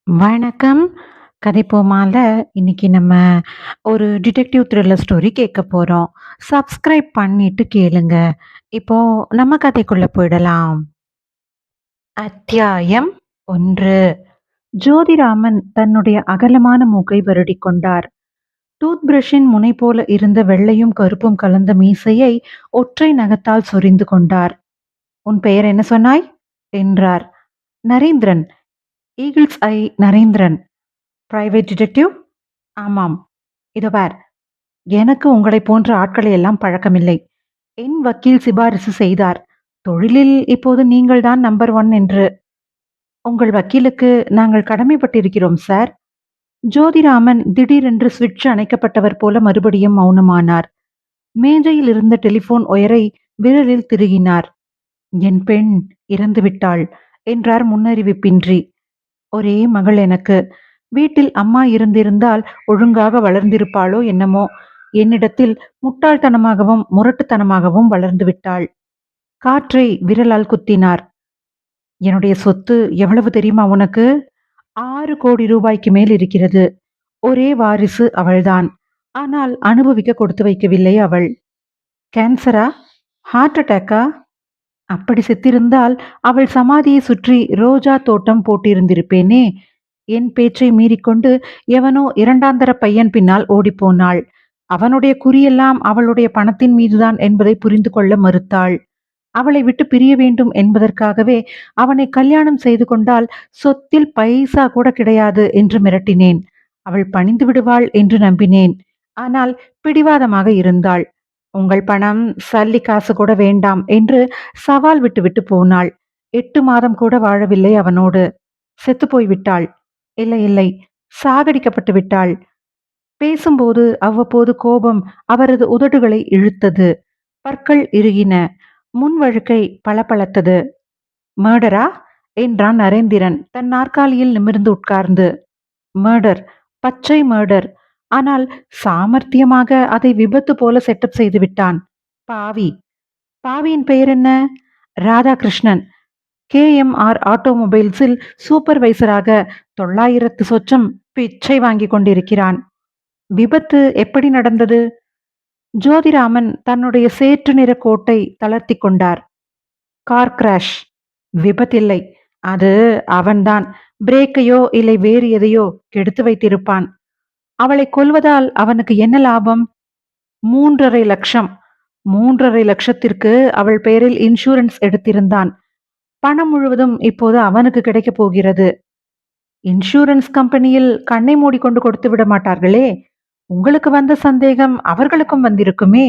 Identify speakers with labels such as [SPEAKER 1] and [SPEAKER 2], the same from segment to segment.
[SPEAKER 1] வணக்கம். கதைப்போமால இன்னைக்கு நம்ம ஒரு டிடெக்டிவ் த்ரில்லர் ஸ்டோரி கேட்க போறோம். சப்ஸ்கிரைப் பண்ணிட்டு கேளுங்க. இப்போ நம்ம கதைக்குள்ள போயிடலாம். அத்தியாயம் 1. ஜோதிராமன் தன்னுடைய அகலமான மூக்கை வருடிக் கொண்டார். டூத் பிரஷின் முனை போல இருந்த வெள்ளையும் கருப்பும் கலந்த மீசையை ஒற்றை நகத்தால் சொரிந்து கொண்டார். உன் பெயர் என்ன சொன்னாய்? என்றார். Narendran. Eagle's eye Narendran. Private detective? ஆமாம். இதோ பார், எனக்கு உங்களைப் போன்ற ஆட்களை எல்லாம் பழக்கமில்லை. என் வக்கீல் சிபாரிசு செய்தார். தொழிலில் இப்போது நீங்கள்தான் நம்பர் 1 என்று. உங்கள் வக்கீலுக்கு நாங்கள் கடமைப்பட்டிருக்கிறோம் சார். ஜோதிராமன் திடீரென்று சுவிட்ச் அணைக்கப்பட்டவர் போல மறுபடியும் மௌனமானார். மேஜையில் இருந்த டெலிபோன் ஒயரை விரலில் திருகினார். என் பெண் இறந்துவிட்டாள் என்றார் முன்னறிவிப்பின்றி. ஒரே மகள் எனக்கு. வீட்டில் அம்மா இருந்திருந்தால் ஒழுங்காக வளர்ந்திருப்பாளோ என்னமோ. என்னிடத்தில் முட்டாள்தனமாகவும் முரட்டுத்தனமாகவும் வளர்ந்து விட்டாள். காற்றை விரலால் குத்தினார். என்னுடைய சொத்து எவ்வளவு தெரியுமா உனக்கு? 6 கோடி ரூபாய்க்கு மேல் இருக்கிறது. ஒரே வாரிசு அவள்தான். ஆனால் அனுபவிக்க கொடுத்து வைக்கவில்லை அவள். கேன்சரா? ஹார்ட் அட்டாக்கா? அப்படி செத்திருந்தால் அவள் சமாதியை சுற்றி ரோஜா தோட்டம் போட்டிருந்திருப்பேனே. என் பேச்சை மீறிக்கொண்டு எவனோ இரண்டாந்தர பையன் பின்னால் ஓடிப்போனாள். அவனுடைய குறியெல்லாம் அவளுடைய பணத்தின் மீதுதான் என்பதை புரிந்து கொள்ள மறுத்தாள். அவளை விட்டு பிரிய வேண்டும் என்பதற்காகவே அவனை கல்யாணம் செய்து கொண்டால் சொத்தில் பைசா கூட கிடையாது என்று மிரட்டினேன். அவள் பணிந்து விடுவாள் என்று நம்பினேன். ஆனால் பிடிவாதமாக இருந்தாள். உங்கள் பணம் சல்லி காசு கூட வேண்டாம் என்று சவால் விட்டுவிட்டு போனாள். 8 மாதம் கூட வாழவில்லை அவனோடு. செத்து போய்விட்டாள். இல்லை இல்லை, சாகடிக்கப்பட்டு விட்டாள். பேசும்போது அவ்வப்போது கோபம் அவரது உதடுகளை இழுத்தது. பற்கள் இறுகின. முன் வழுக்கை பளபளத்தது. மர்டரா? என்றான் நரேந்திரன் தன் நாற்காலியில் நிமிர்ந்து உட்கார்ந்து. மர்டர், பச்சை மர்டர். ஆனால் சாமர்த்தியமாக அதை விபத்து போல செட்டப் செய்து விட்டான். பாவி. பாவியின் பெயர் என்ன? ராதாகிருஷ்ணன். கேஎம்ஆர் ஆட்டோமொபைல்ஸில் சூப்பர்வைசராக 900 சொச்சம் பிச்சை வாங்கி கொண்டிருக்கிறான். விபத்து எப்படி நடந்தது? ஜோதிராமன் தன்னுடைய சேற்று நிற கோட்டை தளர்த்தி கொண்டார். Car crash. விபத்தில்லை. அது அவன்தான் பிரேக்கையோ இல்லை வேறு எதையோ கெடுத்து வைத்திருப்பான். அவளை கொல்வதால் அவனுக்கு என்ன லாபம்? 3,50,000. 3,50,000த்திற்கு அவள் பெயரில் இன்சூரன்ஸ் எடுத்திருந்தான். பணம் முழுவதும் இப்போது அவனுக்கு கிடைக்கப் போகிறது. இன்சூரன்ஸ் கம்பெனியில் கண்ணை மூடிக்கொண்டு கொடுத்து விட மாட்டார்களே. உங்களுக்கு வந்த சந்தேகம் அவர்களுக்கும் வந்திருக்குமே.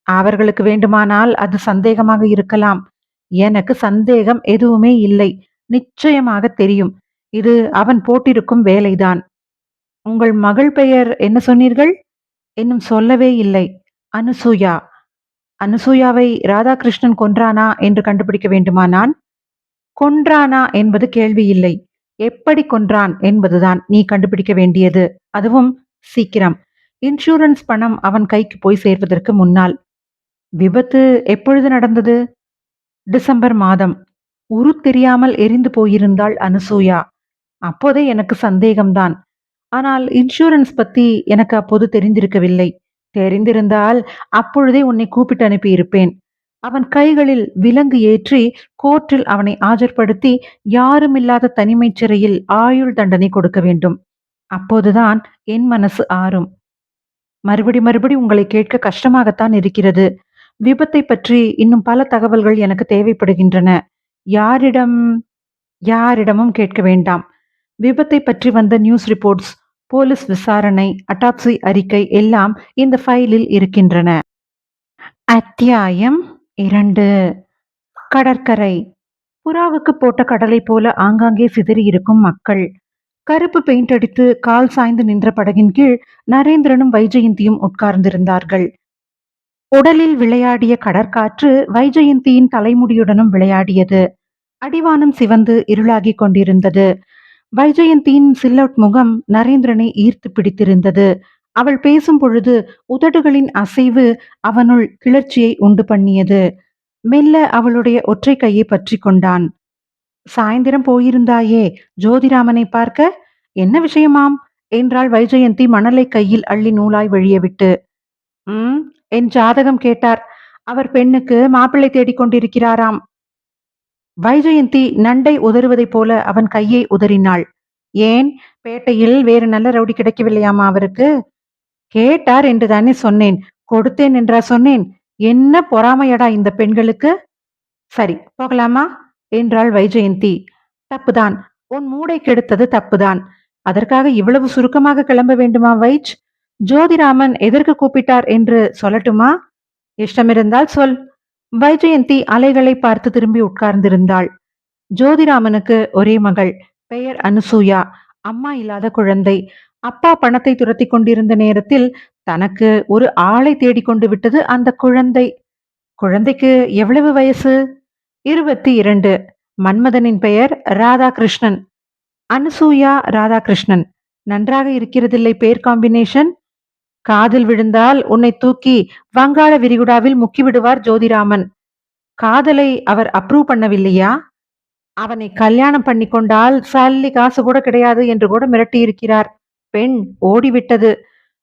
[SPEAKER 1] அவர்களுக்கு வேண்டுமானால் அது சந்தேகமாக இருக்கலாம். எனக்கு சந்தேகம் எதுவுமே இல்லை. நிச்சயமாக தெரியும். இது அவன் போட்டிருக்கும் வேலைதான். உங்கள் மகள் பெயர் என்ன சொன்னீர்கள்? இன்னும் சொல்லவே இல்லை. அனுசூயா. அனுசூயாவை ராதாகிருஷ்ணன் கொன்றானா என்று கண்டுபிடிக்க வேண்டுமா நான்? கொன்றானா என்பது கேள்வி இல்லை. எப்படி கொன்றான் என்பதுதான் நீ கண்டுபிடிக்க வேண்டியது. அதுவும் சீக்கிரம். இன்சூரன்ஸ் பணம் அவன் கைக்கு போய் சேர்வதற்கு முன்னால். விபத்து எப்பொழுது நடந்தது? டிசம்பர் மாதம். உரு தெரியாமல் எரிந்து போயிருந்தாள் அனுசூயா. அப்போதே எனக்கு சந்தேகம்தான். ஆனால் இன்சூரன்ஸ் பத்தி எனக்கு அப்போது தெரிந்திருக்கவில்லை. தெரிந்திருந்தால் அப்பொழுதே உன்னை கூப்பிட்டு அனுப்பியிருப்பேன். அவன் கைகளில் விலங்கு ஏற்றி கோர்ட்டில் அவனை ஆஜர்படுத்தி யாருமில்லாத தனிமைச் சிறையில் ஆயுள் தண்டனை கொடுக்க வேண்டும். அப்போதுதான் என் மனசு ஆறும். மறுபடி உங்களை கேட்க கஷ்டமாகத்தான் இருக்கிறது. விபத்தை பற்றி இன்னும் பல தகவல்கள் எனக்கு தேவைப்படுகின்றன. யாரிடம்? யாரிடமும் கேட்க வேண்டாம். விபத்தை பற்றி வந்த நியூஸ் ரிப்போர்ட்ஸ், போலீஸ் விசாரணை, அட்டாப்சி அறிக்கை எல்லாம் இந்த ஃபைலில் இருக்கின்றன. அத்தியாயம் 2. கடற்கரை. புறாவுக்கு போட்ட கடலை போல ஆங்காங்கே சிதறியிருக்கும் மக்கள். கருப்பு பெயிண்ட் அடித்து கால் சாய்ந்து நின்ற படகின் கீழ் நரேந்திரனும் வைஜெயந்தியும் உட்கார்ந்திருந்தார்கள். உடலில் விளையாடிய கடற்காற்று வைஜெயந்தியின் தலைமுடியுடனும் விளையாடியது. அடிவானம் சிவந்து இருளாகிக் கொண்டிருந்தது. வைஜெயந்தியின் சில்லவுட் முகம் நரேந்திரனை ஈர்த்து பிடித்திருந்தது. அவள் பேசும் பொழுது உதடுகளின் அசைவு அவனுள் கிளர்ச்சியை உண்டு பண்ணியது. மெல்ல அவளுடைய ஒற்றை கையை பற்றி கொண்டான். சாயந்திரம் போயிருந்தாயே ஜோதிராமனை பார்க்க? என்ன விஷயமாம்? என்றாள் வைஜெயந்தி மணலை கையில் அள்ளி நூலாய் வழியவிட்டு. ம் என் ஜாதகம் கேட்டார். அவர் பெண்ணுக்கு மாப்பிள்ளை தேடிக் கொண்டிருக்கிறாராம். வைஜெயந்தி நண்டை உதறுவதைப் போல அவன் கையை உதறினாள். ஏன், பேட்டையில் வேறு நல்ல ரவுடி கிடைக்கவில்லையாமா அவருக்கு? கேட்டார் என்று தானே சொன்னேன். கொடுத்தேன் என்றா சொன்னேன்? என்ன பொறாமையடா இந்த பெண்களுக்கு? சரி, போகலாமா? என்றாள் வைஜெயந்தி. தப்புதான். உன் மூடை கெடுத்தது தப்புதான். அதற்காக இவ்வளவு சுருக்கமாக கிளம்ப வேண்டுமா வைஜ்? ஜோதிராமன் எதற்கு கூப்பிட்டார் என்று சொல்லட்டுமா? இஷ்டமிருந்தால் சொல். வைஜெயந்தி அலைகளை பார்த்து திரும்பி உட்கார்ந்திருந்தாள். ஜோதிராமனுக்கு ஒரே மகள். பெயர் அனுசூயா. அம்மா இல்லாத குழந்தை. அப்பா பணத்தை துரத்தி கொண்டிருந்த நேரத்தில் தனக்கு ஒரு ஆளை தேடிக்கொண்டு விட்டது அந்த குழந்தை. குழந்தைக்கு எவ்வளவு வயசு? 22. மன்மதனின் பெயர் ராதாகிருஷ்ணன். அனுசூயா ராதாகிருஷ்ணன். நன்றாக இருக்கிறதில்லை பேர் காம்பினேஷன். காதில் விழுந்தால் உன்னை தூக்கி வங்காள விரிகுடாவில் முக்கிவிடுவார் ஜோதிராமன். காதலை அவர் அப்ரூவ் பண்ணவில்லையா? அவனை கல்யாணம் பண்ணி கொண்டால் சல்லி காசு கூட கிடையாது என்று கூட மிரட்டியிருக்கிறார். பெண் ஓடிவிட்டது.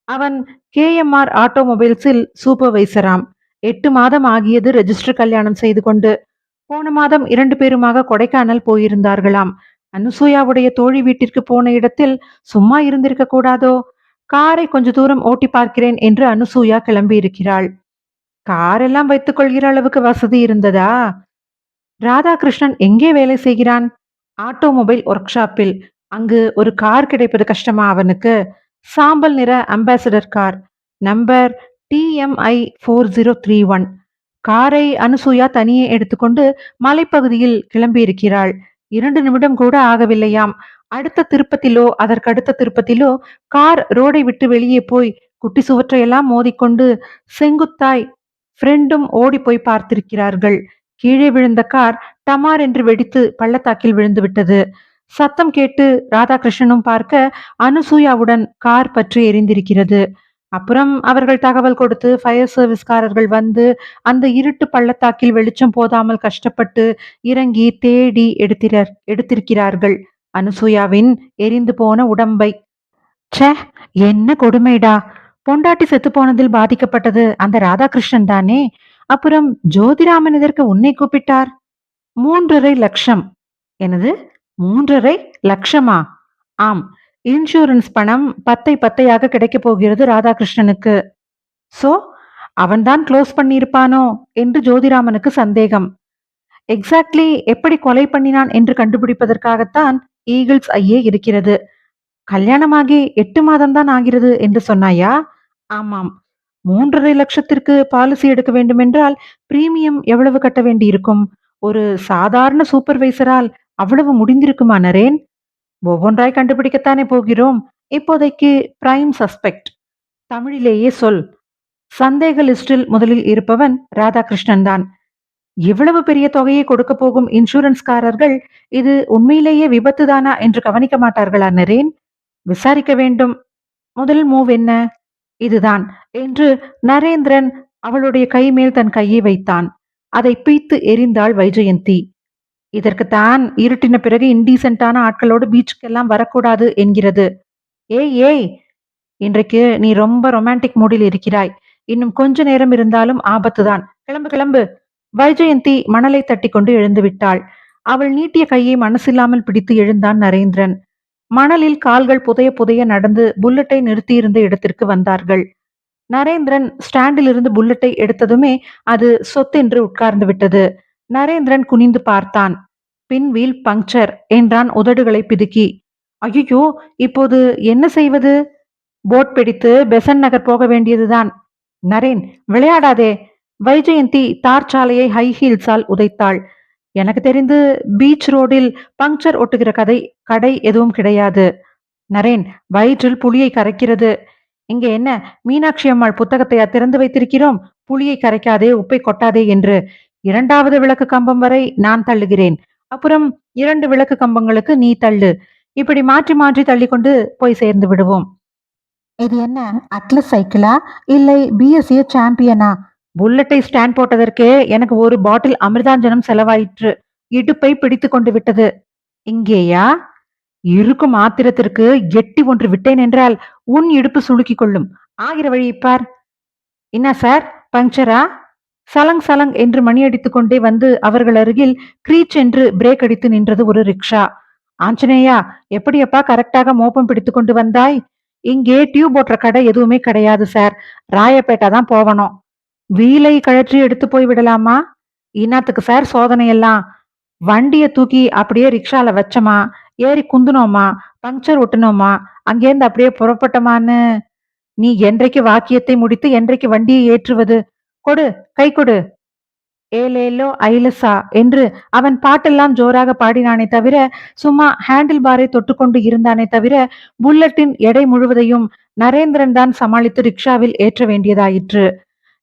[SPEAKER 1] அவன் KMR ஆட்டோமொபைல்ஸில் சூப்பர்வைசராம். 8 மாதம் ஆகியது ரெஜிஸ்டர் கல்யாணம் செய்து கொண்டு. போன மாதம் 2 பேருமாக கொடைக்கானல் போயிருந்தார்களாம். அனுசூயாவுடைய தோழி வீட்டிற்கு போன இடத்தில் சும்மா இருந்திருக்க கூடாதோ? காரை கொஞ்ச தூரம் ஓட்டி பார்க்கிறேன் என்று அனுசூயா கிளம்பியிருக்கிறாள். காரெல்லாம் வைத்துக் கொள்கிற அளவுக்கு வசதி இருந்ததா? ராதாகிருஷ்ணன் எங்கே வேலை செய்கிறான்? ஆட்டோமொபைல் ஒர்க் ஷாப்பில். அங்கு ஒரு கார் கிடைப்பது கஷ்டமா அவனுக்கு? சாம்பல் நிற அம்பாசிடர் கார். Number TMI 4031. காரை அனுசூயா தனியே எடுத்துக்கொண்டு மலைப்பகுதியில் கிளம்பியிருக்கிறாள். 2 நிமிடம் கூட ஆகவில்லையாம். அடுத்த திருப்பத்திலோ அதற்கடுத்த திருப்பத்திலோ கார் ரோடை விட்டு வெளியே போய் குட்டி சுவற்றையெல்லாம் மோதிக்கொண்டு செங்குத்தாய் ஃப்ரெண்டும் ஓடி போய் பார்த்திருக்கிறார்கள். கீழே விழுந்த கார் டமார் என்று வெடித்து பள்ளத்தாக்கில் விழுந்து விட்டது. சத்தம் கேட்டு ராதாகிருஷ்ணனும் பார்க்க அனுசூயாவுடன் கார் பற்றி எரிந்திருக்கிறது. அப்புறம் அவர்கள் தகவல் கொடுத்து ஃபயர் சர்வீஸ்காரர்கள் வந்து அந்த இருட்டு பள்ளத்தாக்கில் வெளிச்சம் போதாமல் கஷ்டப்பட்டு இறங்கி தேடி எடுத்திருக்கிறார்கள் அனுசூயாவின் எரிந்து போன உடம்பை. ச்சே, என்ன கொடுமைடா! பொண்டாட்டி செத்து போனதில் பாதிக்கப்பட்டது அந்த ராதாகிருஷ்ணன் தானே? அப்புறம் ஜோதிராமன் இதற்கு உன்னை கூப்பிட்டார்? 3,50,000. எனது? 3,50,000? ஆம். இன்சூரன்ஸ் பணம் பத்தை பத்தையாக கிடைக்கப் போகிறது ராதாகிருஷ்ணனுக்கு. சோ, அவன்தான் க்ளோஸ் பண்ணியிருப்பானோ என்று ஜோதிராமனுக்கு சந்தேகம். எக்ஸாக்ட்லி எப்படி கொலை பண்ணினான் என்று கண்டுபிடிப்பதற்காகத்தான் ஈகிள்ஸ் ஐயே இருக்கிறது. கல்யாணமாகி 8 மாதம்தான் ஆகிறது என்று சொன்னாயா? ஆமாம். 3,50,000க்கு பாலிசி எடுக்க வேண்டுமென்றால் பிரீமியம் எவ்வளவு கட்ட வேண்டியிருக்கும்? ஒரு சாதாரண சூப்பர்வைசரால் அவ்வளவு முடிந்திருக்குமா நரேன்? ஒவ்வொன்றாய் கண்டுபிடிக்கத்தானே போகிறோம். இப்போதைக்கு பிரைம் சஸ்பெக்ட். தமிழிலேயே சொல். சந்தேக லிஸ்டில் முதலில் இருப்பவன் ராதாகிருஷ்ணன் தான். இவ்வளவு பெரிய தொகையை கொடுக்க போகும் இன்சூரன்ஸ்காரர்கள் இது உண்மையிலேயே விபத்து தானா என்று கவனிக்க மாட்டார்களா நரேன்? விசாரிக்க வேண்டும். முதல் மூவ் என்ன? இதுதான் என்று நரேந்திரன் அவளுடைய கை மேல் தன் கையை வைத்தான். அதை பீய்த்து எறிந்தாள் வைஜெயந்தி. இதற்குத்தான் இருட்டின பிறகு இன்டீசென்டான ஆட்களோடு பீச்சுக்கெல்லாம் வரக்கூடாது என்கிறது. ஏய் ஏய், இன்றைக்கு நீ ரொம்ப ரொமான்டிக் மூடில் இருக்கிறாய். இன்னும் கொஞ்ச நேரம் இருந்தாலும் ஆபத்துதான். கிளம்பு கிளம்பு. வைஜெயந்தி மணலை தட்டி கொண்டு எழுந்து விட்டாள். அவள் நீட்டிய கையை மனசில்லாமல் பிடித்து எழுந்தான் நரேந்திரன். மணலில் கால்கள் புதைய புதைய நடந்து புல்லட்டை நிறுத்தியிருந்த இடத்திற்கு வந்தார்கள். நரேந்திரன் ஸ்டாண்டில் இருந்து புல்லட்டை எடுத்ததுமே அது சொத்தென்று உட்கார்ந்து விட்டது. நரேந்திரன் குனிந்து பார்த்தான். பின் வீல் பங்க்சர் என்றான் உதடுகளை பிதுக்கி. ஐயோ, இப்போது என்ன செய்வது? போட் பிடித்து பெசன் நகர் போக வேண்டியதுதான். நரேன், விளையாடாதே. வைஜெயந்தி தார் சாலையை ஹை ஹீல்ஸால் உதைத்தாள். எனக்கு தெரிந்து பீச் ரோடில் பங்க்சர் ஒட்டுகிற கடை எதுவும் கிடையாது. நரேன், வயிற்றில் புளியை கரைக்கிறது. இங்க என்ன மீனாட்சி அம்மாள் புத்தகத்தை திறந்து வைத்திருக்கிறோம்? புளியை கரைக்காதே, உப்பை கொட்டாதே என்று. 2வது விளக்கு கம்பம் வரை நான் தள்ளுகிறேன். அப்புறம் 2 விளக்கு கம்பங்களுக்கு நீ தள்ளு. இப்படி மாற்றி மாற்றி தள்ளிக்கொண்டு போய் சேர்ந்து விடுவோம். இது என்ன அட்லஸ் சைக்கிளா இல்லை BSA சாம்பியனா? புல்லட்டை ஸ்டாண்ட் போட்டதற்கே எனக்கு ஒரு பாட்டில் அமிர்தாஞ்சனம் செலவாயிற்று. இடுப்பை பிடித்து கொண்டு விட்டது. இங்கேயா? இருக்கும் ஆத்திரத்திற்கு எட்டி ஒன்று விட்டேன் என்றால் உன் இடுப்பு சுளுக்கிக் கொள்ளும். ஆகிற வழியைப் பார். என்ன சார், பங்க்சரா? சலங் சலங் என்று மணி அடித்துக் கொண்டே வந்து அவர்கள் அருகில் கிரீச் என்று பிரேக் அடித்து நின்றது ஒரு ரிக்ஷா. ஆஞ்சநேயா, எப்படியப்பா கரெக்டாக மோப்பம் பிடித்துக் கொண்டு வந்தாய்? இங்கே டியூப் ஓட்டுற கடை எதுவுமே கிடையாது சார். ராயப்பேட்டை தான் போகணும். வீலை கழற்றி எடுத்து போய் விடலாமா? இன்னாத்துக்கு சார் சோதனை எல்லாம்? வண்டிய தூக்கி அப்படியே ரிக்ஷால வச்சோமா, ஏறி குந்துனோமா, பங்க்சர் ஒட்டுனோமா, அங்கேருந்து அப்படியே புறப்பட்டோமான்னு நீ என்றைக்கு வாக்கியத்தை முடித்து என்றைக்கு வண்டியை ஏற்றுவது? கொடு, கை கொடு. ஏலேலோ ஐலசா என்று அவன் பாட்டெல்லாம் ஜோராக பாடினானே தவிர, சும்மா ஹேண்டில் பாரை தொட்டுக்கொண்டு இருந்தானே தவிர, புல்லட்டின் எடை முழுவதையும் நரேந்திரன் தான் சமாளித்து ரிக்ஷாவில் ஏற்ற வேண்டியதாயிற்று.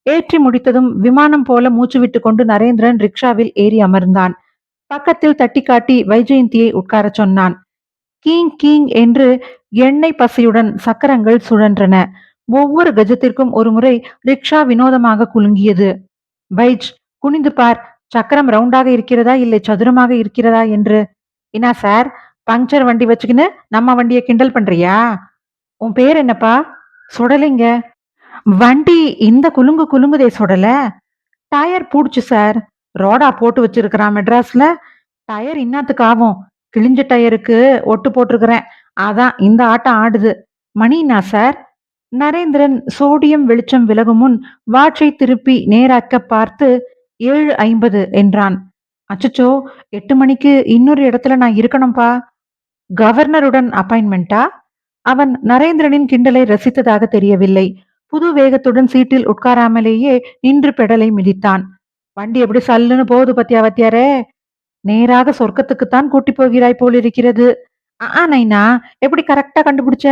[SPEAKER 1] ஏற்றி முடித்ததும் விமானம் போல மூச்சு விட்டுக் கொண்டு நரேந்திரன் ரிக்ஷாவில் ஏறி அமர்ந்தான். பக்கத்தில் தட்டி காட்டி வைஜெயந்தியை உட்காரச் சொன்னான். கீங் கீங் என்று எண்ணெய் பசையுடன் சக்கரங்கள் சுழன்றன. ஒவ்வொரு கஜத்திற்கும் ஒரு முறை ரிக்ஷா வினோதமாக குலுங்கியது. வைஜ், குனிந்து பார், சக்கரம் ரவுண்டாக இருக்கிறதா இல்லை சதுரமாக இருக்கிறதா என்று. என்ன சார், பங்க்சர் வண்டி வச்சுக்கின்னு நம்ம வண்டியை கிண்டல் பண்றியா? உன் பேர் என்னப்பா? சுடலைங்க. வண்டி இந்த குலுங்கு குலுங்குதே சுடல. Tyre பூடிச்சு sir. ரோடா போட்டு வச்சிருக்கிறான் மெட்ராஸ்ல. டயர் இன்னாத்துக்கு ஆகும்? கிழிஞ்ச டயருக்கு ஒட்டு போட்டிருக்கிறேன். அதான் இந்த ஆட்டம் ஆடுது. மணினா சார்? நரேந்திரன் சோடியம் வெளிச்சம் விலகும் முன் வாட்சை திருப்பி நேராக்க பார்த்து 7:50 என்றான். அச்சச்சோ, 8 மணிக்கு இன்னொரு இடத்துல நான் இருக்கணும்பா. கவர்னருடன் அப்பாயின்மெண்டா? அவன் நரேந்திரனின் கிண்டலை ரசித்ததாக தெரியவில்லை. புது வேகத்துடன் சீட்டில் உட்காராமலேயே நின்று பெடலை மிதித்தான். வண்டி எப்படி சல்லுன்னு போகுது பத்தியா வத்தியாரே? நேராக சொர்க்கத்துக்குத்தான் கூட்டி போகிறாய் போலிருக்கிறது. நைனா, எப்படி கரெக்டா கண்டுபிடிச்ச?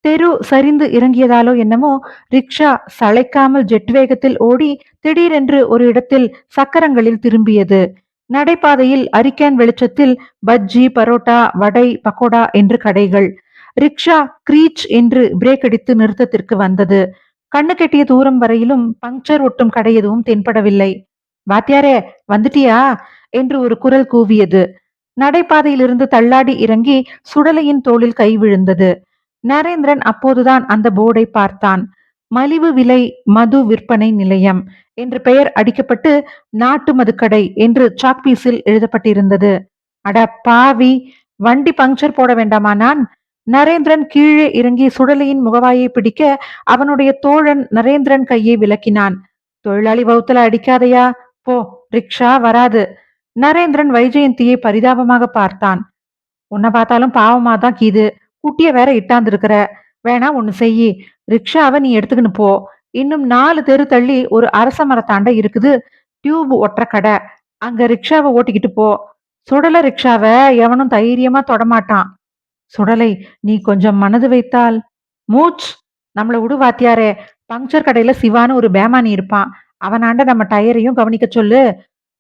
[SPEAKER 1] தெரு சரிந்து இறங்கியதாலோ என்னமோ ரிக்ஷா சளைக்காமல் ஜெட் வேகத்தில் ஓடி திடீரென்று ஒரு இடத்தில் சக்கரங்களில் திரும்பியது. நடைபாதையில் அரிக்கேன் வெளிச்சத்தில் பஜ்ஜி, பரோட்டா, வடை, பக்கோடா என்று கடைகள். ரிக்ஷா கிரீச் என்று பிரேக் அடித்து நிறுத்தத்திற்கு வந்தது. கண்ணு கெட்டிய தூரம் வரையிலும் பங்க்சர் ஒட்டும் கடை எதுவும் தென்படவில்லை. வாத்தியாரே, வந்துட்டியா என்று ஒரு குரல் கூவியது. நடைபாதையிலிருந்து தள்ளாடி இறங்கி சுடலையின் தோளில் கை விழுந்தது. நரேந்திரன் அப்போதுதான் அந்த போர்டை பார்த்தான். மலிவு விலை மது விற்பனை நிலையம் என்று பெயர் அடிக்கப்பட்டு நாட்டு மதுக்கடை என்று சாக்பீஸில் எழுதப்பட்டிருந்தது. அட பாவி, வண்டி பங்க்சர் போட வேண்டாமா நான்? நரேந்திரன் கீழே இறங்கி சுடலையின் முகவாயை பிடிக்க அவனுடைய தோழன் நரேந்திரன் கையை விலக்கினான். தொழிலாளி வவுத்துல அடிக்காதையா, போ, ரிக்ஷா வராது. நரேந்திரன் வைஜெயந்தியை பரிதாபமாக பார்த்தான். உன்னை பார்த்தாலும் பாவமாதான் கீது. குட்டிய வேற இட்டாந்திருக்கிற. வேணா ஒண்ணு செய்யி, ரிக்ஷாவை நீ எடுத்துக்கின்னு போ. இன்னும் 4 தெரு தள்ளி ஒரு அரச மரத்தாண்ட இருக்குது டியூப் ஒற்ற கடை. அங்க ரிக்ஷாவை ஓட்டிக்கிட்டு போ. சுடல ரிக்ஷாவை எவனும் தைரியமா தொடமாட்டான். சுடலை, நீ கொஞ்சம் மனது வைத்தால். மூச், நம்மள விடு வாத்தியாரே. பங்க்சர் கடையில சிவான்னு ஒரு பேமானி இருப்பான். அவனாண்ட நம்ம டயரையும் கவனிக்க சொல்லு.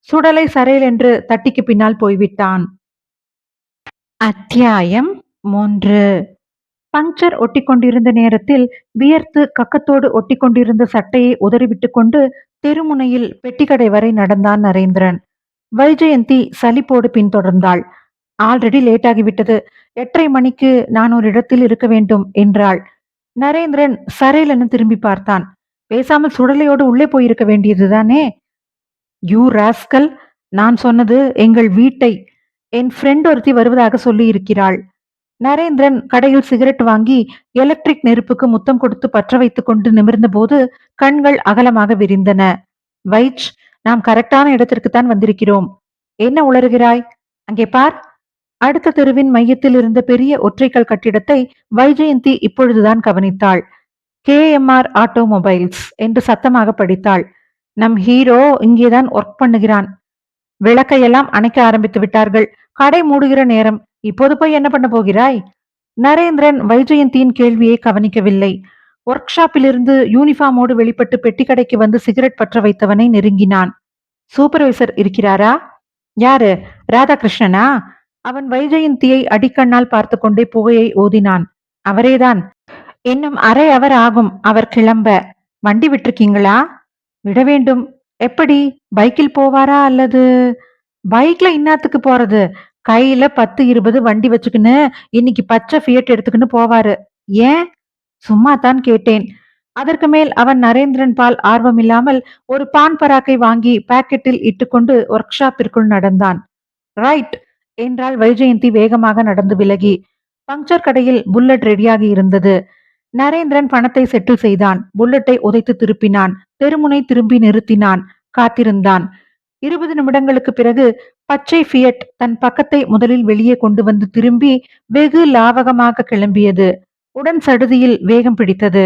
[SPEAKER 1] சுடலை சரையல் என்று தட்டிக்கு பின்னால் போய்விட்டான். அத்தியாயம் 3. பங்க்சர் ஒட்டிக்கொண்டிருந்த நேரத்தில் வியர்த்து கக்கத்தோடு ஒட்டிக்கொண்டிருந்த சட்டையை உதறிவிட்டுக் கொண்டு தெருமுனையில் பெட்டிக்கடை வரை நடந்தான் நரேந்திரன். வைஜெயந்தி சலிப்போடு பின்தொடர்ந்தாள். ஆல்ரெடி லேட் ஆகிவிட்டது. 8:30 மணிக்கு நான் ஒரு இடத்தில் இருக்க வேண்டும் என்றாள். நரேந்திரன் சரேலன்னு திரும்பி பார்த்தான். பேசாமல் சுடலையோடு உள்ளே போயிருக்க வேண்டியதுதானே? யூ ராஸ்கல், நான் சொன்னது எங்கள் வீட்டை. என் ஃப்ரெண்ட் ஒருத்தி வருவதாக சொல்லி இருக்கிறாள். நரேந்திரன் கடையில் சிகரெட் வாங்கி எலக்ட்ரிக் நெருப்புக்கு முத்தம் கொடுத்து பற்ற வைத்துக் கொண்டு நிமிர்ந்த போது கண்கள் அகலமாக விரிந்தன. வைச், நாம் கரெக்டான இடத்திற்குத்தான் வந்திருக்கிறோம். என்ன உளறுகிறாய்? அங்கே பார். அடுத்த தெருவின் மையத்தில் இருந்த பெரிய ஒற்றைக்கல் கட்டிடத்தை வைஜெயந்தி இப்பொழுதுதான் கவனித்தாள். KMR ஆட்டோமொபைல்ஸ் என்று சத்தமாக படித்தாள். நம் ஹீரோ இங்கேதான் ஒர்க் பண்ணுகிறான். விளக்கையெல்லாம் அணைக்க ஆரம்பித்து விட்டார்கள். கடை மூடுகிற நேரம். இப்போது போய் என்ன பண்ண போகிறாய்? நரேந்திரன் வைஜெயந்தியின் கேள்வியை கவனிக்கவில்லை. ஒர்க் ஷாப்பிலிருந்து யூனிஃபார்மோடு வெளிப்பட்டு பெட்டி கடைக்கு வந்து சிகரெட் பற்ற வைத்தவனை நெருங்கினான். சூப்பர்வைசர் இருக்கிறாரா? யாரு, ராதாகிருஷ்ணனா? அவன் வைஜெயந்தியை அடிக்கண்ணால் பார்த்து கொண்டே புகையை ஊதினான். அவரேதான். இன்னும் அரை அவர் ஆகும் அவர் கிளம்ப. வண்டி விட்டிருக்கீங்களா? விட வேண்டும். எப்படி, பைக்கில் போவாரா அல்லது? பைக்ல இன்னாத்துக்கு போறது? கையில 10, 20 வண்டி வச்சுக்கின்னு இன்னைக்கு பச்சை ஃபியட் எடுத்துக்கின்னு போவாரு. ஏன்? சும்மா தான் கேட்டேன். அதற்கு மேல் அவன் நரேந்திரன் பால் ஆர்வமில்லாமல் ஒரு பான் பராக்கை வாங்கி பாக்கெட்டில் இட்டுக்கொண்டு ஒர்க் ஷாப்பிற்குள் நடந்தான். ரைட் என்றாள் வைஜெயந்தி வேகமாக நடந்து விலகி. பங்க்சர் கடையில் புல்லட் ரெடியாகி இருந்தது. நரேந்திரன் பணத்தை செட்டில் செய்தான். புல்லட்டை உதைத்து திருப்பினான். தெருமுனை திரும்பி நிறுத்தினான். காத்திருந்தான். 20 நிமிடங்களுக்கு பிறகு பச்சை ஃபியட் தன் பக்கத்தை முதலில் வெளியே கொண்டு வந்து திரும்பி வெகு லாவகமாக கிளம்பியது. உடன் சடுதியில் வேகம் பிடித்தது.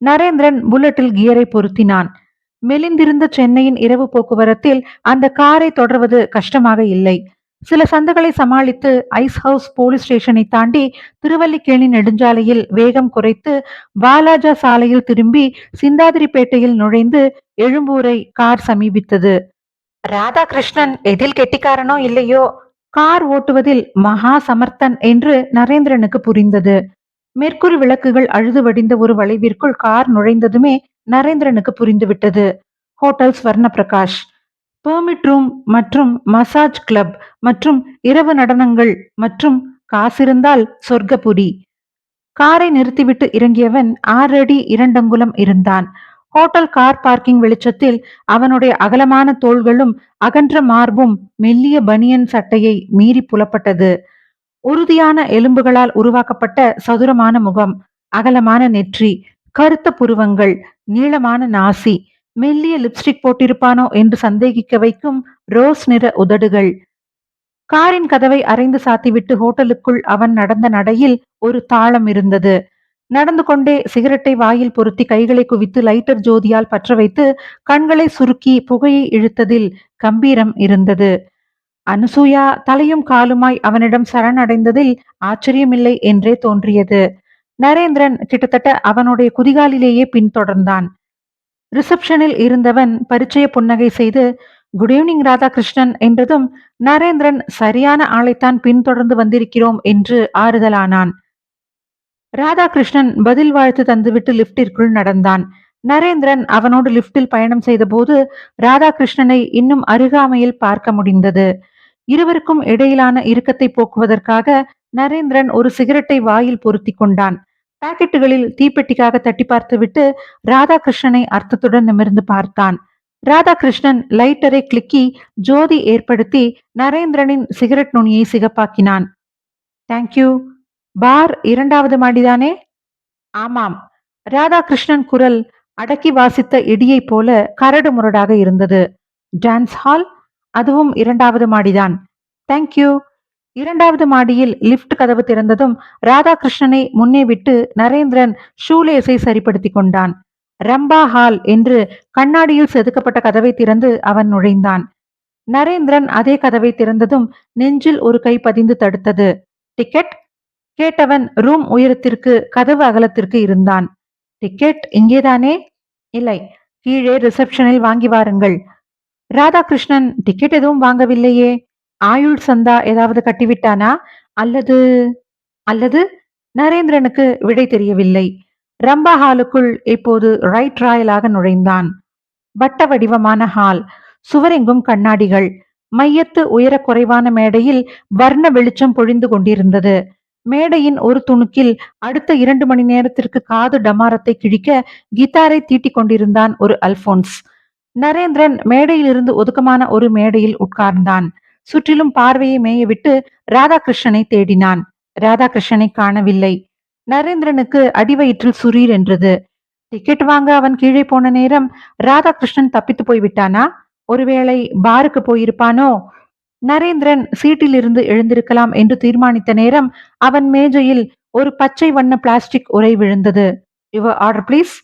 [SPEAKER 1] நரேந்திரன் புல்லட்டில் கியரை பொருத்தினான். மெலிந்திருந்த சென்னையின் இரவு போக்குவரத்தில் அந்த காரை தொடர்வது கஷ்டமாக இல்லை. சில சந்துகளை சமாளித்து ஐஸ் ஹவுஸ் போலீஸ் ஸ்டேஷனை தாண்டி திருவல்லிக்கேணி நெடுஞ்சாலையில் வேகம் குறைத்து வாலாஜா சாலையில் திரும்பி சிந்தாதிரிப்பேட்டையில் நுழைந்து எழும்பூரை கார் சமீபித்தது. ராதாகிருஷ்ணன் எதில் கெட்டிக்காரனோ இல்லையோ கார் ஓட்டுவதில் மகா சமர்த்தன் என்று நரேந்திரனுக்கு புரிந்தது. மெர்க்குரி விளக்குகள் அழுது வடிந்த ஒரு வளைவிற்குள் கார் நுழைந்ததுமே நரேந்திரனுக்கு புரிந்துவிட்டது. ஹோட்டல் ஸ்வர்ண பிரகாஷ், பெர்மிட் ரூம் மற்றும் மசாஜ் கிளப் மற்றும் இரவு நடனங்கள் மற்றும் காசிருந்தால் சொர்க்கபுரி. காரை நிறுத்திவிட்டு இறங்கியவன் 6 அடி 2 அங்குலம் இருந்தான். ஹோட்டல் கார் பார்க்கிங் வெளிச்சத்தில் அவனுடைய அகலமான தோள்களும் அகன்ற மார்பும் மெல்லிய பனியன் சட்டையை மீறி புலப்பட்டது. உறுதியான எலும்புகளால் உருவாக்கப்பட்ட சதுரமான முகம், அகலமான நெற்றி, கருத்த புருவங்கள், நீளமான நாசி, மெல்லிய லிப்ஸ்டிக் போட்டிருப்பானோ என்று சந்தேகிக்க வைக்கும் ரோஸ் நிற உதடுகள். காரின் கதவை அரைந்து சாத்திவிட்டு ஹோட்டலுக்குள் அவன் நடந்த நடையில் ஒரு தாளம் இருந்தது. நடந்து கொண்டே சிகரெட்டை வாயில் பொருத்தி கைகளை குவித்து லைட்டர் ஜோதியால் பற்ற வைத்து கண்களை சுருக்கி புகையை இழுத்ததில் கம்பீரம் இருந்தது. அனுசூயா தலையும் காலுமாய் அவனிடம் சரணடைந்ததில் ஆச்சரியமில்லை என்றே தோன்றியது. நரேந்திரன் கிட்டத்தட்ட அவனுடைய குதிகாலிலேயே பின்தொடர்ந்தான். ரிசப்ஷனில் இருந்தவன் பரிச்சய புன்னகை செய்து குட் ஈவினிங் ராதாகிருஷ்ணன் என்றதும் நரேந்திரன் சரியான ஆளைத்தான் பின்தொடர்ந்து வந்திருக்கிறோம் என்று ஆறுதலானான். ராதாகிருஷ்ணன் பதில் வாழ்த்து தந்துவிட்டு லிப்டிற்குள் நடந்தான். நரேந்திரன் அவனோடு லிப்டில் பயணம் செய்தபோது ராதாகிருஷ்ணனை இன்னும் அருகாமையில் பார்க்க முடிந்தது. இருவருக்கும் இடையிலான இறுக்கத்தை போக்குவதற்காக நரேந்திரன் ஒரு சிகரெட்டை வாயில் பொருத்தி கொண்டான். பாக்கெட்டுகளில் தீப்பெட்டிக்காக தட்டி பார்த்துவிட்டு ராதாகிருஷ்ணனை அர்த்தத்துடன் நிமிர்ந்து பார்த்தான். ராதாகிருஷ்ணன் லைட்டரை கிளிக்கி ஜோதி ஏற்படுத்தி நரேந்திரனின் சிகரெட் நுனியை சிகப்பாக்கினான். தேங்க்யூ. பார் 2வது மாடிதானே? ஆமாம். ராதாகிருஷ்ணன் குரல் அடக்கி வாசித்த இடியைப் போல கரடு முரடாக இருந்தது. Dance hall? அதுவும் 2வது மாடிதான். தேங்க்யூ. 2வது மாடியில் லிப்ட் கதவு திறந்ததும் ராதாகிருஷ்ணனை முன்னே விட்டு நரேந்திரன் ஷூலேஸை சரிப்படுத்தி கொண்டான். ரம்பா ஹால் என்று கண்ணாடியில் செதுக்கப்பட்ட கதவை திறந்து அவன் நுழைந்தான். நரேந்திரன் அதே கதவை திறந்ததும் நெஞ்சில் ஒரு கை பதிந்து தடுத்தது. டிக்கெட் கேட்டவன் ரூம் உயரத்திற்கு கதவு அகலத்திற்கு இருந்தான். டிக்கெட் இங்கேதானே? இல்லை, கீழே ரிசப்ஷனில் வாங்கி வாருங்கள். ராதாகிருஷ்ணன் டிக்கெட் எதுவும் வாங்கவில்லையே. ஆயுள் சந்தா ஏதாவது கட்டிவிட்டானா? அல்லது அல்லது நரேந்திரனுக்கு விடை தெரியவில்லை. ரம்பா ஹாலுக்குள் இப்போது ரைட் ராயலாக நுழைந்தான். வட்ட வடிவமான ஹால், சுவரெங்கும் கண்ணாடிகள், மையத்து உயர குறைவான மேடையில் வர்ண வெளிச்சம் பொழிந்து கொண்டிருந்தது. மேடையின் ஒரு துணுக்கில் அடுத்த 2 மணி நேரத்திற்கு காது டமாரத்தை கிழிக்க கிட்டாரை தீட்டிக் கொண்டிருந்தான் ஒரு அல்போன்ஸ். நரேந்திரன் மேடையிலிருந்து ஒதுக்கமான ஒரு மேடையில் உட்கார்ந்தான். சுற்றிலும் பார்வையை மேயவிட்டு ராதாகிருஷ்ணனை தேடினான். ராதாகிருஷ்ணனை காணவில்லை. நரேந்திரனுக்கு அடிவயிற்றில் சுரீர் என்றது. டிக்கெட் வாங்க அவன் கீழே போன நேரம் ராதாகிருஷ்ணன் தப்பித்து போய்விட்டானா? ஒருவேளை பாருக்கு போயிருப்பானோ? நரேந்திரன் சீட்டிலிருந்து எழுந்திருக்கலாம் என்று தீர்மானித்த நேரம் அவன் மேஜையில் ஒரு பச்சை வண்ண பிளாஸ்டிக் உரை விழுந்தது. Your order please.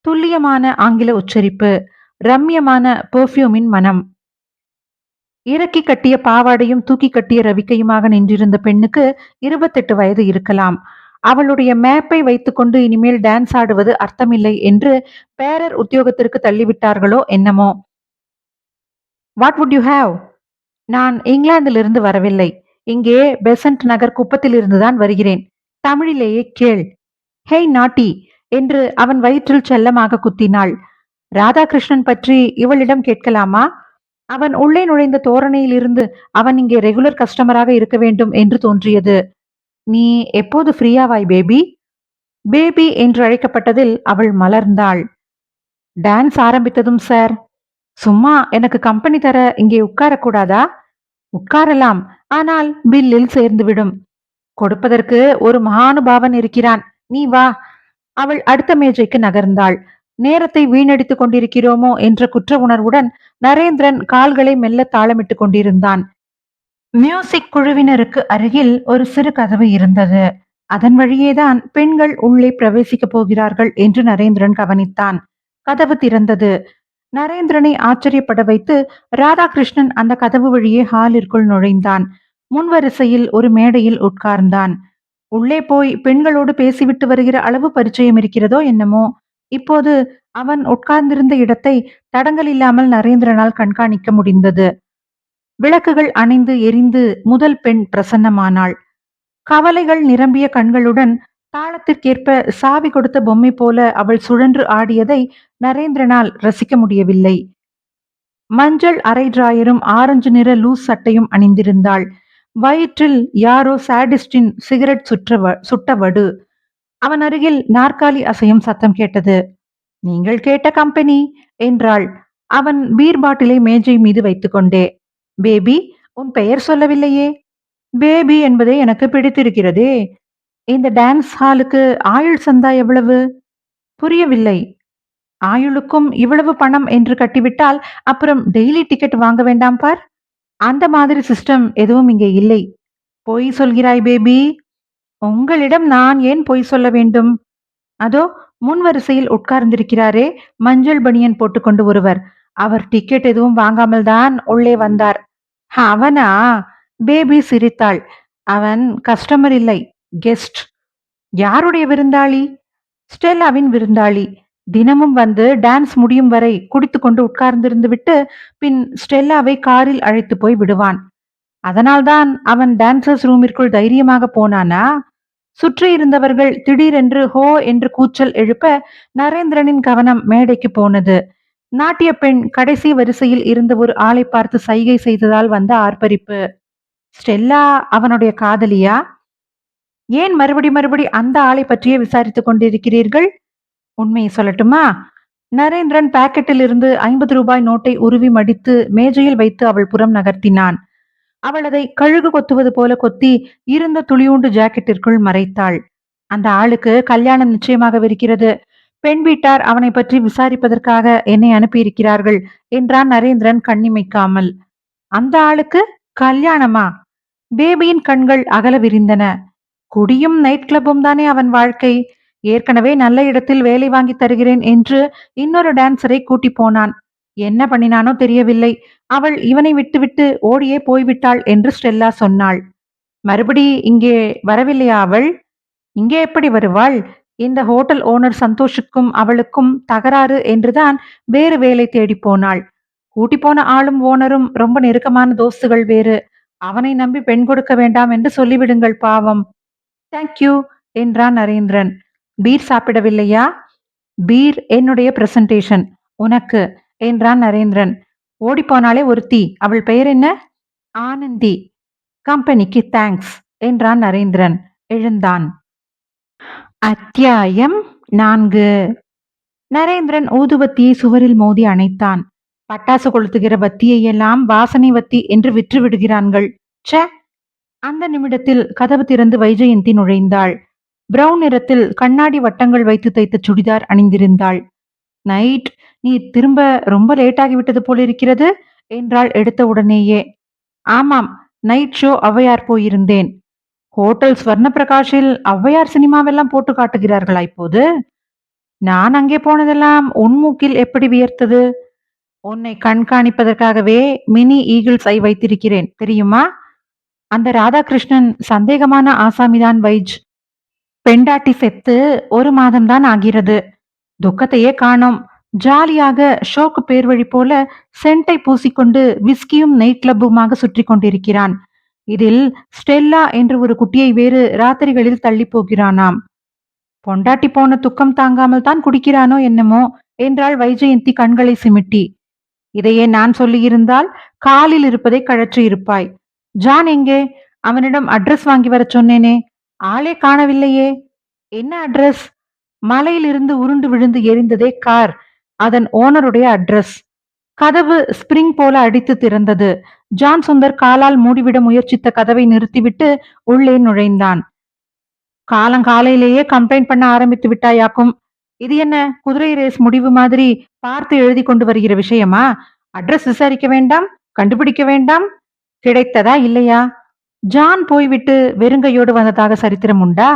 [SPEAKER 1] துல்லியமான ஆங்கில உச்சரிப்பு, ரம்யமான பெர்ஃப்யூமின் மனம். இறக்கி கட்டிய பாவாடையும் தூக்கி கட்டிய ரவிக்கையுமாக நின்றிருந்த பெண்ணுக்கு 28 வயது இருக்கலாம். அவளுடைய மேப்பை வைத்துக்கொண்டு இனிமேல் டான்ஸ் ஆடுவது அர்த்தமில்லை என்று பேரர் உத்தியோகத்திற்கு தள்ளிவிட்டார்களோ என்னமோ. What would you have? நான் இங்கிலாந்திலிருந்து வரவில்லை. இங்கே பெசன்ட் நகர் குப்பத்திலிருந்துதான் வருகிறேன். தமிழிலேயே கேள். ஹேய் நாட்டி என்று அவன் வயிற்றில் செல்லமாக குத்தினாள். ராதாகிருஷ்ணன் பற்றி இவளிடம் கேட்கலாமா? அவன் உள்ளே நுழைந்த தோரணையிலிருந்து அவன் இங்கே ரெகுலர் கஸ்டமராக இருக்க வேண்டும் என்று தோன்றியது. நீ எப்போது ஃப்ரீயாவாய் பேபி? பேபி என்று அழைக்கப்பட்டதில் அவள் மலர்ந்தாள். Dance ஆரம்பித்ததும் sir. சும்மா எனக்கு கம்பெனி தர இங்கே உட்காரக்கூடாதா? உட்காரலாம், ஆனால் பில்லில் சேர்ந்துவிடும். கொடுப்பதற்கு ஒரு மகானுபாவன் இருக்கிறான், நீ வா. அவள் அடுத்த மேஜைக்கு நகர்ந்தாள். நேரத்தை வீணடித்துக் கொண்டிருக்கிறோமோ என்ற குற்ற உணர்வுடன் நரேந்திரன் கால்களை மெல்ல தாளமிட்டுக் கொண்டிருந்தான். மியூசிக் குழுவினருக்கு அருகில் ஒரு சிறு கதவு இருந்தது. அதன் வழியேதான் பெண்கள் உள்ளே பிரவேசிக்கப் போகிறார்கள் என்று நரேந்திரன் கவனித்தான். கதவு திறந்தது. நரேந்திரனை ஆச்சரியப்பட வைத்து ராதாகிருஷ்ணன் அந்த கதவு வழியே ஹாலிற்குள் நுழைந்தான். முன்வரிசையில் ஒரு மேடையில் உட்கார்ந்தான். உள்ளே போய் பெண்களோடு பேசிவிட்டு வருகிற அளவு பரிச்சயம் இருக்கிறதோ என்னமோ. இப்போது அவன் உட்கார்ந்திருந்த இடத்தை தடங்கல் இல்லாமல் நரேந்திரனால் கண்காணிக்க முடிந்தது. விளக்குகள் அணைந்து எரிந்து முதல் பெண் பிரசன்னமானாள். கவலைகள் நிரம்பிய கண்களுடன் தாளத்திற்கேற்ப சாவி கொடுத்த பொம்மை போல அவள் சுழன்று ஆடியதை நரேந்திரனால் ரசிக்க முடியவில்லை. மஞ்சள் அரை டிராயரும் ஆரஞ்சு நிற லூஸ் சட்டையும் அணிந்திருந்தாள். வயிற்றில் யாரோ சாடிஸ்டின் சிகரெட் சுட்ட வடு. அவன் அருகில் நாற்காலி அசையும் சத்தம் கேட்டது. நீங்கள் கேட்ட கம்பெனி என்றாள். அவன் பீர் பாட்டிலை மேஜை மீது வைத்துக்கொண்டே. பேபி, உன் பெயர் சொல்லவில்லையே? பேபி என்பதே எனக்கு பிடித்திருக்கிறதே. இந்த டான்ஸ் ஹாலுக்கு ஆயுள் சந்தா எவ்வளவு? புரியவில்லை. ஆயுளுக்கும் இவ்வளவு பணம் என்று கட்டிவிட்டால் அப்புறம் டெய்லி டிக்கெட் வாங்க வேண்டாம் பார். அந்த மாதிரி சிஸ்டம் எதுவும் இங்கே இல்லை. பொய் சொல்கிறாய் பேபி. உங்களிடம் நான் ஏன் பொய் சொல்ல வேண்டும்? அதோ முன் வரிசையில் உட்கார்ந்திருக்கிறாரே, மஞ்சள் பனியன் போட்டுக்கொண்டு ஒருவர். அவர் டிக்கெட் எதுவும் வாங்காமல் தான் உள்ளே வந்தார். அவனா? பேபி சிரித்தாள். அவன் கஸ்டமர் இல்லை, கெஸ்ட். யாருடைய விருந்தாளி? ஸ்டெல்லாவின் விருந்தாளி. தினமும் வந்து டான்ஸ் முடியும் வரை குடித்துக்கொண்டு உட்கார்ந்திருந்து விட்டு பின் ஸ்டெல்லாவை காரில் அழைத்து போய் விடுவான். அதனால்தான் அவன் டான்சர்ஸ் ரூமிற்குள் தைரியமாக போனானா? சுற்றி இருந்தவர்கள் திடீரென்று ஹோ என்று கூச்சல் எழுப்ப நரேந்திரனின் கவனம் மேடைக்கு போனது. நாட்டிய பெண் கடைசி வரிசையில் இருந்த ஒரு ஆளை பார்த்து சைகை செய்ததால் வந்த ஆர்ப்பரிப்பு. ஸ்டெல்லா அவனுடைய காதலியா? ஏன் மறுபடி அந்த ஆளை பற்றியே விசாரித்துக் கொண்டிருக்கிறீர்கள்? உண்மையை சொல்லட்டுமா? நரேந்திரன் பாக்கெட்டில் இருந்து 50 ரூபாய் நோட்டை உருவி மடித்து மேஜையில் வைத்து அவள் புறம் நகர்த்தினான். அவள் அதை கழுகு கொத்துவது போல கொத்தி இருந்த துளியூண்டு ஜாக்கெட்டிற்குள் மறைத்தாள். அந்த ஆளுக்கு கல்யாணம் நிச்சயமாகவிருக்கிறது. பெண் வீட்டார் அவனை பற்றி விசாரிப்பதற்காக என்னை அனுப்பியிருக்கிறார்கள் என்றான் நரேந்திரன் கண்ணிமைக்காமல். அந்த ஆளுக்கு கல்யாணமா? பேபியின் கண்கள் அகல விரிந்தன. குடியும் நைட் கிளப்பும் தானே அவன் வாழ்க்கை. ஏற்கனவே நல்ல இடத்தில் வேலை வாங்கி தருகிறேன் என்று இன்னொரு டான்சரை கூட்டி போனான். என்ன பண்ணினானோ தெரியவில்லை. அவள் இவனை விட்டுவிட்டு ஓடியே போய்விட்டாள் என்று ஸ்டெல்லா சொன்னாள். மறுபடி இங்கே வரவில்லையா அவள்? இங்கே எப்படி வருவாள்? இந்த ஹோட்டல் ஓனர் சந்தோஷுக்கும் அவளுக்கும் தகராறு என்றுதான் வேறு வேலை தேடி போனாள். கூட்டி போன ஆளும் ஓனரும் ரொம்ப நெருக்கமான தோஸ்துகள் வேறு. அவனை நம்பி பெண் கொடுக்க வேண்டாம் என்று சொல்லிவிடுங்கள் பாவம். தேங்க்யூ என்றான் நரேந்திரன். பீர் சாப்பிடவில்லையா? பீர் என்னுடைய பிரசன்டேஷன், உனக்கு என்றான் நரேந்திரன். ஓடிப்போனாலே ஒருத்தி, அவள் பெயர் என்ன? ஆனந்தி. கம்பெனிக்கு தேங்க்ஸ் என்றான் நரேந்திரன். எழுந்தான். அத்தியாயம் 4. நரேந்திரன் ஊதுவத்தியை சுவரில் மோதி அணைத்தான். பட்டாசு கொளுத்துகிற வத்தியை எல்லாம் வாசனை வத்தி என்று விற்று விடுகிறான்கள். ச்சே! அந்த நிமிடத்தில் கதவு திறந்து வைஜெயந்தி நுழைந்தாள். பிரவுன் நிறத்தில் கண்ணாடி வட்டங்கள் வைத்து தைத்த சுடிதார் அணிந்திருந்தாள். நைட், நீ திரும்ப ரொம்ப லேட்டாகிவிட்டது போலிருக்கிறது என்றாள் எடுத்த உடனேயே. ஆமாம், நைட் ஷோ ஔவையார் போயிருந்தேன். ஹோட்டல் ஸ்வர்ண பிரகாஷில் ஔவையார் சினிமாவெல்லாம் போட்டு காட்டுகிறார்களா இப்போது? நான் அங்கே போனதெல்லாம் உன் மூக்கில் எப்படி வியர்த்தது? உன்னை கண்காணிப்பதற்காகவே மினி ஈகிள்ஸ் ஐ வைத்திருக்கிறேன் தெரியுமா? அந்த ராதாகிருஷ்ணன் சந்தேகமான ஆசாமிதான் வைஜ். பெண்டாட்டி செத்து 1 மாதம்தான் ஆகிறது. துக்கத்தையே காணோம். ஜாலியாக ஷோக்கு பேர் வழி போல சென்ட்டை பூசிக்கொண்டு விஸ்கியும் நைட் கிளப்புமாக சுற்றி கொண்டிருக்கிறான். இதில் ஸ்டெல்லா என்று ஒரு குட்டியை வேறு ராத்திரிகளில் தள்ளி போகிறானாம். பொண்டாட்டி போன துக்கம் தாங்காமல் தான் குடிக்கிறானோ என்னமோ என்றாள் வைஜெயந்தி கண்களை சிமிட்டி. இதையே நான் சொல்லியிருந்தால் காலில் இருப்பதை கழற்றி இருப்பாய். ஜான் எங்கே? அவனிடம் அட்ரஸ் வாங்கி வரச் சொன்னேனே, ஆளே காணவில்லையே. என்ன அட்ரஸ்? மலையிலிருந்து உருண்டு விழுந்து எரிந்ததே கார், அதன் ஓனருடைய அட்ரஸ். கதவு ஸ்பிரிங் போல அடித்து திறந்தது. ஜான் சுந்தர் காலால் மூடிவிட முயற்சித்த கதவை நிறுத்திவிட்டு உள்ளே நுழைந்தான். காலங்காலையிலேயே கம்ப்ளைண்ட் பண்ண ஆரம்பித்து விட்டாயாக்கும். இது என்ன குதிரை ரேஸ் முடிவு மாதிரி பார்த்து எழுதி கொண்டு வருகிற விஷயமா? அட்ரஸ் விசாரிக்க வேண்டாம், கண்டுபிடிக்க வேண்டாம். கிடைத்ததா இல்லையா? ஜான் போய்விட்டு வெறுங்கையோடு வந்ததாக சரித்திரம் உண்டா?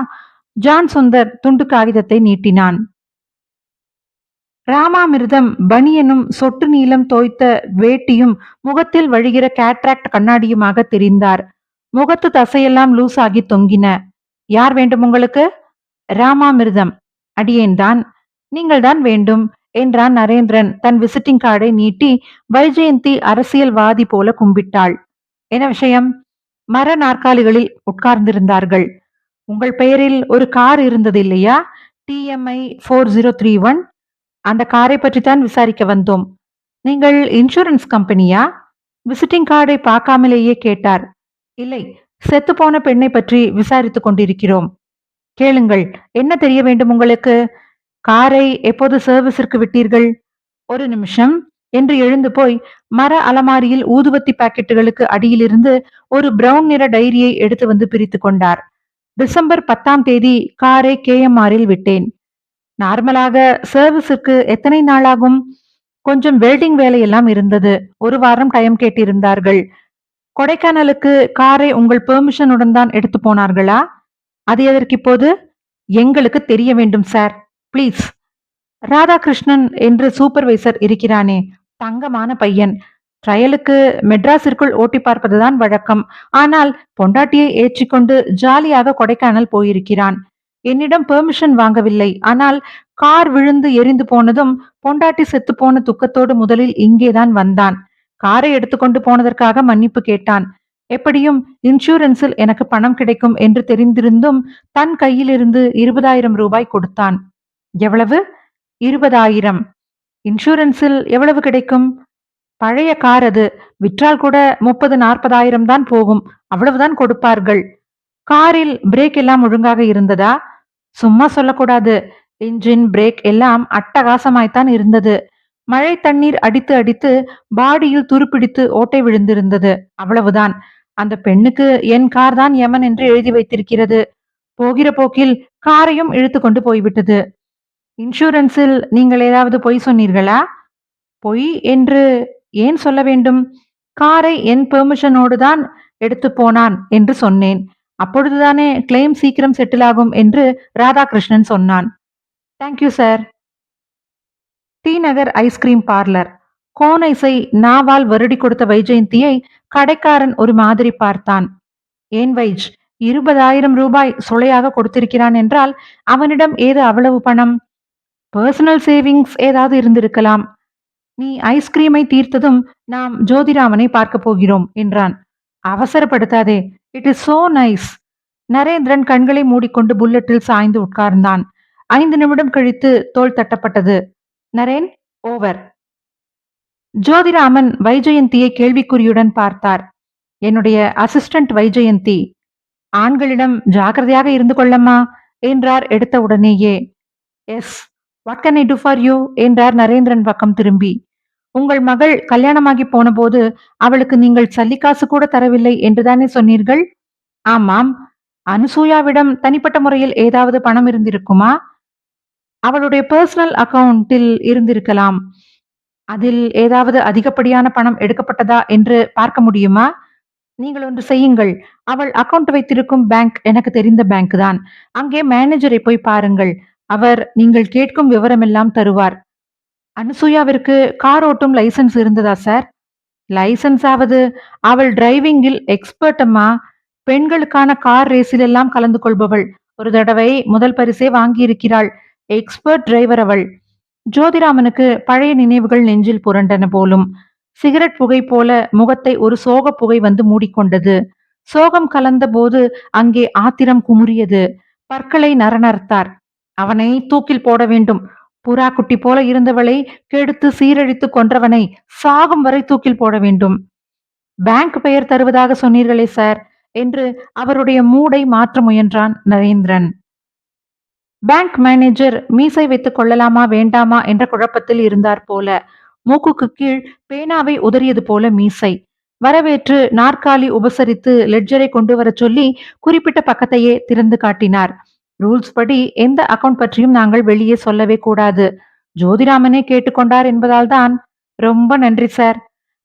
[SPEAKER 1] ஜான் சுந்தர் துண்டு காகிதத்தை நீட்டினான். ராமாமிர்தம் பனியனும் சொட்டு நீளம் தோய்த்த வேட்டியும் முகத்தில் வழிகிற கேட்ராக்ட் கண்ணாடியுமாக தெரிந்தார். முகத்து தசையெல்லாம் லூஸ் ஆகி தொங்கின. யார் வேண்டும் உங்களுக்கு? ராமாமிர்தம். அடியேன்தான். நீங்கள்தான் வேண்டும் என்றான் நரேந்திரன் தன் விசிட்டிங் கார்டை நீட்டி. வைஜெயந்தி அரசியல்வாதி போல கும்பிட்டாள். என்ன விஷயம்? மர நாற்காலிகளில் உட்கார்ந்திருந்தார்கள். உங்கள் பெயரில் ஒரு கார் இருந்தது இல்லையா? TMI 4031. அந்த காரை பற்றித்தான் விசாரிக்க வந்தோம். நீங்கள் இன்சூரன்ஸ் கம்பெனியா? விசிட்டிங் கார்டை பார்க்காமலேயே கேட்டார். இல்லை, செத்துப்போன பெண்ணை பற்றி விசாரித்துக் கொண்டிருக்கிறோம். கேளுங்கள், என்ன தெரிய வேண்டும் உங்களுக்கு? காரை எப்போது சர்வீஸிற்கு விட்டீர்கள்? ஒரு நிமிஷம் என்று எழுந்து போய் மர அலமாரியில் ஊதுவத்தி பாக்கெட்டுகளுக்கு அடியிலிருந்து ஒரு பிரவுன் நிற டைரியை எடுத்து வந்து பிரித்து கொண்டார். டிசம்பர் 10ஆம் தேதி காரை KMRல் விட்டேன். நார்மலாக சர்வீஸுக்கு எத்தனை நாளாகும்? கொஞ்சம் வெல்டிங் வேலையெல்லாம் இருந்தது. ஒரு வாரம் டைம் கேட்டிருந்தார்கள். கொடைக்கானலுக்கு காரை உங்கள் பெர்மிஷனுடன் தான் எடுத்து போனார்களா? அது எதற்கு இப்போது? எங்களுக்கு தெரிய வேண்டும் சார், பிளீஸ். ராதாகிருஷ்ணன் என்று சூப்பர்வைசர் இருக்கிறானே, தங்கமான பையன். ட்ரையலுக்கு மெட்ராஸிற்குள் ஓட்டி பார்ப்பதுதான் வழக்கம். ஆனால் பொண்டாட்டியை ஏற்றிக்கொண்டு ஜாலியாக கொடைக்கானல் போயிருக்கிறான். என்னிடம் பெர்மிஷன் வாங்கவில்லை. ஆனால் கார் விழுந்து எரிந்து போனதும் பொண்டாட்டி செத்து போன துக்கத்தோடு முதலில் இங்கேதான் வந்தான். காரை எடுத்துக்கொண்டு போனதற்காக மன்னிப்பு கேட்டான். எப்படியும் இன்சூரன்ஸில் எனக்கு பணம் கிடைக்கும் என்று தெரிந்திருந்தும் தன் கையிலிருந்து 20,000 ரூபாய் கொடுத்தான். எவ்வளவு? 20,000. இன்சூரன்ஸில் எவ்வளவு கிடைக்கும்? பழைய கார் அது. விற்றால் கூட 30,000-40,000 தான் போகும். அவ்வளவுதான் கொடுப்பார்கள். காரில் பிரேக் எல்லாம் ஒழுங்காக இருந்ததா? சும்மா சொல்லக்கூடாது. இன்ஜின் பிரேக் எல்லாம் அட்டகாசமாய்த்தான் இருந்தது. மழை தண்ணீர் அடித்து அடித்து பாடியில் துருப்பிடித்து ஓட்டை விழுந்திருந்தது. அவ்வளவுதான். அந்த பெண்ணுக்கு என் கார் தான் யமன் என்று எழுதி வைத்திருக்கிறது. போகிற போக்கில் காரையும் இழுத்து கொண்டு போய்விட்டது. இன்சூரன்ஸில் நீங்கள் ஏதாவது பொய் சொன்னீர்களா? பொய் என்று ஏன் சொல்ல வேண்டும்? காரை என் பெர்மிஷனோடு தான் எடுத்து போனான் என்று சொன்னேன். அப்பொழுதுதானே கிளைம் சீக்கிரம் செட்டில் ஆகும் என்று ராதாகிருஷ்ணன் சொன்னான். Thank you sir. டி நகர் ஐஸ்கிரீம் பார்லர். கோனைசை நாவால் வருடி கொடுத்த வைஜெயந்தியை கடைக்காரன் ஒரு மாதிரி பார்த்தான். ஏன் வைஜ், 20,000 ரூபாய் சொலையாக கொடுத்திருக்கிறான் என்றால் அவனிடம் ஏது அவ்வளவு பணம்? பர்சனல் சேவிங்ஸ் ஏதாவது இருந்திருக்கலாம். நீ ஐஸ்கிரீமை தீர்த்ததும் நாம் ஜோதிராமனை பார்க்க போகிறோம் என்றான். அவசரப்படுத்தாதே, it is so nice. Narendran கண்களை மூடிக்கொண்டு புல்லட்டில் சாய்ந்து உட்கார்ந்தான். 5 நிமிடம் கழித்து தோள் தட்டப்பட்டது. நரேன், ஓவர். ஜோதிராமன் வைஜெயந்தியை கேள்விக்குறியுடன் பார்த்தார். என்னுடைய அசிஸ்டன்ட் வைஜெயந்தி. ஆண்களிடம் ஜாக்கிரதையாக இருந்து கொள்ளம்மா என்றார் எடுத்த உடனேயே. Yes, what can I do for you என்றார் நரேந்திரன் பக்கம் திரும்பி. உங்கள் மகள் கல்யாணமாகி போன போது அவளுக்கு நீங்கள் சல்லிக்காசு கூட தரவில்லை என்றுதானே சொன்னீர்கள்? ஆமாம். அனுசூயாவிடம் தனிப்பட்ட முறையில் ஏதாவது பணம் இருந்திருக்குமா? அவளுடைய பர்சனல் அக்கவுண்டில் இருந்திருக்கலாம். அதில் ஏதாவது அதிகப்படியான பணம் எடுக்கப்பட்டதா என்று பார்க்க முடியுமா? நீங்கள் ஒன்று செய்யுங்கள். அவள் அக்கவுண்ட் வைத்திருக்கும் பேங்க் எனக்கு தெரிந்த பேங்க் தான். அங்கே மேனேஜரை போய் பாருங்கள். அவர் நீங்கள் கேட்கும் விவரமெல்லாம் தருவார். அனுசூயாவிற்கு கார் ஓட்டும் லைசன்ஸ் இருந்ததா சார்? லைசன்ஸ் ஆவது, அவள் டிரைவிங்கில் எக்ஸ்பர்ட் அம்மா. பெண்களுக்கான கார் ரேஸில் எல்லாம் கலந்து கொள்பவள். ஒரு தடவை முதல் பரிசே வாங்கியிருக்கிறாள். எக்ஸ்பர்ட் டிரைவர் அவள். ஜோதிராமனுக்கு பழைய நினைவுகள் நெஞ்சில் புரண்டன போலும். சிகரெட் புகை போல முகத்தை ஒரு சோக புகை வந்து மூடிக்கொண்டது. சோகம் கலந்த போது அங்கே ஆத்திரம் குமுறியது. பற்களை நரநரத்தார். அவனை தூக்கில் போட வேண்டும். புறா குட்டி போல இருந்தவளை கெடுத்து சீரழித்து கொன்றவனை சாகும் வரை தூக்கில் போட வேண்டும். பேங்க் பெயர் தருவதாக சொன்னீர்களே சார் என்று அவருடைய மூடை மாற்ற முயன்றான் நரேந்திரன். பேங்க் மேனேஜர் மீசை வைத்துக் கொள்ளலாமா வேண்டாமா என்ற குழப்பத்தில் இருந்தார் போல. மூக்குக்கு கீழ் பேனாவை உதறியது போல மீசை. வரவேற்று நாற்காலி உபசரித்து லெட்ஜரை கொண்டு வரச் சொல்லி குறிப்பிட்ட பக்கத்தையே திறந்து காட்டினார். ரூல்ஸ் படி எந்த அக்கவுண்ட் பற்றியும் நாங்கள் வெளியே சொல்லவே கூடாது. ஜோதிராமனே கேட்டுக்கொண்டார் என்பதால் தான். ரொம்ப நன்றி சார்.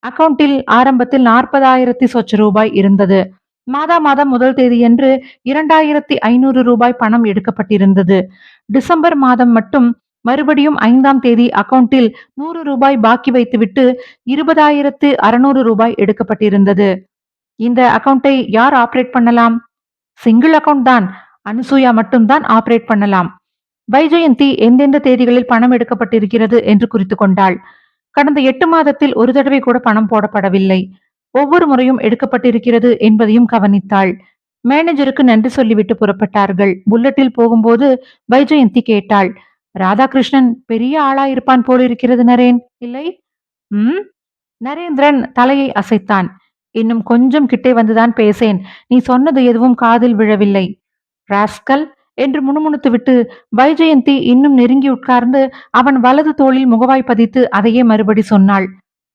[SPEAKER 1] அக்கவுண்டில் ஆரம்பத்தில் 40,000 சொச்ச ரூபாய் இருந்தது. மாதம் முதல் தேதியன்று 2,500 ரூபாய் பணம் எடுக்கப்பட்டிருந்தது. டிசம்பர் மாதம் மட்டும் மறுபடியும் 5ஆம் தேதி அக்கவுண்டில் 100 ரூபாய் பாக்கி வைத்துவிட்டு 20,600 ரூபாய் எடுக்கப்பட்டிருந்தது. இந்த அக்கவுண்டை யார் ஆபரேட் பண்ணலாம்? சிங்கிள் அக்கவுண்ட் தான். அனுசூயா மட்டும்தான் ஆபரேட் பண்ணலாம். வைஜெயந்தி எந்தெந்த தேதிகளில் பணம் எடுக்கப்பட்டிருக்கிறது என்று குறித்துக் கொண்டாள். கடந்த 8 மாதத்தில் ஒரு தடவை கூட பணம் போடப்படவில்லை. ஒவ்வொரு முறையும் எடுக்கப்பட்டிருக்கிறது என்பதையும் கவனித்தாள். மேனேஜருக்கு நன்றி சொல்லிவிட்டு புறப்பட்டார்கள். புல்லட்டில் போகும்போது வைஜெயந்தி கேட்டாள், ராதாகிருஷ்ணன் பெரிய ஆளாயிருப்பான் போலிருக்கிறது நரேன், இல்லை? ம். நரேந்திரன் தலையை அசைத்தான். இன்னும் கொஞ்சம் கிட்டே வந்துதான் பேசேன். நீ சொன்னது எதுவும் காதில் விழவில்லை. ராஸ்கல் என்று முணுமுணுத்துவிட்டு வைஜெயந்தி இன்னும் நெருங்கி உட்கார்ந்து அவன் வலது தோளில் முகவாய் பதித்து அதையே மறுபடி சொன்னாள்.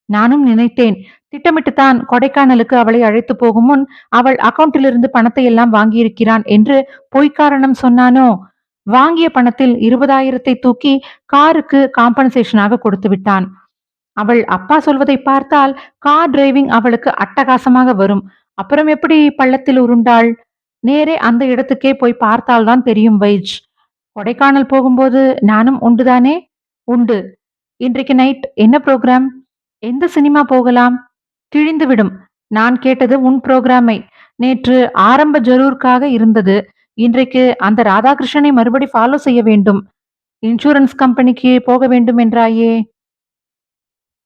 [SPEAKER 1] நானும் நினைத்தேன், திட்டமிட்டுத்தான் கொடைக்கானலுக்கு அவளை அழைத்து போகும் முன் அவள் அக்கவுண்டிலிருந்து பணத்தை எல்லாம் வாங்கியிருக்கிறான் என்று பொய்க்காரணம் சொன்னானோ. வாங்கிய பணத்தில் 20,000 தூக்கி காருக்கு காம்பன்சேஷனாக கொடுத்து விட்டான். அவள் அப்பா சொல்வதை பார்த்தால் கார் டிரைவிங் அவளுக்கு அட்டகாசமாக வரும். அப்புறம் எப்படி பள்ளத்தில் உருண்டாள்? நேரே அந்த இடத்துக்கே போய் பார்த்தால்தான் தெரியும் வைஜ். கொடைக்கானல் போகும்போது நானும் உண்டுதானே? உண்டு. இன்றைக்கு நைட் என்ன புரோகிராம்? எந்த சினிமா போகலாம்? கிழிந்துவிடும். நான் கேட்டது உன் புரோகிராமை. நேற்று ஆரம்ப ஜரூருக்காக இருந்தது. இன்றைக்கு அந்த ராதாகிருஷ்ணனை மறுபடி ஃபாலோ செய்ய வேண்டும். இன்சூரன்ஸ் கம்பெனிக்கு போக வேண்டும் என்றாயே.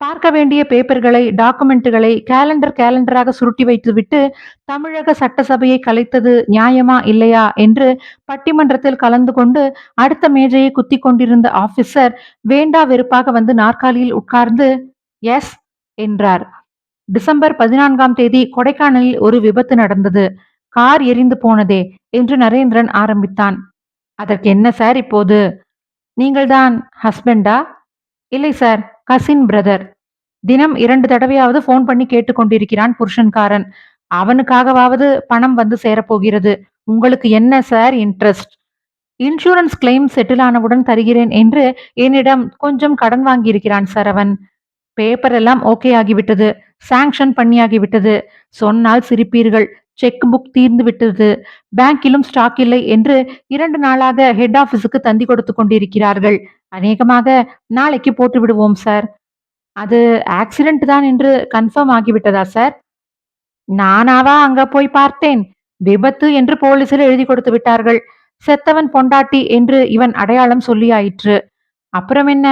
[SPEAKER 1] பார்க்க வேண்டிய பேப்பர்களை, டாக்குமெண்ட்டுகளை கேலண்டராக சுருட்டி வைத்துவிட்டு தமிழக சட்டசபையை கலைத்தது நியாயமா இல்லையா என்று பட்டிமன்றத்தில் கலந்து கொண்டு அடுத்த மேஜையை குத்திக் கொண்டிருந்த ஆபீசர் வேண்டா வெறுப்பாக வந்து நாற்காலியில் உட்கார்ந்து எஸ் என்றார். டிசம்பர் 14ஆம் தேதி கொடைக்கானலில் ஒரு விபத்து நடந்தது. கார் எரிந்து போனதே என்று நரேந்திரன் ஆரம்பித்தான். அதற்கு என்ன சார் இப்போது? நீங்கள்தான் ஹஸ்பண்டா? இல்லை சார், கசின் பிரதர். தினம் 2 தடவையாவது போன் பண்ணி கேட்டுக்கொண்டிருக்கிறான் புருஷன்காரன். அவனுக்காகவாவது பணம் வந்து சேரப்போகிறது. உங்களுக்கு என்ன sir interest? Insurance claim settle ஆனவுடன் தருகிறேன் என்று என்னிடம் கொஞ்சம் கடன் வாங்கியிருக்கிறான் சார் அவன். பேப்பர் எல்லாம் ஓகே ஆகிவிட்டது. சாங்ஷன் பண்ணியாகிவிட்டது. சொன்னால் சிரிப்பீர்கள். செக் புக் தீர்ந்து விட்டது. பேங்கிலும் ஸ்டாக் இல்லை என்று 2 நாளாக ஹெட் ஆபீஸுக்கு தந்தி கொடுத்து கொண்டிருக்கிறார்கள். அநேகமாக நாளைக்கு போட்டு விடுவோம் சார். அது ஆக்சிடென்ட் தான் என்று கன்ஃபார்ம் ஆகிவிட்டதா சார்? நானாவா அங்க போய் பார்த்தேன். விபத்து என்று போலீசில் எழுதி கொடுத்து விட்டார்கள். செத்தவன் பொண்டாட்டி என்று இவன் அடையாளம் சொல்லியாயிற்று. அப்புறம் என்ன?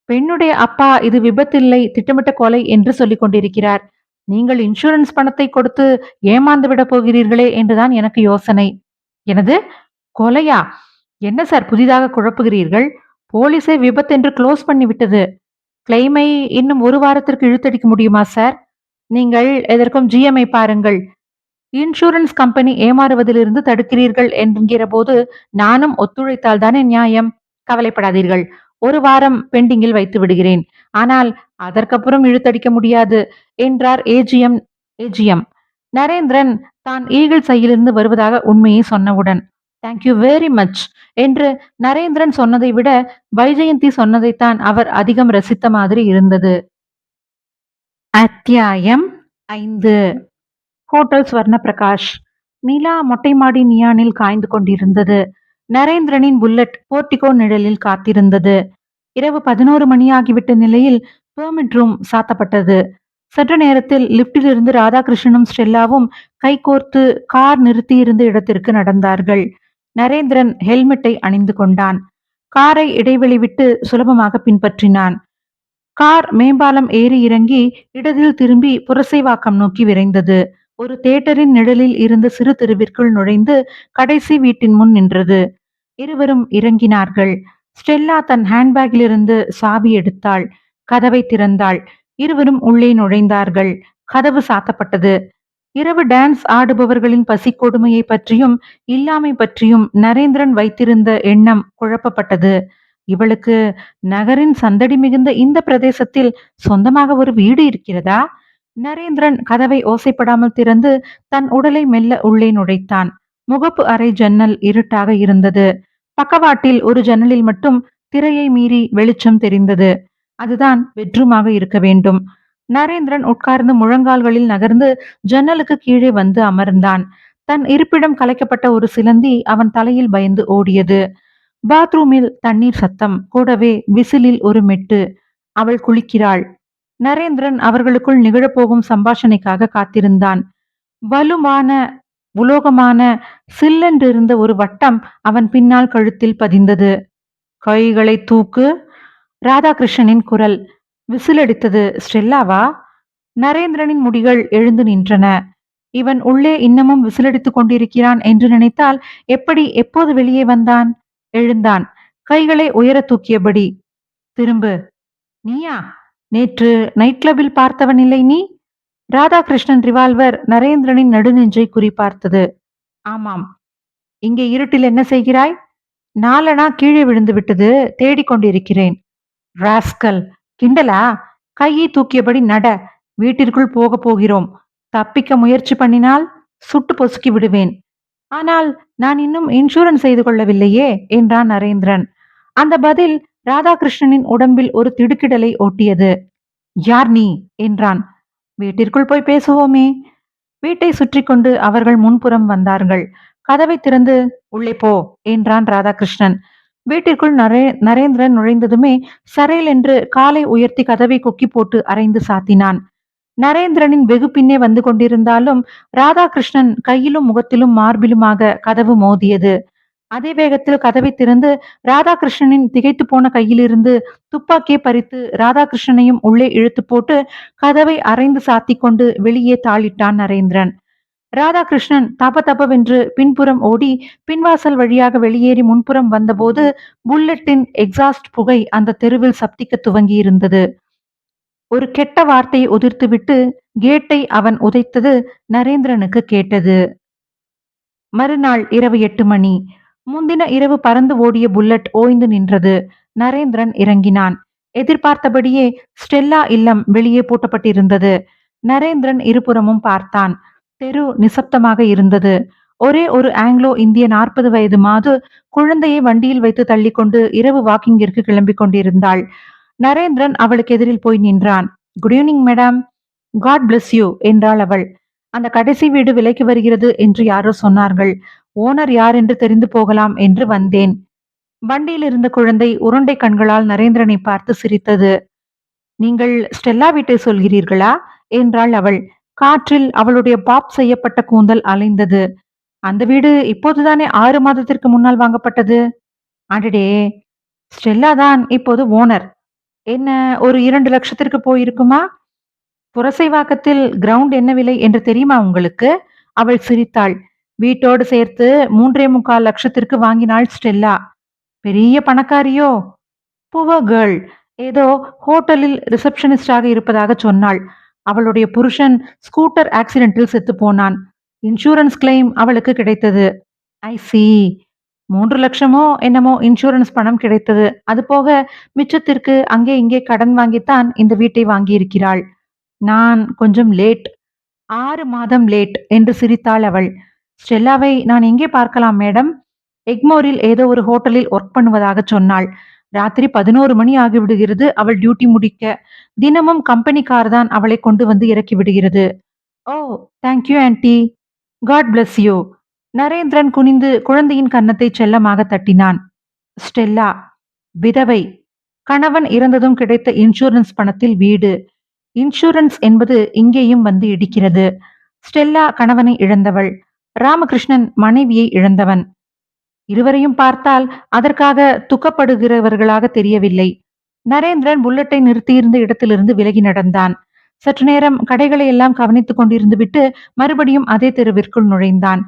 [SPEAKER 1] பெண்ணுடைய அப்பா இது விபத்தில்லை, திட்டமிட்ட கொலை என்று சொல்லிக் கொண்டிருக்கிறார். நீங்கள் இன்சூரன்ஸ் பணத்தை கொடுத்து ஏமாந்து விட போகிறீர்களே என்றுதான் எனக்கு யோசனை. எனது? கொலையா? என்ன சார் புதிதாக குழப்புகிறீர்கள்? போலீஸே விபத்தென்று க்ளோஸ் பண்ணி விட்டது. கிளைமை இன்னும் 1 வாரத்திற்கு இழுத்தடிக்க முடியுமா சார்? நீங்கள் எதற்கும் ஜிஎம்ஐ பாருங்கள். இன்சூரன்ஸ் கம்பெனி ஏமாறுவதிலிருந்து தடுக்கிறீர்கள் என்கிற போது நானும் ஒத்துழைத்தால் தானே நியாயம். கவலைப்படாதீர்கள். 1 வாரம் பெண்டிங்கில் வைத்து விடுகிறேன். ஆனால் அதற்கப்புறம் இழுத்தடிக்க முடியாது என்றார் ஏஜிஎம். நரேந்திரன் தான் ஈகிள் சையிலிருந்து வருவதாக உண்மையை சொன்னவுடன் தேங்க்யூ வெரி மச் என்று நரேந்திரன் சொன்னதை விட வைஜெயந்தி சொன்னதைத்தான் அவர் அதிகம் ரசித்த மாதிரி இருந்தது. அத்தியாயம் 5. ஹோட்டல் ஸ்வர்ணபிரகாஷ். நிலா மொட்டை மாடி நியானில் காய்ந்து கொண்டிருந்தது. நரேந்திரனின் புல்லட் போர்டிகோ நிழலில் காத்திருந்தது. இரவு 11 மணியாகிவிட்ட நிலையில் பெர்மிட் ரூம் சாத்தப்பட்டது. சற்று நேரத்தில் லிப்டிலிருந்து ராதாகிருஷ்ணனும் ஸ்டெல்லாவும் கைகோர்த்து கார் நிறுத்தியிருந்த இடத்திற்கு நடந்தார்கள். நரேந்திரன் ஹெல்மெட்டை அணிந்து கொண்டான். காரை இடைவெளி விட்டு சுலபமாக பின்பற்றினான். கார் மேம்பாலம் ஏறி இறங்கி இடத்தில் திரும்பி புரசைவாக்கம் நோக்கி விரைந்தது. ஒரு தியேட்டரின் நிழலில் இருந்த சிறு தெருவிற்குள் நுழைந்து கடைசி வீட்டின் முன் நின்றது. இருவரும் இறங்கினார்கள். ஸ்டெல்லா தன் ஹேண்ட்பேக்கிலிருந்து சாவி எடுத்தாள். கதவை திறந்தாள். இருவரும் உள்ளே நுழைந்தார்கள். கதவு சாத்தப்பட்டது. இரவு டான்ஸ் ஆடுபவர்களின் பசி கொடுமையை பற்றியும் இல்லாமை பற்றியும் நரேந்திரன் வைத்திருந்த எண்ணம் குழப்பப்பட்டது. இவளுக்கு நகரின் சந்தடி மிகுந்த இந்த பிரதேசத்தில் சொந்தமாக ஒரு வீடு இருக்கிறதா? நரேந்திரன் கதவை ஓசைப்படாமல் திறந்து தன் உடலை மெல்ல உள்ளே நுழைத்தான். முகப்பு அறை ஜன்னல் இருட்டாக இருந்தது. பக்கவாட்டில் ஒரு ஜன்னலில் மட்டும் திரையை மீறி வெளிச்சம் தெரிந்தது. அதுதான் பெட்ரூமாக இருக்க வேண்டும். நரேந்திரன் உட்கார்ந்து முழங்கால்களில் நகர்ந்து ஜன்னலுக்கு கீழே வந்து அமர்ந்தான். தன் இருப்பிடம் கலைக்கப்பட்ட ஒரு சிலந்தி அவன் தலையில் பயந்து ஓடியது. பாத்ரூமில் தண்ணீர் சத்தம், கூடவே விசிலில் ஒரு மெட்டு. அவள் குளிக்கிறாள். நரேந்திரன் அவர்களுக்குள் நிகழப்போகும் சம்பாஷணைக்காக காத்திருந்தான். வலுவான உலோகமான சில்லென்றிருந்த ஒரு வட்டம் அவன் பின்னால் கழுத்தில் பதிந்தது. கைகளை தூக்கு. ராதாகிருஷ்ணனின் குரல். விசிலடித்தது ஸ்டெல்லாவா? நரேந்திரனின் முடிகள் எழுந்து நின்றன. இவன் உள்ளே இன்னமும் விசிலடித்துக் கொண்டிருக்கிறான் என்று நினைத்தால் எப்படி எப்போது வெளியே வந்தான்? எழுந்தான். கைகளை உயர தூக்கியபடி. திரும்பு. நீயா? நேற்று நைட் கிளப்பில் பார்த்தவன் இல்லை நீ? ராதாகிருஷ்ணன் ரிவால்வர் நரேந்திரனின் நடுநெஞ்சை குறிபார்த்தது. ஆமாம். இங்கே இருட்டில் என்ன செய்கிறாய்? நாலனா கீழே விழுந்து விட்டது, தேடிக்கொண்டிருக்கிறேன். ராஸ்கல்! கிண்டலா? கையை தூக்கியபடி நட. வீட்டிற்குள் போகப் போகிறோம். தப்பிக்க முயற்சி பண்ணினால் சுட்டு பொசுக்கி விடுவேன். ஆனால் நான் இன்னும் இன்சூரன்ஸ் செய்து கொள்ளவில்லையே என்றான் நரேந்திரன். அந்த பதில் ராதாகிருஷ்ணனின் உடம்பில் ஒரு திடுக்கிடலை ஓட்டியது. யார் நீ? என்றான். வீட்டிற்குள் போய் பேசுவோமே. வீட்டை சுற்றி கொண்டு அவர்கள் முன்புறம் வந்தார்கள். கதவை திறந்து உள்ளே போ என்றான் ராதாகிருஷ்ணன். வீட்டிற்குள் நரேந்திரன் நுழைந்ததுமே சரையல் என்று காலை உயர்த்தி கதவை கொக்கி போட்டு அரைந்து சாத்தினான். நரேந்திரனின் வெகு பின்னே வந்து கொண்டிருந்தாலும் ராதாகிருஷ்ணன் கையிலும் முகத்திலும் மார்பிலுமாக கதவு மோதியது. அதே வேகத்தில் கதவை திறந்து ராதாகிருஷ்ணனின் திகைத்து போன கையிலிருந்து துப்பாக்கியை பறித்து ராதாகிருஷ்ணனையும் உள்ளே இழுத்து போட்டு கதவை அரைந்து சாத்தி கொண்டு வெளியே தாளிட்டான் நரேந்திரன். ராதாகிருஷ்ணன் தப தபவென்று பின்புறம் ஓடி பின்வாசல் வழியாக வெளியேறி முன்புறம் வந்தபோது புல்லட்டின் எக்ஸாஸ்ட் புகை அந்த தெருவில் சப்திக்க துவங்கி இருந்தது. ஒரு கெட்ட வார்த்தையை உதிர்த்துவிட்டு கேட்டை அவன் உதைத்தது நரேந்திரனுக்கு கேட்டது. மறுநாள் இரவு 8 மணி. முந்தின இரவு பறந்து ஓடிய புல்லட் ஓய்ந்து நின்றது. நரேந்திரன் இறங்கினான். எதிர்பார்த்தபடியே ஸ்டெல்லா இல்லம் வெளியே பூட்டப்பட்டிருந்தது. நரேந்திரன் இருபுறமும் பார்த்தான். தெரு நிசப்தமாக இருந்தது. ஒரே ஒரு ஆங்கிலோ இந்திய 40 வயது மாது குழந்தையை வண்டியில் வைத்து தள்ளிக்கொண்டு இரவு வாக்கிங்கிற்கு கிளம்பிக் கொண்டிருந்தாள். நரேந்திரன் அவளுக்கு எதிரில் போய் நின்றான். Good evening madam. God bless you என்றாள் அவள். அந்த கடைசி வீடு விலைக்கு வருகிறது என்று யாரோ சொன்னார்கள். ஓனர் யார் என்று தெரிந்து போகலாம் என்று வந்தேன். வண்டியில் இருந்த குழந்தை உருண்டை கண்களால் நரேந்திரனை பார்த்து சிரித்தது. நீங்கள் ஸ்டெல்லா வீட்டை சொல்கிறீர்களா என்றாள் அவள். காற்றில் அவளுடைய பாப் செய்யப்பட்ட கூந்தல் அலைந்தது. அந்த வீடு இப்போதுதானே 6 மாதத்திற்கு முன்னால் வாங்கப்பட்டது. அடடே, ஸ்டெல்லா தான் இப்போது ஓனர். என்ன, ஒரு 2 லட்சத்திற்கு போயிருக்குமா? புரசைவாக்கத்தில் கிரவுண்ட் என்ன விலை என்று தெரியுமா உங்களுக்கு? அவள் சிரித்தாள். வீட்டோடு சேர்த்து 3.25 லட்சத்திற்கு வாங்கினாள் ஸ்டெல்லா. பெரிய பணக்காரியோ? Poor girl. ஏதோ ஹோட்டலில் ரிசப்ஷனிஸ்டாக இருப்பதாக சொன்னாள். அவளுடைய புருஷன் ஸ்கூட்டர் ஆக்சிடென்டில் செத்து போனான். இன்சூரன்ஸ் கிளைம் அவளுக்கு கிடைத்தது. ஐ சி. 3 லட்சமோ என்னமோ இன்சூரன்ஸ் பணம் கிடைத்தது. அது போக மிச்சத்திற்கு அங்கே இங்கே கடன் வாங்கித்தான் இந்த வீட்டை வாங்கியிருக்கிறாள். நான் கொஞ்சம் லேட். 6 மாதம் லேட் என்று சிரித்தாள் அவள். ஸ்டெல்லாவை நான் எங்கே பார்க்கலாம் மேடம்? எக்மோரில் ஏதோ ஒரு ஹோட்டலில் ஒர்க் பண்ணுவதாக சொன்னாள். ராத்திரி 11 மணி ஆகிவிடுகிறது அவள் டியூட்டி முடிக்க. தினமும் கம்பெனி கார் தான் அவளை கொண்டு வந்து இறக்கி விடுகிறது. Oh, thank you aunty. God bless you. Narendran குனிந்து குழந்தையின் கன்னத்தை செல்லமாக தட்டினான். ஸ்டெல்லா விதவை. கணவன் இறந்ததும் கிடைத்த இன்சூரன்ஸ் பணத்தில் வீடு. இன்சூரன்ஸ் என்பது இங்கேயும் வந்து இடிக்கிறது. ஸ்டெல்லா கணவனை இழந்தவள். ராமகிருஷ்ணன் மனைவியை இழந்தவன். இருவரையும் பார்த்தால் அதற்காக துக்கப்படுகிறவர்களாக தெரியவில்லை. நரேந்திரன் புல்லட்டை நிறுத்தியிருந்த இடத்திலிருந்து விலகி நடந்தான். சற்று நேரம் கடைகளை எல்லாம் கவனித்துக் கொண்டிருந்து விட்டு மறுபடியும் அதே தெருவிற்குள் நுழைந்தான்.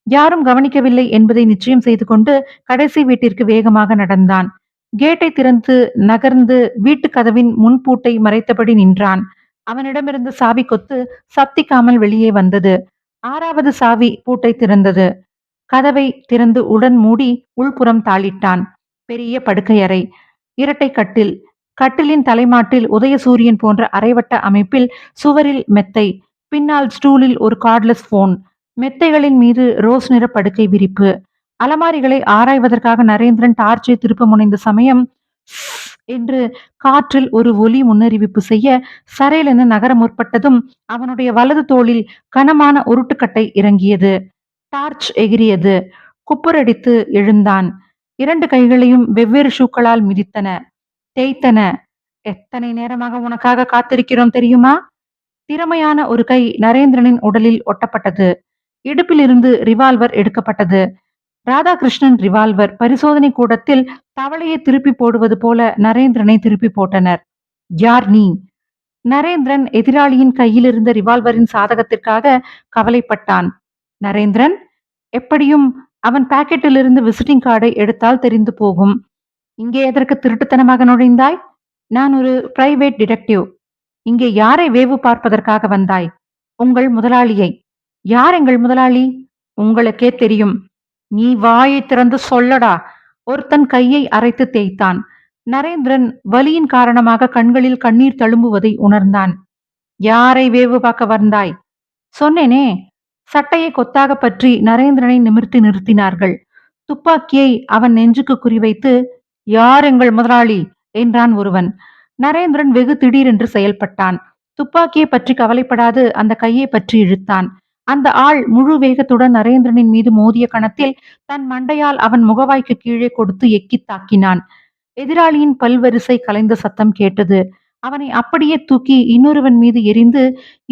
[SPEAKER 1] யாரும் கவனிக்கவில்லை என்பதை நிச்சயம் செய்து கொண்டு கடைசி வீட்டிற்கு வேகமாக நடந்தான். கேட்டை திறந்து நகர்ந்து வீட்டு கதவின் முன்பூட்டை மறைத்தபடி நின்றான். அவனிடமிருந்து சாவி கொத்து சப்திக்காமல் வெளியே வந்தது. 6வது சாவி பூட்டை திறந்தது. கதவை திறந்து உடன் மூடி உள்புறம் தாளிட்டான். பெரிய படுக்கையறை, இரட்டை கட்டில், கட்டிலின் தலைமாட்டில் உதயசூரியன் போன்ற அரைவட்ட அமைப்பில் சுவரில் மெத்தை, பின்னால் ஸ்டூலில் ஒரு கார்ட்லெஸ் போன், மெத்தைகளின் மீது ரோஸ் நிற படுக்கை விரிப்பு. அலமாரிகளை ஆராய்வதற்காக நரேந்திரன் டார்ச்சை திருப்ப முனைந்த சமயம் என்று காற்றில் ஒரு ஒலி முன்னறிவிப்பு செய்ய சரையென நகர முற்பட்டதும் அவனுடைய வலது தோளில் கனமான உருட்டுக்கட்டை இறங்கியது. டார்ச் எகிரியது. குப்புரடித்து எழுந்தான். 2 கைகளையும் வெவ்வேறு ஷூக்களால் மிதித்தன, தேய்த்தன. எத்தனை நேரமாக உனக்காக காத்திருக்கிறோம் தெரியுமா? திறமையான ஒரு கை நரேந்திரனின் உடலில் ஒட்டப்பட்டது. இடுப்பிலிருந்து ரிவால்வர் எடுக்கப்பட்டது. ராதாகிருஷ்ணன் ரிவால்வர் பரிசோதனை கூடத்தில் தவளையை திருப்பி போடுவது போல நரேந்திரனை திருப்பி போட்டனர். யார் நீ? நரேந்திரன் எதிராளியின் கையில் இருந்த ரிவால்வரின் சாதகத்திற்காக கவலைப்பட்டான். நரேந்திரன், எப்படியும் அவன் பாக்கெட்டிலிருந்து விசிட்டிங் கார்டை எடுத்தால் தெரிந்து போகும். இங்கே எதற்கு திருட்டுத்தனமாக நுழைந்தாய்? நான் ஒரு பிரைவேட் டிடெக்டிவ். இங்கே யாரை வேவு பார்ப்பதற்காக வந்தாய்? உங்கள் முதலாளியை. யார் எங்கள் முதலாளி? உங்களுக்கே தெரியும். நீ வாயை திறந்து சொல்லடா. ஒருத்தன் கையை அரைத்து தேய்த்தான். நரேந்திரன் வலியின் காரணமாக கண்களில் கண்ணீர் தழும்புவதை உணர்ந்தான். யாரை வேவு பார்க்க வந்தாய்? சொன்னேனே. சட்டையை கொத்தாக பற்றி நரேந்திரனை நிமிர்த்தி நிறுத்தினார்கள். துப்பாக்கியை அவன் நெஞ்சுக்கு குறிவைத்து, யார் எங்கள் முதலாளி என்றான் ஒருவன். நரேந்திரன் வெகு திடீரென்று செயல்பட்டான். துப்பாக்கியை பற்றி கவலைப்படாது அந்த கையை பற்றி இழுத்தான். அந்த ஆள் முழு வேகத்துடன் நரேந்திரனின் மீது மோதிய கணத்தில் தன் மண்டையால் அவன் முகவாய்க்கு கீழே கொடுத்து எக்கி தாக்கினான். எதிராளியின் பல்வரிசை கலைந்த சத்தம் கேட்டது. அவனை அப்படியே தூக்கி இன்னொருவன் மீது எரிந்து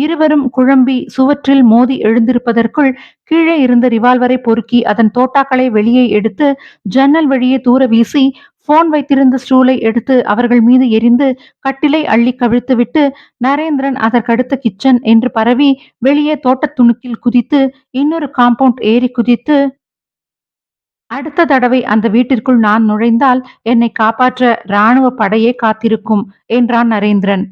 [SPEAKER 1] இருவரும் குழம்பி சுவற்றில் மோதி எழுந்திருப்பதற்குள் கீழே இருந்த ரிவால்வரை பொறுக்கி அதன் தோட்டாக்களை வெளியே எடுத்து ஜன்னல் வழியே தூர வீசி போன் வைத்திருந்த ஸ்டூலை எடுத்து அவர்கள் மீது எரிந்து கட்டிலை அள்ளி கவிழ்த்துவிட்டு நரேந்திரன் அதற்கடுத்த கிச்சன் என்று பரவி வெளியே தோட்டத் துணுக்கில் குதித்து இன்னொரு காம்பவுண்ட் ஏறி குதித்து, அடுத்த தடவை அந்த வீட்டிற்குள் நான் நுழைந்தால் என்னை காப்பாற்ற ராணுவ படையே காத்திருக்கும் என்றான் நரேந்திரன்.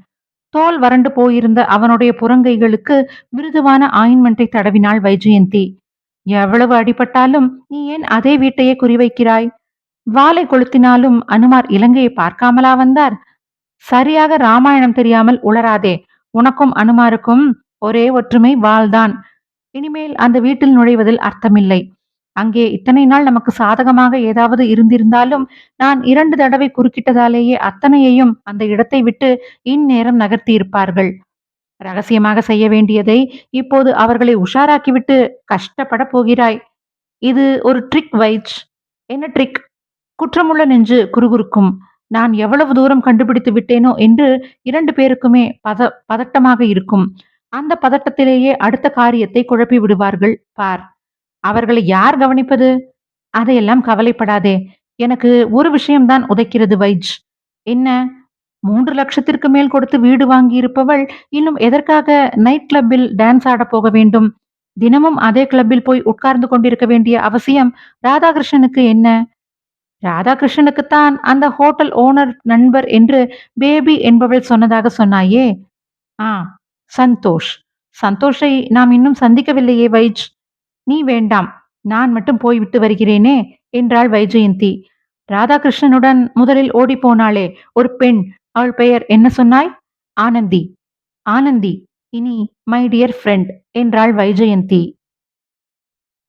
[SPEAKER 1] தோல் வறண்டு போயிருந்த அவனுடைய புறங்கைகளுக்கு மிருதுவான ஆயின்மெண்டை தடவினாள் வைஜெயந்தி. எவ்வளவு அடிபட்டாலும் நீ ஏன் அதே வீட்டையே குறிவைக்கிறாய்? வாளை கொளுத்தினாலும் அனுமார் இலங்கையை பார்க்காமலா வந்தார்? சரியாக ராமாயணம் தெரியாமல் உளராதே. உனக்கும் அனுமாருக்கும் ஒரே ஒற்றுமை வாள்தான். இனிமேல் அந்த வீட்டில் நுழைவதில் அர்த்தமில்லை. அங்கே இத்தனை நாள் நமக்கு சாதகமாக ஏதாவது இருந்திருந்தாலும் நான் 2 தடவை குறுக்கிட்டதாலேயே அத்தனையையும் அந்த இடத்தை விட்டு இந்நேரம் நகர்த்தி இருப்பார்கள். ரகசியமாக செய்ய வேண்டியதை இப்போது அவர்களை உஷாராக்கிவிட்டு கஷ்டப்பட போகிறாய். இது ஒரு ட்ரிக் வைஜ். என்ன ட்ரிக்? குற்றமுள்ள நெஞ்சு குறுகுறுக்கும். நான் எவ்வளவு தூரம் கண்டுபிடித்து விட்டேனோ என்று 2 பேருக்குமே பதட்டமாக இருக்கும். அந்த பதட்டத்திலேயே அடுத்த காரியத்தை குழப்பி விடுவார்கள் பார். அவர்களை யார் கவனிப்பது? அதையெல்லாம் கவலைப்படாதே. எனக்கு ஒரு விஷயம்தான் உதைக்கிறது வைஜ். என்ன? 3 லட்சத்திற்கு மேல் கொடுத்து வீடு வாங்கியிருப்பவள் இன்னும் எதற்காக நைட் கிளப்பில் டான்ஸ் ஆட போக வேண்டும்? தினமும் அதே கிளப்பில் போய் உட்கார்ந்து கொண்டிருக்க வேண்டிய அவசியம் ராதாகிருஷ்ணனுக்கு என்ன? ராதாகிருஷ்ணனுக்குத்தான் அந்த ஹோட்டல் ஓனர் நண்பர் என்று பேபி என்பவள் சொன்னதாக சொன்னாயே. ஆ, சந்தோஷ். சந்தோஷை நாம் இன்னும் சந்திக்கவில்லையே வைஜ். நீ வேண்டாம், நான் மட்டும் போய்விட்டு வருகிறேனே என்றாள் வைஜெயந்தி. ராதாகிருஷ்ணனுடன் முதலில் ஓடிப்போனாளே ஒரு பெண், அவள் பெயர் என்ன சொன்னாய்? ஆனந்தி. ஆனந்தி, இனி மை டியர் ஃப்ரெண்ட் என்றாள் வைஜெயந்தி.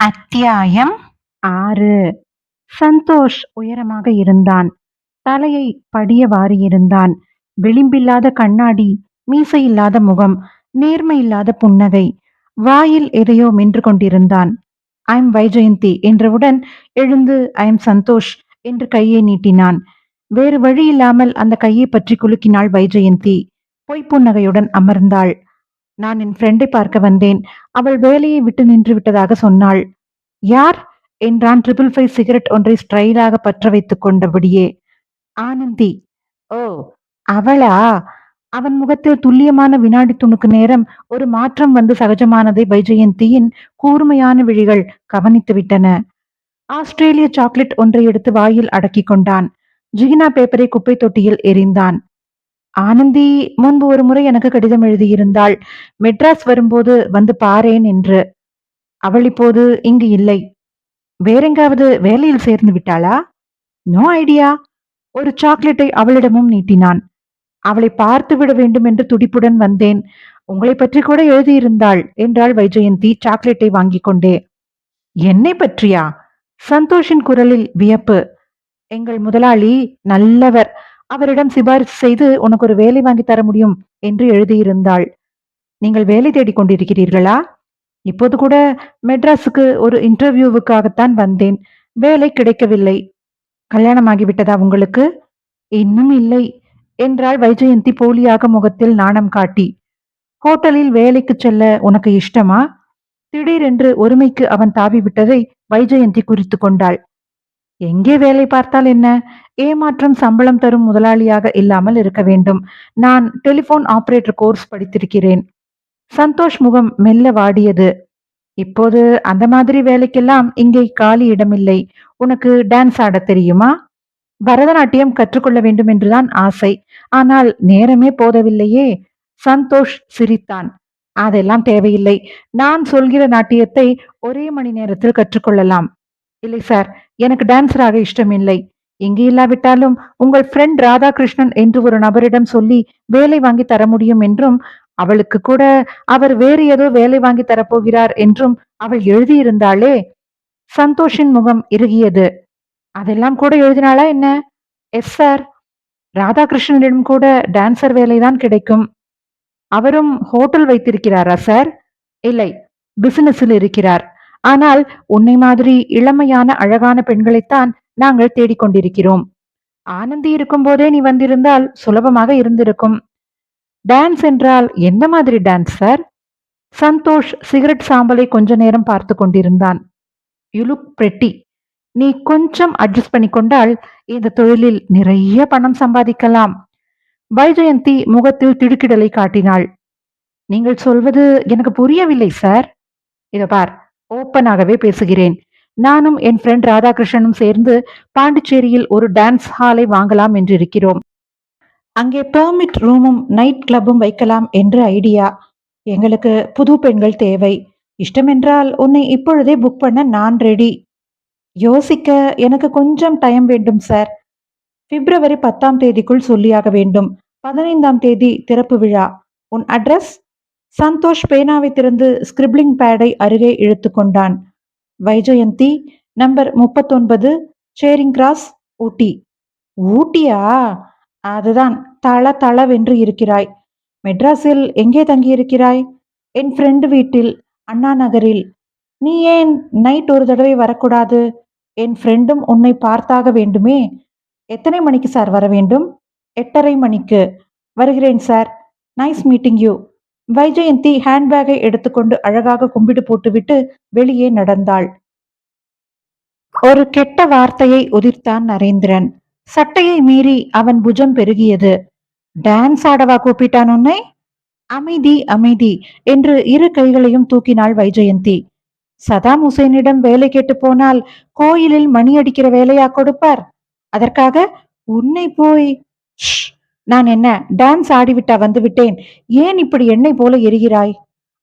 [SPEAKER 1] அத்தியாயம் 6. சந்தோஷ் உயரமாக இருந்தான். தலையை படிய வாரியிருந்தான். விளிம்பில்லாத கண்ணாடி, மீசையில்லாத முகம், நேர்மையில்லாத புன்னகை. வாயில் எதையோ மென்று கொண்டிருந்தான். ஐ எம் வைஜெயந்தி என்றவுடன் எழுந்து ஐ எம் சந்தோஷ் என்று கையை நீட்டினான். வேறு வழியில்லாமல் அந்த கையை பற்றி குலுக்கினாள் வைஜெயந்தி. பொய்ப்புன்னகையுடன் அமர்ந்தாள். நான் என் ஃப்ரெண்டை பார்க்க வந்தேன். அவள் வேலையை விட்டு நின்று விட்டதாக சொன்னாள். யார் என்றான் 555 சிகரெட் ஒன்றை ஸ்டைலாக பற்ற வைத்துக் கொண்டபடியே. ஆனந்தி. ஓ, அவளா? அவன் முகத்தில் துல்லியமான வினாடி துணுக்கு நேரம் ஒரு மாற்றம் வந்து சகஜமானதை வைஜெயந்தியின் கூர்மையான விழிகள் கவனித்து விட்டன. ஆஸ்திரேலிய சாக்லேட் ஒன்றை எடுத்து வாயில் அடக்கி கொண்டான். ஜிகினா பேப்பரை குப்பை தொட்டியில் எறிந்தான். ஆனந்தி முன்பு ஒரு முறை எனக்கு கடிதம் எழுதியிருந்தாள். மெட்ராஸ் வரும்போது வந்து பாரேன் என்று. அவள் இப்போது இங்கு இல்லை. வேறெங்காவது வேலையில் சேர்ந்து விட்டாளா? No idea. ஒரு சாக்லேட்டை அவளிடமும் நீட்டினான். அவளை பார்த்து விட வேண்டும் என்று துடிப்புடன் வந்தேன். உங்களை பற்றி கூட எழுதியிருந்தாள் என்றாள் வைஜெயந்தி சாக்லேட்டை வாங்கிக் கொண்டே. என்னை பற்றியா? சந்தோஷின் குரலில் வியப்பு. எங்கள் முதலாளி நல்லவர். அவரிடம் சிபாரிசு செய்து உனக்கு ஒரு வேலை வாங்கி தர முடியும் என்று எழுதியிருந்தாள். நீங்கள் வேலை தேடிக் கொண்டிருக்கிறீர்களா? இப்போது கூட மெட்ராஸுக்கு ஒரு இன்டர்வியூவுக்காகத்தான் வந்தேன். வேலை கிடைக்கவில்லை. கல்யாணமாகிவிட்டதா உங்களுக்கு? இன்னும் இல்லை என்றாள் வைஜெயந்தி போலியாக முகத்தில் நாணம் காட்டி. ஹோட்டலில் வேலைக்கு செல்ல உனக்கு இஷ்டமா? திடீரென்று ஒருமைக்கு அவன் தாவி விட்டதை வைஜெயந்தி குறித்து கொண்டாள். எங்கே வேலை பார்த்தால் என்ன? ஏமாற்றம் சம்பளம் தரும் முதலாளியாக இல்லாமல் இருக்க வேண்டும். நான் டெலிபோன் ஆபரேட்டர் கோர்ஸ் படித்திருக்கிறேன். சந்தோஷ் முகம் மெல்ல வாடியது. இப்போது அந்த மாதிரி வேலைக்கெல்லாம் இங்கே காலி இடமில்லை. உனக்கு டான்ஸ் ஆடத் தெரியுமா? பரதநாட்டியம் கற்றுக்கொள்ள வேண்டும் என்றுதான் ஆசை. ஆனால் நேரமே போதவில்லையே. சந்தோஷ் சிரித்தான். அதெல்லாம் தேவையில்லை. நான் சொல்கிற நாட்டியத்தை ஒரே மணி நேரத்தில் கற்றுக்கொள்ளலாம். இல்லை சார், எனக்கு டான்சராக இஷ்டமில்லை. இங்கு இல்லாவிட்டாலும் உங்கள் ஃப்ரெண்ட் ராதாகிருஷ்ணன் என்று ஒரு நபரிடம் சொல்லி வேலை வாங்கி தர முடியும் என்றும், அவளுக்கு கூட அவர் வேறு ஏதோ வேலை வாங்கி தரப்போகிறார் என்றும் அவள் எழுதியிருந்தாளே. சந்தோஷின் முகம் இறுகியது. அதெல்லாம் கூட எழுதினாளா என்ன? Yes sir. ராதாகிருஷ்ணனிடம் கூட டான்சர் வேலைதான் கிடைக்கும். அவரும் ஹோட்டல் வைத்திருக்கிறாரா சார்? இல்லை, பிசினஸில் இருக்கிறார். ஆனால் உன்னை மாதிரி இளமையான அழகான பெண்களைத்தான் நாங்கள் தேடிக்கொண்டிருக்கிறோம். ஆனந்தி இருக்கும்போதே நீ வந்திருந்தால் சுலபமாக இருந்திருக்கும். டான்ஸ் என்றால் எந்த மாதிரி டான்ஸ் சார்? சந்தோஷ் சிகரெட் சாம்பலை கொஞ்ச நேரம் பார்த்து கொண்டிருந்தான். You look pretty. நீ கொஞ்சம் அட்ஜஸ்ட் பண்ணிக்கொண்டால் இந்த தொழிலில் நிறைய பணம் சம்பாதிக்கலாம். வைஜெயந்தி முகத்தில் திடுக்கிடலை காட்டினாள். நீங்கள் சொல்வது எனக்கு புரியவில்லை சார். இத பார், ஓப்பனாகவே பேசுகிறேன். நானும் என் ஃப்ரெண்ட் ராதாகிருஷ்ணனும் சேர்ந்து பாண்டிச்சேரியில் ஒரு டான்ஸ் ஹாலை வாங்கலாம் என்று இருக்கிறோம். அங்கே பெர்மிட் ரூமும் நைட் கிளப்பும் வைக்கலாம் என்று ஐடியா. எங்களுக்கு புது பெண்கள் தேவை. இஷ்டமென்றால் உன்னை இப்பொழுதே புக் பண்ண நான் ரெடி. யோசிக்க எனக்கு கொஞ்சம் டைம் வேண்டும் சார். பிப்ரவரி 10ஆம் தேதிக்குள் சொல்லியாக வேண்டும். 15ஆம் தேதி திறப்பு விழா. உன் அட்ரஸ்? சந்தோஷ் பேனாவை திறந்து ஸ்கிரிப்ளிங் பேடை அருகே இழுத்து கொண்டான். வைஜெயந்தி, நம்பர் 39, சேரிங் கிராஸ், ஊட்டி. ஊட்டியா? அதுதான் தள தளவென்று இருக்கிறாய். மெட்ராஸில் எங்கே தங்கியிருக்கிறாய்? என் ஃப்ரெண்டு வீட்டில், அண்ணா நகரில். நீ ஏன் நைட் ஒரு தடவை வரக்கூடாது? என் ஃப்ரெண்டும் உன்னை பார்த்தாக வேண்டுமே. எத்தனை மணிக்கு சார் வர வேண்டும்? 8:30 மணிக்கு. வருகிறேன் sir. Nice meeting you. Vaijayanthi ஹேண்ட்பேக்கை எடுத்துக்கொண்டு அழகாக கும்பிடு போட்டுவிட்டு வெளியே நடந்தாள். ஒரு கெட்ட வார்த்தையை உதிர்த்தான் நரேந்திரன். சட்டையை மீறி அவன் புஜம் பெருகியது. டான்ஸ் ஆடவா கூப்பிட்டான் உன்னை? அமைதி அமைதி என்று இரு கைகளையும் தூக்கினாள் வைஜெயந்தி. சதாம் ஹுசேனிடம் வேலை கேட்டு போனால் கோயிலில் மணி அடிக்கிற வேலையா கொடுப்பார்? அதற்காக உன்னை போய்... ஷ்! நான் என்ன டான்ஸ் ஆடிவிட்டா வந்து விட்டேன்? ஏன் இப்படி எண்ணெய் போல எரிகிறாய்?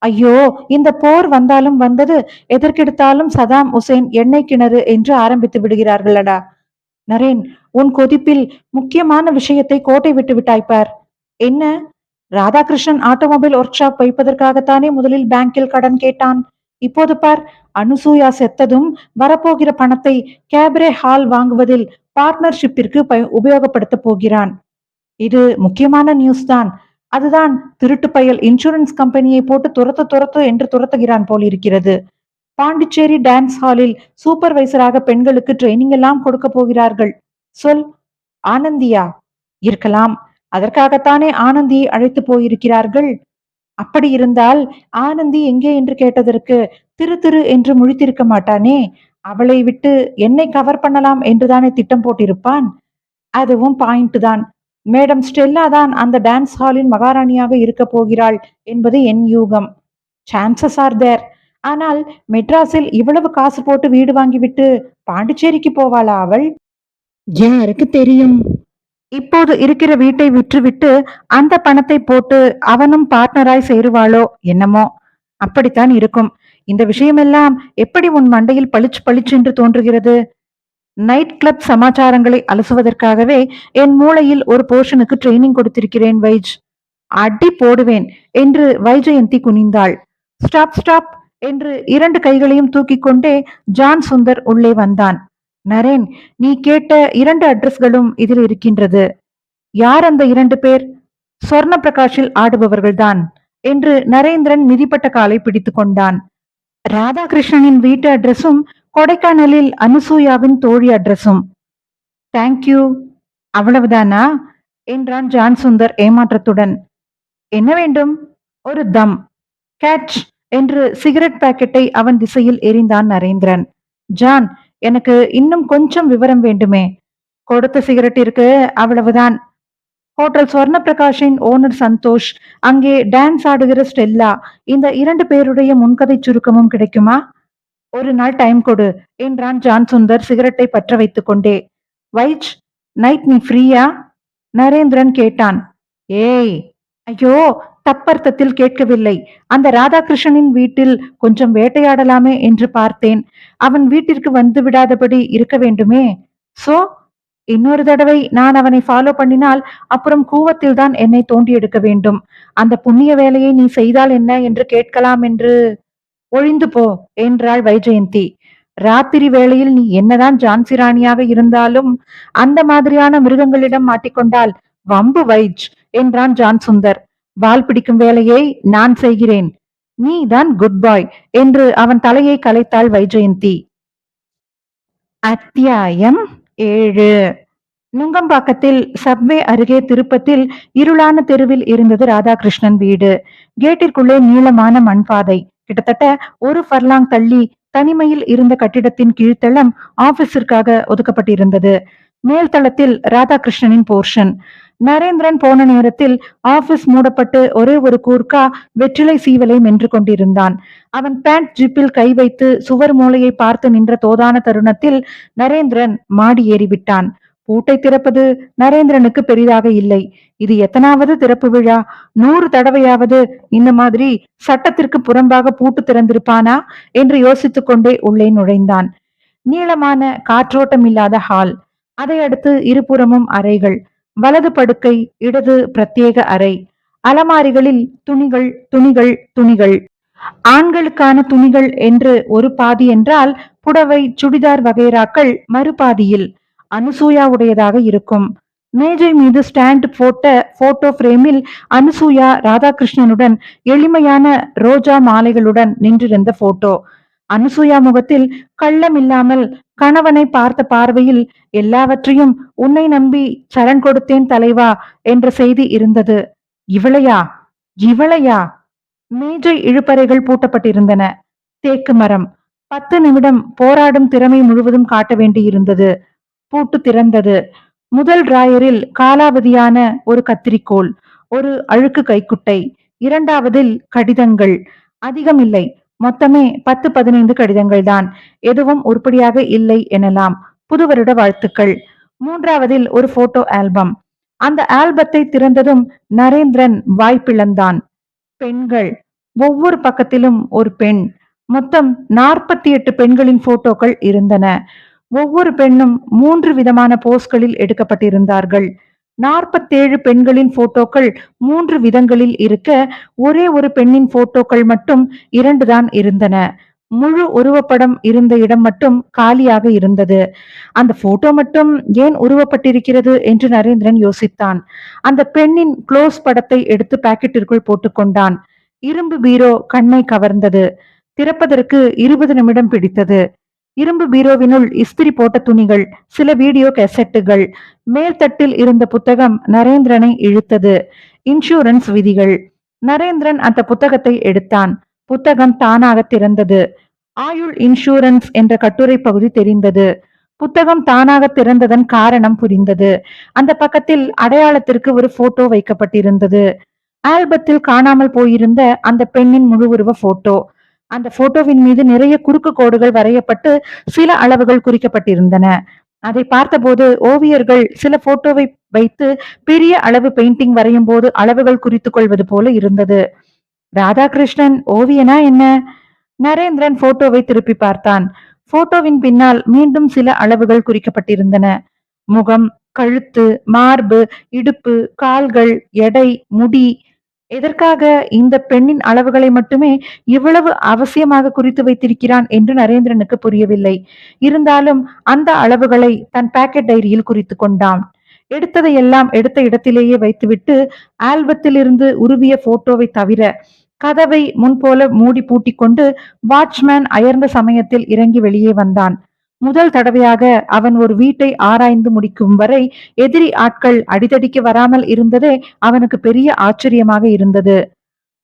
[SPEAKER 1] ஐயோ, இந்த போர் வந்தாலும் வந்தது, எதற்கெடுத்தாலும் சதாம் ஹுசேன் எண்ணெய் கிணறு என்று ஆரம்பித்து விடுகிறார்களடா. நரேன், உன் கொதிப்பில் முக்கியமான விஷயத்தை கோட்டை விட்டு விட்டாய்ப்பார். என்ன? ராதாகிருஷ்ணன் ஆட்டோமொபைல் ஒர்க் ஷாப் வைப்பதற்காகத்தானே முதலில் பேங்கில் கடன் கேட்டான். இப்போது பார், அனுசூயா செத்ததும் வரப்போகிற பணத்தை கேப்ரே ஹால் வாங்குவதில் பார்ட்னர்ஷிப்பிற்கு உபயோகப்படுத்த போகிறான். இது முக்கியமான நியூஸ் தான். அதுதான் திருட்டு பயல் இன்சூரன்ஸ் கம்பெனியை போட்டு துரத்து என்று துரத்துகிறான் போல் இருக்கிறது. பாண்டிச்சேரி டான்ஸ் ஹாலில் சூப்பர்வைசராக பெண்களுக்கு ட்ரைனிங் எல்லாம் கொடுக்க போகிறார்கள். சொல். ஆனந்தியா? இருக்கலாம். அதற்காகத்தானே ஆனந்தியை அழைத்து போயிருக்கிறார்கள். அப்படி இருந்தால் ஆனந்தி எங்கே என்று கேட்டதற்கு திரு திரு என்று முழித்திருக்க மாட்டானே. அவளை விட்டு என்னை கவர் பண்ணலாம் என்றுதானே திட்டம் போட்டிருப்பான். அதுவும் பாயிண்ட் தான். மேடம் ஸ்டெல்லா தான் அந்த டான்ஸ் ஹாலின் மகாராணியாக இருக்க போகிறாள் என்பது என் யூகம். Chances are there. ஆனால் மெட்ராஸில் இவ்வளவு காசு போட்டு வீடு வாங்கிவிட்டு பாண்டிச்சேரிக்கு போவாளா அவள்? யாருக்கு தெரியும்? இப்போது இருக்கிற வீட்டை விற்றுவிட்டு அந்த பணத்தை போட்டு அவனும் பார்ட்னராய் சேருவாளோ என்னமோ. அப்படித்தான் இருக்கும். இந்த விஷயமெல்லாம் எப்படி உன் மண்டையில் பளிச்சு பளிச்சென்று தோன்றுகிறது? நைட் கிளப் சமாச்சாரங்களை அலசுவதற்காகவே என் மூளையில் ஒரு போர்ஷனுக்கு ட்ரைனிங் கொடுத்திருக்கிறேன் வைஜ். அடி போடுவேன் என்று வைஜெயந்தி குனிந்தாள். ஸ்டாப் ஸ்டாப் என்று இரண்டு கைகளையும் தூக்கிக் கொண்டே ஜான் சுந்தர் உள்ளே வந்தான். நரேன், நீ கேட்ட இரண்டு அட்ரஸ்களும் இதில் இருக்கின்றது. யார் அந்த இரண்டு பேர்? சொர்ண பிரகாஷில் ஆடுபவர்கள்தான் என்று நரேந்திரன் மிதிப்பட்ட காலை பிடித்துக் கொண்டான். ராதாகிருஷ்ணனின் வீட்டு அட்ரஸும் கொடைக்கானலில் அனுசூயாவின் தோழி அட்ரஸும். தேங்க்யூ. அவ்வளவுதானா என்றான் ஜான் சுந்தர் ஏமாற்றத்துடன். என்ன வேண்டும்? ஒரு தம். கேட்ச் என்று சிகரெட் பாக்கெட்டை அவன் திசையில் எறிந்தான் நரேந்திரன். ஜான், எனக்கு இன்னும் கொஞ்சம் விவரம் வேண்டுமே. கொடுத்த சிகரெட்டிற்கு அவ்வளவுதான். ஹோட்டல் சொர்ண பிரகாஷின் ஓனர் சந்தோஷ், அங்கே டான்ஸ் ஆடுகிற ஸ்டெல்லா, இந்த இரண்டு பேருடைய முன்கதை சுருக்கமும் கிடைக்குமா? ஒரு நாள் டைம் கொடு என்றான் ஜான் சுந்தர் சிகரெட்டை பற்ற வைத்துக் கொண்டே. வைச், நைட் நீ ஃப்ரீயா? நரேந்திரன் கேட்டான். ஏய், ஐயோ, தப்பர்த்தத்தில் கேட்கவில்லை. அந்த ராதாகிருஷ்ணனின் வீட்டில் கொஞ்சம் வேட்டையாடலாமே என்று பார்த்தேன். அவன் வீட்டிற்கு வந்து விடாதபடி இருக்க வேண்டுமே. சோ, இன்னொரு தடவை நான் அவனை ஃபாலோ பண்ணினால் அப்புறம் கூவத்தில் தான் என்னை தோண்டி எடுக்க வேண்டும். அந்த புண்ணிய வேலையை நீ செய்தால் என்ன என்று கேட்கலாம் என்று. ஒழிந்து போ என்றாள் வைஜெயந்தி. ராத்திரி வேளையில் நீ என்னதான் ஜான்சி ராணியாக இருந்தாலும் அந்த மாதிரியான மிருகங்களிடம் மாட்டிக்கொண்டால் வம்பு வைஜ் என்றான் ஜான் சுந்தர். வால் பிடிக்கும் வேலையை நான் செய்கிறேன். நீ தான் குட் பாய் என்று அவன் தலையை கலைத்தாள் வைஜெயந்தி. அத்தியாயம் 7. நுங்கம்பாக்கத்தில் சப்வே அருகே திருப்பத்தில் இருளான தெருவில் இருந்தது ராதாகிருஷ்ணன் வீடு. கேட்டிற்குள்ளே நீளமான மண்பாதை. கிட்டத்தட்ட ஒரு ஃபர்லாங் தள்ளி தனிமையில் இருந்த கட்டிடத்தின் கீழ்த்தளம் ஆபீஸிற்காக ஒதுக்கப்பட்டிருந்தது. மேல்தளத்தில் ராதாகிருஷ்ணனின் போர்ஷன். நரேந்திரன் போன நேரத்தில் ஆபீஸ் மூடப்பட்டு ஒரே ஒரு கூர்க்கா வெற்றிலை சீவலை மென்று கொண்டிருந்தான். அவன் பேண்ட் ஜிப்பில் கை வைத்து சுவர் மூலையை பார்த்து நின்ற தோதான தருணத்தில் நரேந்திரன் மாடி ஏறிவிட்டான். பூட்டை திறப்பது நரேந்திரனுக்கு பெரிதாக இல்லை. இது எத்தனாவது திறப்பு விழா? 100 தடவையாவது இந்த மாதிரி சட்டத்திற்கு புறம்பாக பூட்டு திறந்திருப்பானா என்று யோசித்துக் கொண்டே உள்ளே நுழைந்தான். நீளமான காற்றோட்டம் இல்லாத ஹால். அதை அடுத்து இருபுறமும் அறைகள். வலது படுக்கை, இடது பிரத்யேக அறை. அலமாரிகளில் துணிகள் துணிகள் துணிகள். ஆண்களுக்கான துணிகள் என்று ஒரு பாதி என்றால் புடவை சுடிதார் வகைராக்கள் மறுபாதியில் அனுசூயாவுடையதாக இருக்கும். மேஜை மீது ஸ்டாண்ட் போட்ட போட்டோ பிரேமில் அனுசூயா ராதாகிருஷ்ணனுடன் எளிமையான ரோஜா மாலைகளுடன் நின்றிருந்த போட்டோ. அனுசூயா முகத்தில் கள்ளமில்லாமல் கணவனை பார்த்த பார்வையில் எல்லாவற்றையும் உன்னை நம்பி சரண் கொடுத்தேன் தலைவா என்ற செய்தி இருந்தது. இவளையா? இவளையா? மேஜை இழுப்பறைகள் பூட்டப்பட்டிருந்தன. தேக்கு மரம். 10 நிமிடம் போராடும் திறமை முழுவதும் காட்ட வேண்டியிருந்தது. பூட்டு திறந்தது. முதல் டிராயரில் காலாவதியான ஒரு கத்திரிக்கோல், ஒரு அழுக்கு கைக்குட்டை. இரண்டாவதில் கடிதங்கள். அதிகம் இல்லை. மொத்தமே 10-15 கடிதங்கள் தான். எதுவும் உருப்படியாக இல்லை எனலாம். புது வருட வாழ்த்துக்கள். மூன்றாவதில் ஒரு போட்டோ ஆல்பம். அந்த ஆல்பத்தை திறந்ததும் நரேந்திரன் வாய்ப்பிழந்தான். பெண்கள். ஒவ்வொரு பக்கத்திலும் ஒரு பெண். மொத்தம் 48 பெண்களின் போட்டோக்கள் இருந்தன. ஒவ்வொரு பெண்ணும் 3 விதமான போஸ்களில் எடுக்கப்பட்டிருந்தார்கள். 47 பெண்களின் போட்டோக்கள் 3 விதங்களில் இருக்க, ஒரே ஒரு பெண்ணின் போட்டோக்கள் மட்டும் 2 தான் இருந்தன. முழு உருவப்படம் இருந்த இடம் மட்டும் காலியாக இருந்தது. அந்த போட்டோ மட்டும் ஏன் உருவப்பட்டிருக்கிறது என்று நரேந்திரன் யோசித்தான். அந்த பெண்ணின் க்ளோஸ் படத்தை எடுத்து பாக்கெட்டிற்குள் போட்டுக்கொண்டான். இரும்பு பீரோ கண்ணை கவர்ந்தது. திறப்பதற்கு 20 நிமிடம் பிடித்தது. இரும்பு பீரோவினுள் இஸ்திரி போட்ட துணிகள், சில வீடியோ கேசட்டுகள். மேல்தட்டில் இருந்த புத்தகம் நரேந்திரனை இழுத்தது. இன்சூரன்ஸ் விதிகள். நரேந்திரன் அந்த புத்தகத்தை எடுத்தான். புத்தகம் தானாக திறந்தது. ஆயுள் இன்சூரன்ஸ் என்ற கட்டுரை பகுதி தெரிந்தது. புத்தகம் தானாக திறந்ததன் காரணம் புரிந்தது. அந்த பக்கத்தில் அடையாளத்திற்கு ஒரு போட்டோ வைக்கப்பட்டிருந்தது. ஆல்பத்தில் காணாமல் போயிருந்த அந்த பெண்ணின் முழு உருவ போட்டோ. அந்த போட்டோவின் மீது நிறைய குறுக்கு கோடுகள் வரையப்பட்டு சில அளவுகள் குறிக்கப்பட்டிருந்தன. அதை பார்த்தபோது ஓவியர்கள் சில போட்டோவை வைத்து பெரிய அளவு பெயிண்டிங் வரையும் போது அளவுகள் குறித்துக் கொள்வது போல இருந்தது. ராதாகிருஷ்ணன் ஓவியனா என்ன? நரேந்திரன் போட்டோவை திருப்பி பார்த்தான். போட்டோவின் பின்னால் மீண்டும் சில அளவுகள் குறிக்கப்பட்டிருந்தன. முகம், கழுத்து, மார்பு, இடுப்பு, கால்கள், எடை, முடி. எதற்காக இந்த பெண்ணின் அளவுகளை மட்டுமே இவ்வளவு அவசியமாக குறித்து வைத்திருக்கிறான் என்று நரேந்திரனுக்கு புரியவில்லை. இருந்தாலும் அந்த அளவுகளை தன் பாக்கெட் டைரியில் குறித்து கொண்டான். எடுத்ததையெல்லாம் எடுத்த இடத்திலேயே வைத்துவிட்டு ஆல்பத்திலிருந்து உருவிய போட்டோவை தவிர கதவை முன்போல மூடி பூட்டிக் கொண்டு வாட்ச்மேன் அயர்ந்த சமயத்தில் இறங்கி வெளியே வந்தான். முதல் தடவையாக அவன் ஒரு வீட்டை ஆராய்ந்து முடிக்கும் வரை எதிரி ஆட்கள் அடிதடிக்கு வராமல் இருந்ததே அவனுக்கு பெரிய ஆச்சரியமாக இருந்தது.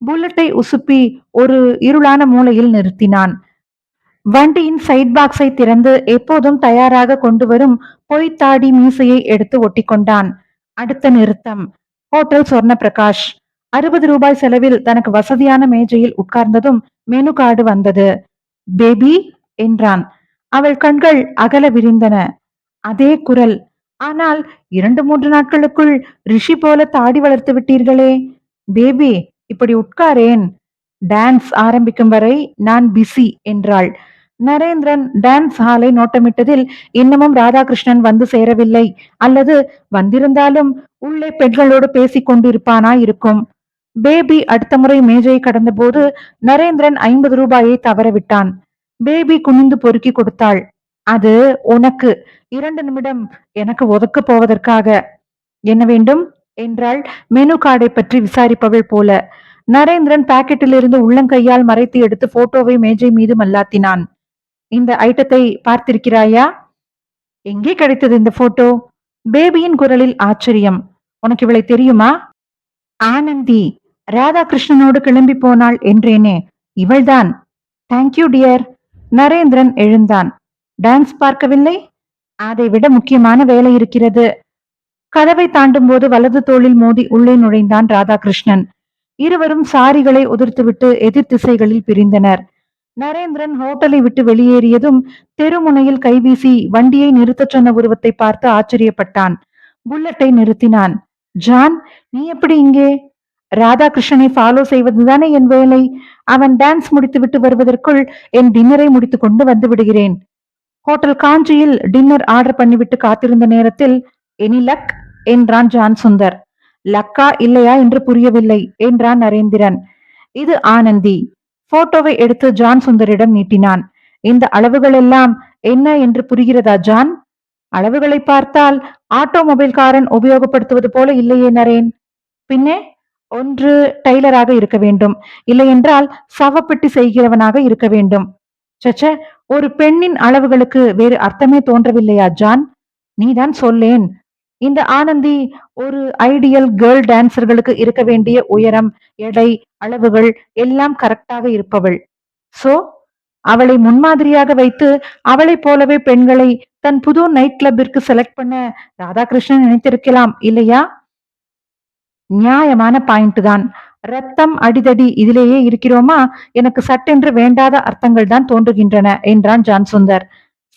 [SPEAKER 1] புல்லட்டை உசுப்பி ஒரு இருளான மூலையில் நிறுத்தினான். வண்டியின் சைட் பாக்ஸை திறந்து எப்போதும் தயாராக கொண்டு வரும் பொய்த்தாடி மீசையை எடுத்து ஒட்டிக்கொண்டான். அடுத்த நிறுத்தம் ஹோட்டல் சொர்ண பிரகாஷ். 60 ரூபாய் செலவில் தனக்கு வசதியான மேஜையில் உட்கார்ந்ததும் மெனு கார்டு வந்தது. பேபி என்றான். அவள் கண்கள் அகல விரிந்தன. அதே குரல். ஆனால் 2-3 நாட்களுக்குள் ரிஷி போல தாடி வளர்த்து விட்டீர்களே. பேபி இப்படி உட்காரேன். டான்ஸ் ஆரம்பிக்கும் வரை நான் பிஸி என்றாள். நரேந்திரன் டான்ஸ் ஹாலை நோட்டமிட்டதில் இன்னமும் ராதாகிருஷ்ணன் வந்து சேரவில்லை, அல்லது வந்திருந்தாலும் உள்ளே பெண்களோடு பேசிக் கொண்டிருப்பானா இருக்கும். பேபி அடுத்த முறை மேஜையை கடந்தபோது நரேந்திரன் 50 ரூபாயை தவறவிட்டான். பேபி குனிந்து பொறுக்கி கொடுத்தாள். அது உனக்கு. 2 நிமிடம் எனக்கு ஒதுக்க போவதற்காக. என்ன வேண்டும் என்றாள் மெனு கார்டை பற்றி விசாரிப்பவள் போல. நரேந்திரன் பாக்கெட்டிலிருந்து உள்ளங்கையால் மறைத்து எடுத்து போட்டோவை மேஜை மீது மல்லாத்தினான். இந்த ஐட்டத்தை பார்த்திருக்கிறாயா? எங்கே கிடைத்தது இந்த போட்டோ? பேபியின் குரலில் ஆச்சரியம். உனக்கு இவளை தெரியுமா? ஆனந்தி, ராதாகிருஷ்ணனோடு கிளம்பி போனாள் என்றேனே, இவள்தான். Thank you dear. நரேந்திரன் எழுந்தான். டான்ஸ் பார்க்கவில்லை? அதை விட முக்கியமான வேலை இருக்கிறது. கதவை தாண்டும் போது வலது தோளில் மோதி உள்ளே நுழைந்தான் ராதாகிருஷ்ணன். இருவரும் சாரிகளை உதிர்த்துவிட்டு எதிர் திசைகளில் பிரிந்தனர். நரேந்திரன் ஹோட்டலை விட்டு வெளியேறியதும் தெருமுனையில் கைவீசி வண்டியை நிறுத்தச் சொன்ன உருவத்தை பார்த்து ஆச்சரியப்பட்டான். புல்லட்டை நிறுத்தினான். ஜான், நீ எப்படி இங்கே? ராதாகிருஷ்ணனை ஃபாலோ செய்வதுதானே என் வேலை. அவன் டான்ஸ் முடித்துவிட்டு வருவதற்குள் என் டின்னரை முடித்துக் கொண்டு வந்து விடுகிறேன். ஹோட்டல் காஞ்சியில் டின்னர் ஆர்டர் பண்ணிவிட்டு காத்திருந்த நேரத்தில் எனி லக் என்றான் ஜான் சுந்தர். லக்கா இல்லையா என்று புரியவில்லை என்றான் நரேந்திரன். இது ஆனந்தி. போட்டோவை எடுத்து ஜான் சுந்தரிடம் நீட்டினான். இந்த அளவுகள் எல்லாம் என்ன என்று புரிகிறதா ஜான்? அளவுகளை பார்த்தால் ஆட்டோமொபைல்காரன் உபயோகப்படுத்துவது போல இல்லையே நரேன். பின்னே ஒன்று டெய்லராக இருக்க வேண்டும், இல்லையென்றால் சவப்பெட்டி செய்கிறவனாக இருக்க வேண்டும். சச்ச, ஒரு பெண்ணின் அளவுகளுக்கு வேறு அர்த்தமே தோன்றவில்லையா ஜான்? நீதான் சொல்லேன். இந்த ஆனந்தி ஒரு ஐடியல் கேர்ள் டான்சர்களுக்கு இருக்க வேண்டிய உயரம், எடை, அளவுகள் எல்லாம் கரெக்டாக இருப்பவள். சோ அவளை முன்மாதிரியாக வைத்து அவளைப் போலவே பெண்களை தன் புது நைட் கிளப்பிற்கு செலக்ட் பண்ண ராதாகிருஷ்ணன் நினைத்திருக்கலாம் இல்லையா? நியாயமான பாயிண்ட் தான். ரத்தம் அடிதடி இதிலேயே இருக்கிறோமா? எனக்கு சட்டென்று வேண்டாத அர்த்தங்கள் தான் தோன்றுகின்றன என்றான் ஜான் சுந்தர்.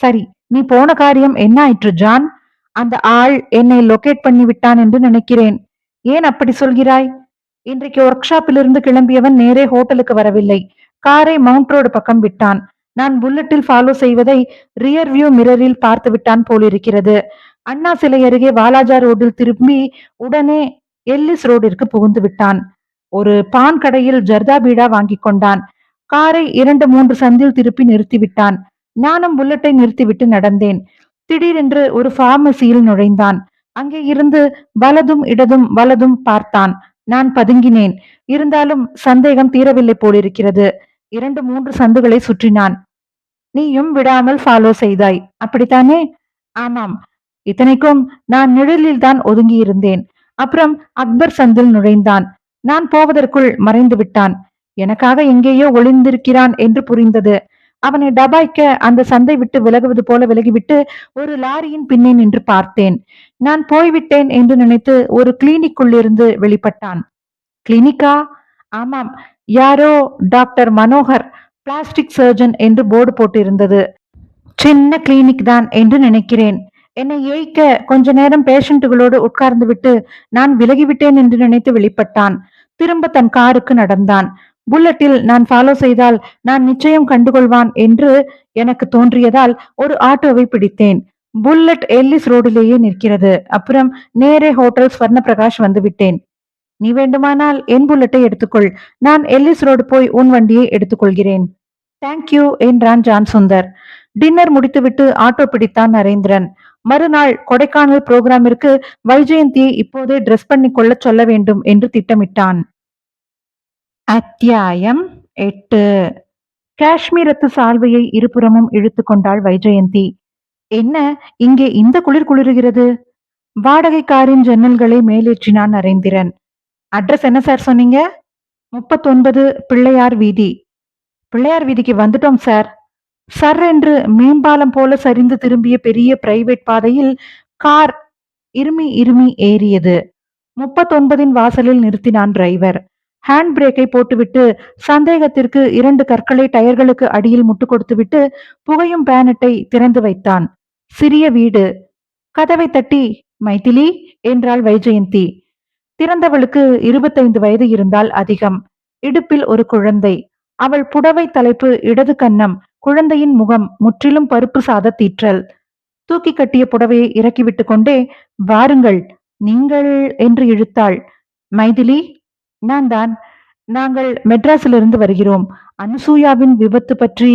[SPEAKER 1] சரி, நீ போன காரியம் என்ன ஆயிற்று ஜான்? அந்த ஆள் என்னை லொகேட் பண்ணி விட்டான் என்று நினைக்கிறேன். ஏன் அப்படி சொல்கிறாய்? இன்றைக்கு ஒர்க் ஷாப்பிலிருந்து கிளம்பியவன் நேரே ஹோட்டலுக்கு வரவில்லை. காரை மவுண்ட் ரோடு பக்கம் விட்டான். நான் புல்லட்டில் ஃபாலோ செய்வதை ரியர் வியூ மிரரில் பார்த்து விட்டான் போலிருக்கிறது. அண்ணா சிலை அருகே வாலாஜா ரோடில் திரும்பி உடனே எல்லிஸ் ரோடிற்கு புகுந்து விட்டான். ஒரு பான் கடையில் ஜர்தா பீடா வாங்கி கொண்டான். காரை 2-3 சந்தில் திருப்பி நிறுத்திவிட்டான். நானும் புல்லட்டை நிறுத்திவிட்டு நடந்தேன். திடீரென்று ஒரு பார்மசியில் நுழைந்தான். அங்கே இருந்து வலதும் இடதும் வலதும் பார்த்தான். நான் பதுங்கினேன். இருந்தாலும் சந்தேகம் தீரவில்லை போலிருக்கிறது. 2-3 சந்துகளை சுற்றினான். நீயும் விடாமல் ஃபாலோ செய்தாய், அப்படித்தானே? ஆமாம். இத்தனைக்கும் நான் நிழலில் தான் ஒதுங்கி இருந்தேன். அப்புறம் அக்பர் சந்தில் நுழைந்தான். நான் போவதற்குள் மறைந்து விட்டான். எனக்காக எங்கேயோ ஒளிந்திருக்கிறான் என்று புரிந்தது. அவனை டபாய்க்க அந்த சந்தை விட்டு விலகுவது போல விலகிவிட்டு ஒரு லாரியின் பின்னே நின்று பார்த்தேன். நான் போய்விட்டேன் என்று நினைத்து ஒரு கிளினிக்குள்ளிருந்து வெளிப்பட்டான். கிளினிக்கா? ஆமாம். யாரோ டாக்டர் மனோகர் பிளாஸ்டிக் சர்ஜன் என்று போர்டு போட்டிருந்தது. சின்ன கிளினிக் தான் என்று நினைக்கிறேன். என்னை ஏய்க்க கொஞ்ச நேரம் பேஷண்ட்டுகளோடு உட்கார்ந்து விட்டு நான் விலகிவிட்டேன் என்று நினைத்து வெளிப்பட்டான். திரும்ப தன் காருக்கு நடந்தான். புல்லட்டில் நான் ஃபாலோ செய்தால் நான் நிச்சயம் கண்டுகொள்வான் என்று எனக்கு தோன்றியதால் ஒரு ஆட்டோவை பிடித்தேன். புல்லட் எல்லிஸ் ரோடிலேயே நிற்கிறது. அப்புறம் நேரே ஹோட்டல் ஸ்வர்ண பிரகாஷ் வந்து விட்டேன். நீ வேண்டுமானால் என் புல்லட்டை எடுத்துக்கொள். நான் எல்லிஸ் ரோடு போய் உன் வண்டியை எடுத்துக்கொள்கிறேன். தேங்க்யூ என்றான் ஜான் சுந்தர். டின்னர் முடித்துவிட்டு ஆட்டோ பிடித்தான் நரேந்திரன். மறுநாள் கொடைக்கானல் புரோகிராமிற்கு வைஜெயந்தியை இப்போதே ட்ரெஸ் பண்ணி கொள்ள சொல்ல வேண்டும் என்று திட்டமிட்டான். அத்தியாயம் 8. காஷ்மீரத்து சால்வையை இருபுறமும் இழுத்து கொண்டாள் வைஜெயந்தி. என்ன இங்கே இந்த குளிர் குளிருகிறது? வாடகை காரின் ஜன்னல்களை மேலேற்றினான் நரேந்திரன். அட்ரஸ் என்ன சார் சொன்னீங்க? 39 பிள்ளையார் வீதி. பிள்ளையார் வீதிக்கு வந்துட்டோம் சார். சர் என்று மேம்பாலம் போல சரிந்து திரும்பிய பெரிய பிரைவேட் பாதையில் கார் இருமி இருமி ஏறியது. 39 வாசலில் நிறுத்தினான் டிரைவர். ஹேண்ட் பிரேக்கை போட்டுவிட்டு சந்தேகத்திற்கு 2 கற்களை டயர்களுக்கு அடியில் முட்டு கொடுத்துவிட்டு புகையும் பேனட்டை திறந்து வைத்தான். சிறிய வீடு. கதவை தட்டி மைதிலி என்றாள் வைஜெயந்தி. திறந்தவளுக்கு 25 வயது இருந்தால் அதிகம். இடுப்பில் ஒரு குழந்தை. அவள் புடவை தலைப்பு இடது கன்னம். குழந்தையின் முகம் முற்றிலும் பருப்பு சாத தீற்றல். தூக்கி கட்டிய புடவையை இறக்கிவிட்டு கொண்டே வாருங்கள் நீங்கள் என்று இழுத்தாள். மைதிலி, நான் தான். நாங்கள் மெட்ராஸிலிருந்து வருகிறோம். அனுசூயாவின் விபத்து பற்றி.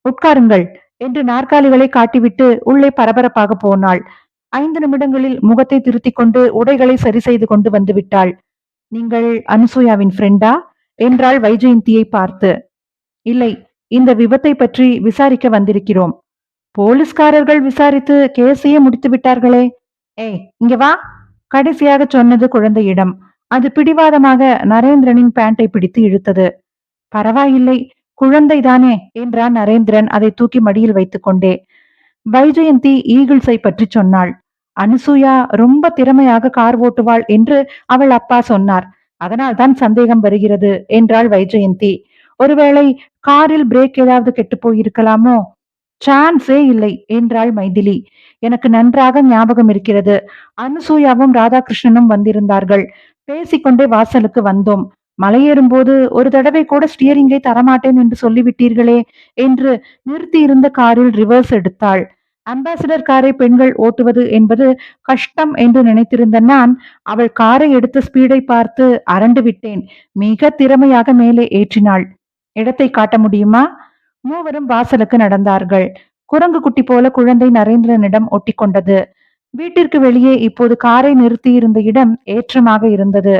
[SPEAKER 1] உட்காருங்கள் என்று நாற்காலிகளை காட்டிவிட்டு உள்ளே பரபரப்பாக போனாள். 5 நிமிடங்களில் முகத்தை திருத்திக் கொண்டு உடைகளை சரி செய்து கொண்டு வந்து விட்டாள். நீங்கள் அனுசூயாவின் ஃப்ரெண்டா என்றாள் வைஜெயந்தியை பார்த்து. இல்லை, இந்த விபத்தை பற்றி விசாரிக்க வந்திருக்கிறோம். போலீஸ்காரர்கள் விசாரித்து கேஸையே முடித்து விட்டார்களே. ஏய், இங்க வா. கடைசியாக சொன்னது குழந்தையிடம். அது பிடிவாதமாக நரேந்திரனின் பேண்டை பிடித்து இழுத்தது. பரவாயில்லை, குழந்தைதானே என்றான் நரேந்திரன் அதை தூக்கி மடியில் வைத்துக் கொண்டே. வைஜெயந்தி ஈகிள்ஸை பற்றி சொன்னாள். அனுசூயா ரொம்ப திறமையாக கார் ஓட்டுவாள் என்று அவள் அப்பா சொன்னார். அதனால் தான் சந்தேகம் வருகிறது என்றாள் வைஜெயந்தி. ஒருவேளை காரில் பிரேக் ஏதாவது கெட்டு போயிருக்கலாமோ? சான்ஸே இல்லை என்றாள் மைதிலி. எனக்கு நன்றாக ஞாபகம் இருக்கிறது. அனுசூயாவும் ராதாகிருஷ்ணனும் வந்திருந்தார்கள். பேசிக்கொண்டே வாசலுக்கு வந்தோம். மலையேறும்போது ஒரு தடவை கூட ஸ்டியரிங்கை தரமாட்டேன் என்று சொல்லிவிட்டீர்களே என்று நிறுத்தியிருந்த காரில் ரிவர்ஸ் எடுத்தாள். அம்பாசிடர் காரை பெண்கள் ஓட்டுவது என்பது கஷ்டம் என்று நினைத்திருந்த நான் அவள் காரை எடுத்த ஸ்பீடை பார்த்து அரண்டு விட்டேன். மிக திறமையாக மேலே ஏற்றினாள். இடத்தை காட்ட முடியுமா? மூவரும் வாசலுக்கு நடந்தார்கள். குரங்கு குட்டி போல குழந்தை நரேந்திரனிடம் ஒட்டி கொண்டது. வீட்டிற்கு வெளியே இப்போது காரை நிறுத்தியிருந்த இடம் ஏற்றமாக இருந்தது.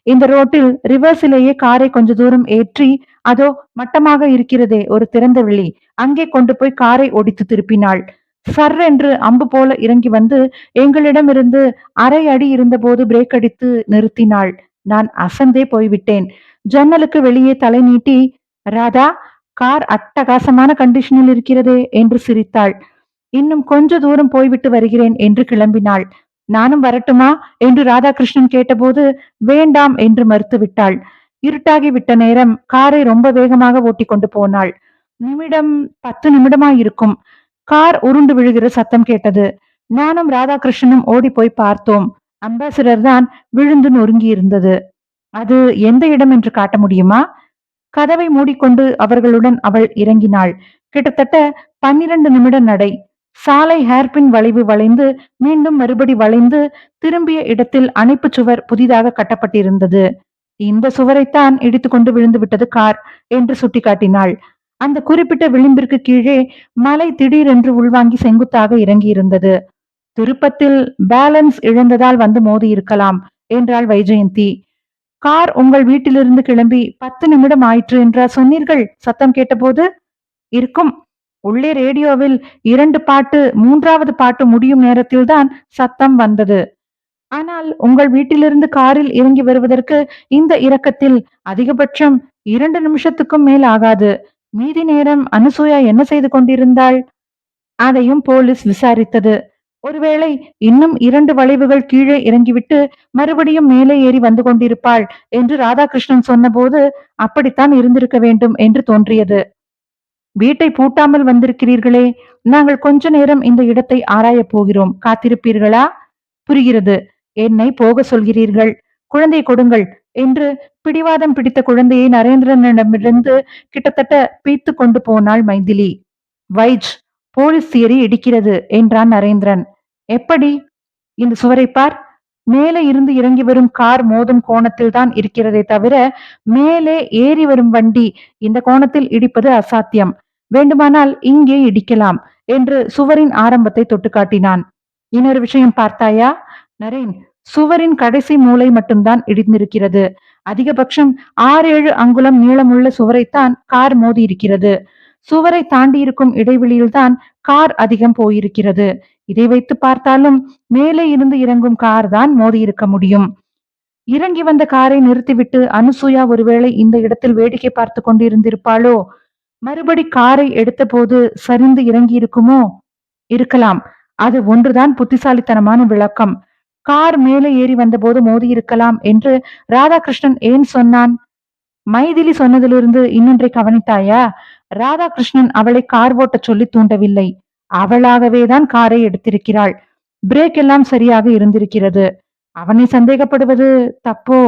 [SPEAKER 1] இந்த ரோட்டில் ரிவர்ஸிலேயே காரை கொஞ்ச தூரம் ஏற்றி அதோ மட்டமாக இருக்கிறதே ஒரு திறந்த வெளி, அங்கே கொண்டு போய் காரை ஒடித்து திருப்பினாள். சர் என்று அம்பு போல இறங்கி வந்து எங்களிடமிருந்து அரை அடி இருந்தபோது பிரேக் அடித்து நிறுத்தினாள். நான் அசந்தே போய்விட்டேன். ஜன்னலுக்கு வெளியே தலை நீட்டி, ராதா, கார் அட்டகாசமான கண்டிஷனில் இருக்கிறதே என்று சிரித்தாள். இன்னும் கொஞ்ச தூரம் போய்விட்டு வருகிறேன் என்று கிளம்பினாள். நானும் வரட்டுமா என்று ராதாகிருஷ்ணன் கேட்டபோது வேண்டாம் என்று மறுத்துவிட்டாள். இருட்டாகி விட்ட நேரம் காரை ரொம்ப வேகமாக ஓட்டி கொண்டு போனாள். நிமிடம் 10 நிமிடமாயிருக்கும். கார் உருண்டு விழுகிற சத்தம் கேட்டது. நானும் ராதாகிருஷ்ணனும் ஓடி போய் பார்த்தோம். அம்பாசிடர் தான் விழுந்து நொறுங்கி இருந்தது. அது எந்த இடம் என்று காட்ட முடியுமா? கதவை மூடிக்கொண்டு அவர்களுடன் அவள் இறங்கினாள். கிட்டத்தட்ட 12 நிமிட நடை. சாலை ஹேர்பின் வளைவு வளைந்து மீண்டும் மறுபடி வளைந்து திரும்பிய இடத்தில் அணைப்பு சுவர் புதிதாக கட்டப்பட்டிருந்தது. இந்த சுவரைத்தான் இடித்துக்கொண்டு விழுந்து விட்டது கார் என்று சுட்டிக்காட்டினாள். அந்த குறிப்பிட்ட விளிம்பிற்கு கீழே மலை திடீரென்று உள்வாங்கி செங்குத்தாக இறங்கி இருந்தது. திருப்பத்தில் பேலன்ஸ் இழந்ததால் வந்து மோதி இருக்கலாம் என்றாள் வைஜெயந்தி. கார் உங்கள் வீட்டிலிருந்து கிளம்பி 10 நிமிடம் ஆயிற்று என்றா சொன்னீர்கள்? சத்தம் கேட்டபோது. இருக்கும். உள்ளே ரேடியோவில் 2 பாட்டு, 3வது பாட்டு முடியும் நேரத்தில்தான் சத்தம் வந்தது. ஆனால் உங்கள் வீட்டிலிருந்து காரில் இறங்கி வருவதற்கு இந்த இறக்கத்தில் அதிகபட்சம் 2 நிமிஷத்துக்கும் மேல் ஆகாது. மீதி நேரம் அனுசூயா என்ன செய்து கொண்டிருந்தாள்? அதையும் போலீஸ் விசாரித்தது. ஒருவேளை இன்னும் 2 வளைவுகள் கீழே இறங்கிவிட்டு மறுபடியும் மேலே ஏறி வந்து கொண்டிருப்பாள் என்று ராதாகிருஷ்ணன் சொன்னபோது அப்படித்தான் இருந்திருக்க வேண்டும் என்று தோன்றியது. வீட்டை பூட்டாமல் வந்திருக்கிறீர்களே. நாங்கள் கொஞ்ச நேரம் இந்த இடத்தை ஆராயப் போகிறோம். காத்திருப்பீர்களா? புரிகிறது. என்னை போக சொல்கிறீர்கள். குழந்தையை கொடுங்கள் என்று பிடிவாதம் பிடித்த குழந்தையை நரேந்திரனிடமிருந்து கிட்டத்தட்ட பீத்து கொண்டு போனாள் மைதிலி. வைஜ், போலீஸ் தியரி இடிக்கிறது என்றான் நரேந்திரன். எப்படி? இந்த சுவரை பார். மேலே இருந்து இறங்கி வரும் கார் மோதும் கோணத்தில் தான் இருக்கிறதே தவிர மேலே ஏறி வரும் வண்டி இந்த கோணத்தில் இடிப்பது அசாத்தியம். வேண்டுமானால் இங்கே இடிக்கலாம் என்று சுவரின் ஆரம்பத்தை தொட்டு காட்டினான். இன்னொரு விஷயம் பார்த்தாயா நரேன்? சுவரின் கடைசி மூலை மட்டும்தான் இடிந்திருக்கிறது. அதிகபட்சம் 6-7 அங்குலம் நீளமுள்ள சுவரைத்தான் கார் மோதி இருக்கிறது. சுவரை தாண்டி இருக்கும் இடைவெளியில்தான் கார் அதிகம் போயிருக்கிறது. இதை வைத்து பார்த்தாலும் மேலே இருந்து இறங்கும் கார் தான் மோதி இருக்க முடியும். இறங்கி வந்த காரை நிறுத்திவிட்டு அனுசூயா ஒருவேளை இந்த இடத்தில் வேடிக்கை பார்த்து கொண்டிருந்திருப்பாளோ? மறுபடி காரை எடுத்தபோது சரிந்து இறங்கி இருக்குமோ? இருக்கலாம். அது ஒன்றுதான் புத்திசாலித்தனமான விளக்கம். கார் மேலே ஏறி வந்தபோது மோதி இருக்கலாம் என்று ராதாகிருஷ்ணன் ஏன் சொன்னான்? மைதிலி சொன்னதிலிருந்து இன்னொன்றை கவனித்தாயா? ராதாகிருஷ்ணன் அவளை கார் ஓட்டச் சொல்லி தூண்டவில்லை. அவளாகவேதான் காரை எடுத்திருக்கிறாள். பிரேக் எல்லாம் சரியாக இருந்திருக்கிறது. அவனை சந்தேகப்படுவது தப்போ?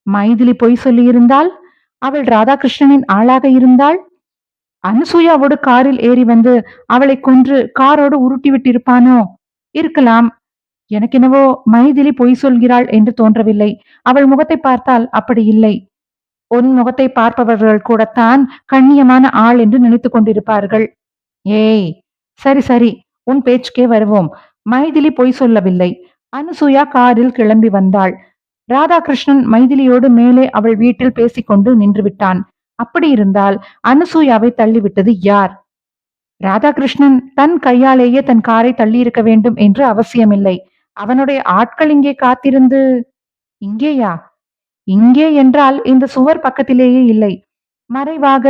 [SPEAKER 1] மைதிலி பொய் சொல்லியிருந்தால், அவள் ராதாகிருஷ்ணனின் ஆளாக இருந்தாள், அனுசூயாவோடு காரில் ஏறி வந்து அவளை கொன்று காரோடு உருட்டி விட்டிருப்பானோ? இருக்கலாம். எனக்கெனவோ மைதிலி பொய் சொல்கிறாள் என்று தோன்றவில்லை. அவள் முகத்தை பார்த்தால் அப்படி இல்லை. உன் முகத்தை பார்ப்பவர்கள் கூடத்தான் கண்ணியமான ஆள் என்று நினைத்துக் கொண்டிருப்பார்கள். ஏய், சரி சரி, உன் பேச்சுக்கே வருவோம். மைதிலி பொய் சொல்லவில்லை. அனுசூயா காரில் கிளம்பி வந்தாள். ராதாகிருஷ்ணன் மைதிலியோடு மேலே அவள் வீட்டில் பேசிக்கொண்டு நின்று விட்டான். அப்படி இருந்தால் அனுசூயாவை தள்ளிவிட்டது யார்? ராதாகிருஷ்ணன் தன் கையாலேயே தன் காரை தள்ளி இருக்க வேண்டும் என்று அவசியமில்லை. அவனுடைய ஆட்கள் இங்கே காத்திருந்து. இங்கேயா? இங்கே என்றால் இந்த சுவர் பக்கத்திலேயே இல்லை. மறைவாக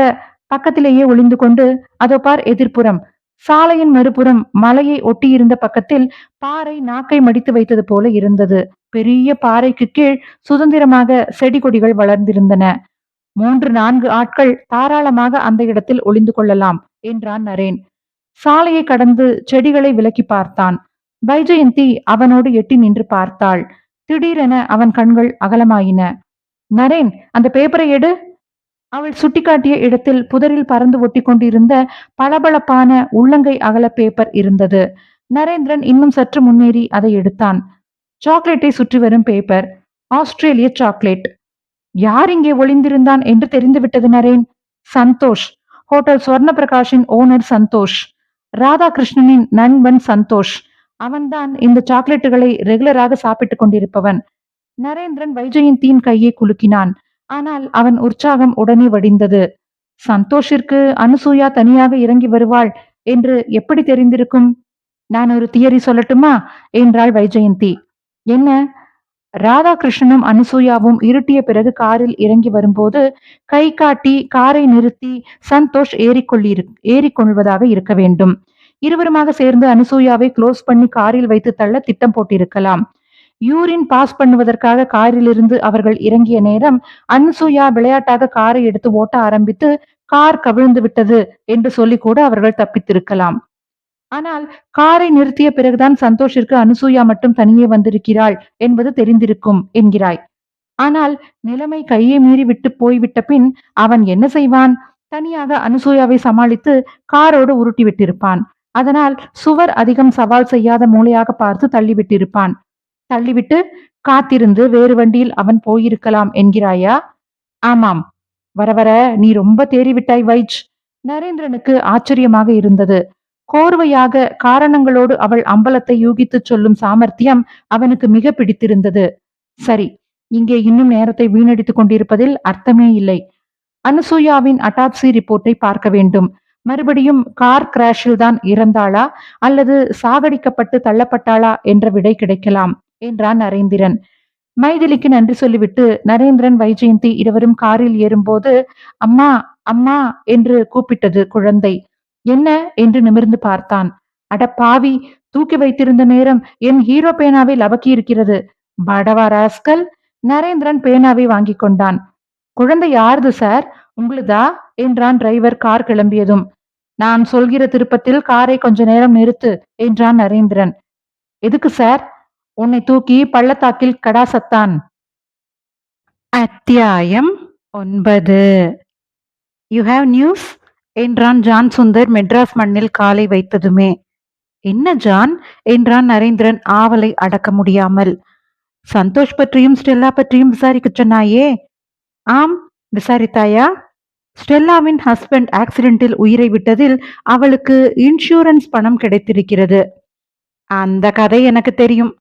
[SPEAKER 1] பக்கத்திலேயே ஒளிந்து கொண்டு, அதோ பார் எதிர்ப்புறம், சாலையின் மறுபுறம் மலையை ஒட்டியிருந்த பக்கத்தில் பாறை நாக்கை மடித்து வைத்தது போல இருந்தது. பெரிய பாறைக்கு கீழ் சுதந்திரமாக செடி கொடிகள் வளர்ந்திருந்தன. 3-4 ஆட்கள் தாராளமாக அந்த இடத்தில் ஒளிந்து கொள்ளலாம் என்றான் நரேன். சாலையை கடந்து செடிகளை விலக்கி பார்த்தான். வைஜெயந்தி அவனோடு எட்டி நின்று பார்த்தாள். திடீரென அவன் கண்கள் அகலமாயின. நரேன், அந்த பேப்பரை எடு. அவள் சுட்டிக்காட்டிய இடத்தில் புதரில் பறந்து ஒட்டி கொண்டிருந்த பளபளப்பான உள்ளங்கை அகல பேப்பர் இருந்தது. நரேந்திரன் இன்னும் சற்று முன்னேறி அதை எடுத்தான். சாக்லேட்டை சுற்றி வரும் பேப்பர். ஆஸ்திரேலிய சாக்லேட். யார் இங்கே ஒளிந்திருந்தான் என்று தெரிந்துவிட்டது நரேன். சந்தோஷ். ஹோட்டல் ஸ்வர்ண பிரகாஷின் ஓனர் சந்தோஷ். ராதாகிருஷ்ணனின் நண்பன் சந்தோஷ். அவன்தான் இந்த சாக்லேட்டுகளை ரெகுலராக சாப்பிட்டுக் கொண்டிருப்பவன். நரேந்திரன் வைஜெயந்தியின் கையை குலுக்கினான். ஆனால் அவன் உற்சாகம் உடனே வடிந்தது. சந்தோஷிற்கு அனுசூயா தனியாக இறங்கி வருவாள் என்று எப்படி தெரிந்திருக்கும்? நான் ஒரு தியரி சொல்லட்டுமா என்றாள் வைஜெயந்தி. என்ன? ராதாகிருஷ்ணனும் அனுசூயாவும் இருட்டிய பிறகு காரில் இறங்கி வரும்போது கை காட்டி காரை நிறுத்தி சந்தோஷ் ஏறிக்கொள்வதாக இருக்க வேண்டும். இருவருமாக சேர்ந்து அனுசூயாவை க்ளோஸ் பண்ணி காரில் வைத்து தள்ள திட்டம் போட்டிருக்கலாம். யூரின் பாஸ் பண்ணுவதற்காக காரிலிருந்து அவர்கள் இறங்கிய நேரம் அனுசூயா விளையாட்டாக காரை எடுத்து ஓட்ட ஆரம்பித்து கார் கவிழ்ந்து விட்டது என்று சொல்லி கூட அவர்கள் தப்பித்திருக்கலாம். ஆனால் காரை நிறுத்திய பிறகுதான் சந்தோஷிற்கு அனுசூயா மட்டும் தனியே வந்திருக்கிறாள் என்பது தெரிந்திருக்கும் என்கிறாய். ஆனால் நிலைமை கையை மீறி விட்டு போய்விட்ட பின் அவன் என்ன செய்வான்? தனியாக அனுசூயாவை சமாளித்து காரோடு உருட்டி விட்டிருப்பான். அதனால் சுவர் அதிகம் சவால் செய்யாத மூலையாக பார்த்து தள்ளிவிட்டிருப்பான். தள்ளிவிட்டு காத்திருந்து வேறு வண்டியில் அவன் போயிருக்கலாம் என்கிறாயா? ஆமாம். வர வர நீ ரொம்ப தேறிவிட்டாய் வைஜ். நரேந்திரனுக்கு ஆச்சரியமாக இருந்தது. கோர்வையாக காரணங்களோடு அவள் அம்பலத்தை யூகித்துச் சொல்லும் சாமர்த்தியம் அவனுக்கு மிக பிடித்திருந்தது. சரி, இங்கே இன்னும் நேரத்தை வீணடித்துக் கொண்டிருப்பதில் அர்த்தமே இல்லை. அனுசூயாவின் அட்டாப்சி ரிப்போர்ட்டை பார்க்க வேண்டும். மறுபடியும் கார் கிராஷில் தான் இறந்தாளா அல்லது சாகடிக்கப்பட்டு தள்ளப்பட்டாளா என்ற விடை கிடைக்கலாம் என்றான் நரேந்திரன். மைதிலிக்கு நன்றி சொல்லிவிட்டு நரேந்திரன் வைஜெயந்தி இருவரும் காரில் ஏறும்போது அம்மா அம்மா என்று கூப்பிட்டது குழந்தை. என்ன என்று நிமிர்ந்து பார்த்தான். அட பாவி, தூக்கி வைத்திருந்த நேரம் என் ஹீரோ பேனாவை லபக்கி இருக்கிறது. படவா ராஸ்கல். நரேந்திரன் பேனாவை வாங்கி கொண்டான். குழந்தை யாருது சார்? உங்களுதா என்றான் டிரைவர் கார் கிளம்பியதும். நான் சொல்கிற திருப்பத்தில் காரை கொஞ்ச நேரம் நிறுத்து என்றான் நரேந்திரன். எதுக்கு சார்? உன்னை தூக்கி பள்ளத்தாக்கில் கடாசத்தான். அத்தியாயம் 9. யூ ஹாவ் நியூஸ் என்றான் ஜான் சுந்தர் மெட்ராஸ் மண்ணில் காலை வைத்ததுமே. என்ன ஜான் என்றான் நரேந்திரன் ஆவலை அடக்க முடியாமல். சந்தோஷ் பற்றியும் ஸ்டெல்லா பற்றியும் விசாரிக்க சொன்னாயே. ஆம், விசாரித்தாயா? ஸ்டெல்லாவின் ஹஸ்பண்ட் ஆக்சிடென்டில் உயிரை விட்டதில் அவளுக்கு இன்சூரன்ஸ் பணம் கிடைத்திருக்கிறது. அந்த கதை எனக்கு தெரியும்.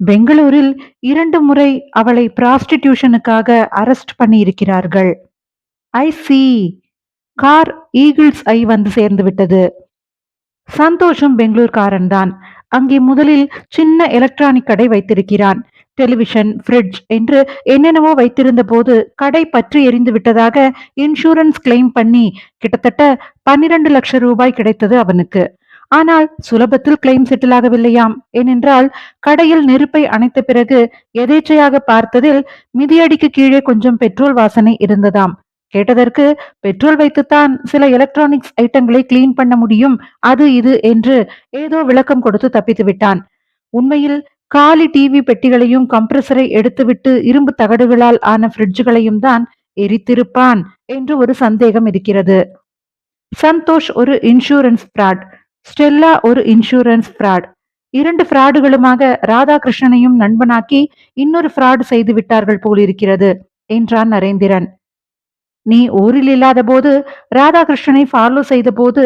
[SPEAKER 1] பெங்களூரில் 2 முறை அவளை பிராஸ்டிடியூஷனுக்காக அரெஸ்ட் பண்ணி இருக்கிறார்கள். ஐ சி. கார் ஈகிள்ஸ் ஐ வந்து சேர்ந்து விட்டது. சந்தோஷம் பெங்களூர்காரன் தான். அங்கே முதலில் சின்ன எலக்ட்ரானிக் கடை வைத்திருக்கிறான். டெலிவிஷன், ஃப்ரிட்ஜ் என்று என்னென்னவோ வைத்திருந்த போது கடை பற்றி எரிந்து விட்டதாக இன்சூரன்ஸ் கிளைம் பண்ணி கிட்டத்தட்ட 12 லட்சம் ரூபாய் கிடைத்தது அவனுக்கு. ஆனால் சுலபத்தில் கிளைம் செட்டில் ஆகவில்லையாம். ஏனென்றால் கடையில் நெருப்பை அணைத்த பிறகு எதேச்சையாக பார்த்ததில் மிதியடிக்கு கீழே கொஞ்சம் பெட்ரோல் வாசனை இருந்ததாம். கேட்டதற்கு பெட்ரோல் வைத்துத்தான் சில எலக்ட்ரானிக்ஸ் ஐட்டங்களை கிளீன் பண்ண முடியும், அது இது என்று ஏதோ விளக்கம் கொடுத்து தப்பித்து விட்டான். உண்மையில் காலி டிவி பெட்டிகளையும் கம்ப்ரஸரை எடுத்துவிட்டு இரும்பு தகடுகளால் ஆன ஃப்ரிட்ஜுகளையும் தான் எரித்திருப்பான் என்று ஒரு சந்தேகம் இருக்கிறது. சந்தோஷ் ஒரு இன்சூரன்ஸ் ஃப்ராட், ஸ்டெல்லா ஒரு இன்சூரன்ஸ் ஃப்ராட். 2 ஃப்ராடுகளுமாக ராதாகிருஷ்ணனையும் நண்பனாக்கி இன்னொரு ஃப்ராட் செய்து விட்டார்கள் போலிருக்கிறது என்றான் நரேந்திரன். நீ ஊரில் இல்லாத போது ராதாகிருஷ்ணனை ஃபாலோ செய்த போது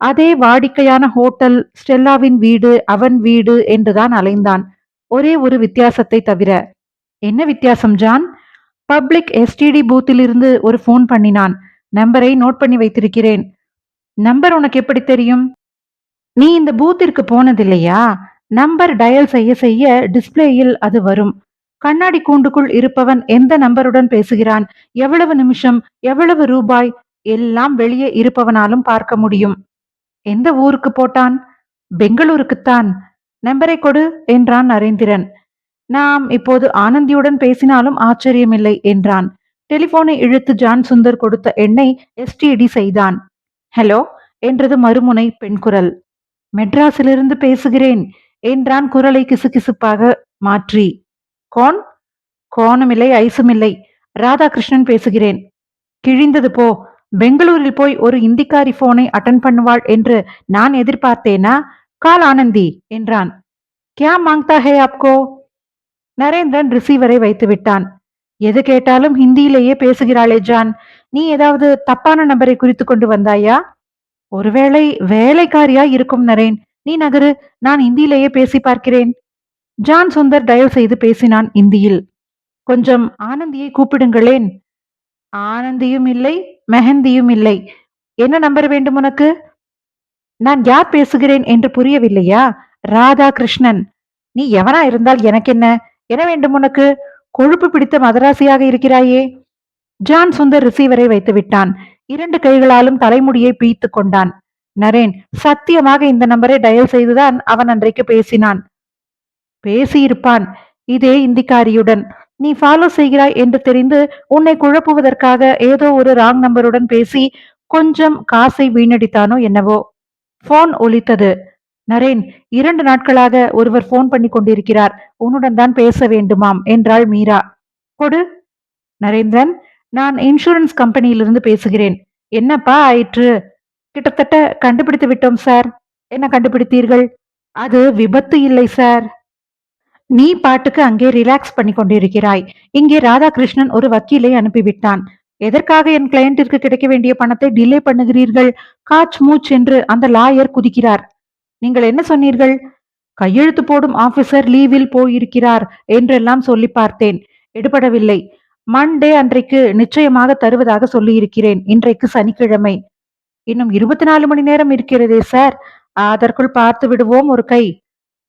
[SPEAKER 1] அதே வாடிக்கையான ஹோட்டல், ஸ்டெல்லாவின் வீடு, அவன் வீடு என்றுதான் அலைந்தான். ஒரே ஒரு வித்தியாசத்தை தவிர. என்ன வித்தியாசம் ஜான்? பப்ளிக் எஸ்டிடி பூத்திலிருந்து ஒரு போன் பண்ணினான். நம்பரை நோட் பண்ணி வைத்திருக்கிறேன். நம்பர் உனக்கு எப்படி தெரியும்? நீ இந்த பூத்திற்கு போனதில்லையா? நம்பர் டயல் செய்ய செய்ய டிஸ்பிளேயில் அது வரும். கண்ணாடி கூண்டுக்குள் இருப்பவன் எந்த நம்பருடன் பேசுகிறான், எவ்வளவு நிமிஷம், எவ்வளவு ரூபாய், எல்லாம் வெளியே இருப்பவனாலும் பார்க்க முடியும். எந்த ஊருக்கு போட்டான்? பெங்களூருக்குத்தான். நம்பரை கொடு என்றான் நரேந்திரன். நாம் இப்போது ஆனந்தியுடன் பேசினாலும் ஆச்சரியமில்லை என்றான். டெலிபோனை இழுத்து ஜான் சுந்தர் கொடுத்த எண்ணை எஸ்டிடி செய்தான். ஹலோ என்றது மறுமுனை பெண் குரல். மெட்ராஸிலிருந்து பேசுகிறேன் என்றான் குரலை கிசுகிசுப்பாக மாற்றி. கோன்? கோணமில்லை, ஐசுமில்லை. ராதாகிருஷ்ணன் பேசுகிறேன். கிழிந்தது போ. பெங்களூரில் போய் ஒரு இந்திக்காரி போனை அட்டன் பண்ணுவாள் என்று நான் எதிர்பார்த்தேனா? கால் ஆனந்தி என்றான். கியா மாங்தா ஹே ஆப்கோ? நரேந்திரன் ரிசீவரை வைத்து விட்டான். எது கேட்டாலும் ஹிந்தியிலேயே பேசுகிறாளே ஜான், நீ ஏதாவது தப்பான நம்பரை குறித்து கொண்டு வந்தாயா? ஒருவேளை வேலைக்காரியா இருக்கும் நரேன். நீ நகரு, நான் இந்தியிலேயே பேசி பார்க்கிறேன். ஜான் சுந்தர் டயல் செய்து பேசினான் இந்தியில். கொஞ்சம் ஆனந்தியை கூப்பிடுங்களேன். ஆனந்தியும் இல்லை, மெஹந்தியும் இல்லை. என்ன நம்பர் வேண்டும் உனக்கு? நான் யார் பேசுகிறேன் என்று புரியவில்லையா? ராதாகிருஷ்ணன். நீ எவனா இருந்தால் எனக்கென்ன? என்ன வேண்டும் உனக்கு? கொழுப்பு பிடித்த மதராசியாக இருக்கிறாயே. ஜான் சுந்தர் ரிசீவரை வைத்து விட்டான். 2 கைகளாலும் தலைமுடியை பீய்த்து கொண்டான். நரேன், சத்தியமாக இந்த நம்பரை டயல் செய்துதான் அவன் அன்றைக்கு பேசினான். பேசியிருப்பான், இதே இந்திக்காரியுடன். நீ ஃபாலோ செய்கிறாய் என்று தெரிந்து உன்னை குழப்புவதற்காக ஏதோ ஒரு ராங் நம்பருடன் பேசி கொஞ்சம் காசை வீணடித்தானோ என்னவோ. போன் ஒலித்தது. நரேன், 2 நாட்களாக ஒருவர் போன் பண்ணி கொண்டிருக்கிறார். உன்னுடன் தான் பேச வேண்டுமாம் என்றாள் மீரா. கொடு. நரேந்திரன், நான் இன்சூரன்ஸ் கம்பெனியிலிருந்து பேசுகிறேன். என்னப்பா ஆயிற்று? கிட்டத்தட்ட கண்டுபிடித்து விட்டோம் சார். என்ன கண்டுபிடித்தீர்கள்? அது விபத்து இல்லை சார். நீ பாட்டுக்கு அங்கே ரிலாக்ஸ் பண்ணி கொண்டிருக்கிறாய். இங்கே ராதாகிருஷ்ணன் ஒரு வக்கீலை அனுப்பிவிட்டான். எதற்காக என் கிளையண்டிற்கு கிடைக்க வேண்டிய பணத்தை டிலே பண்ணுகிறீர்கள்? காச் மூச் என்று அந்த லாயர் குதிக்கிறார். நீங்கள் என்ன சொன்னீர்கள்? கையெழுத்து போடும் ஆபீசர் லீவில் போயிருக்கிறார் என்றெல்லாம் சொல்லி பார்த்தேன். எடுபடவில்லை. மண்டே அன்றைக்கு நிச்சயமாக தருவதாக சொல்லியிருக்கிறேன். இன்றைக்கு சனிக்கிழமை. இன்னும் 24 மணி நேரம் இருக்கிறதே சார். அதற்குள் பார்த்து விடுவோம் ஒரு கை.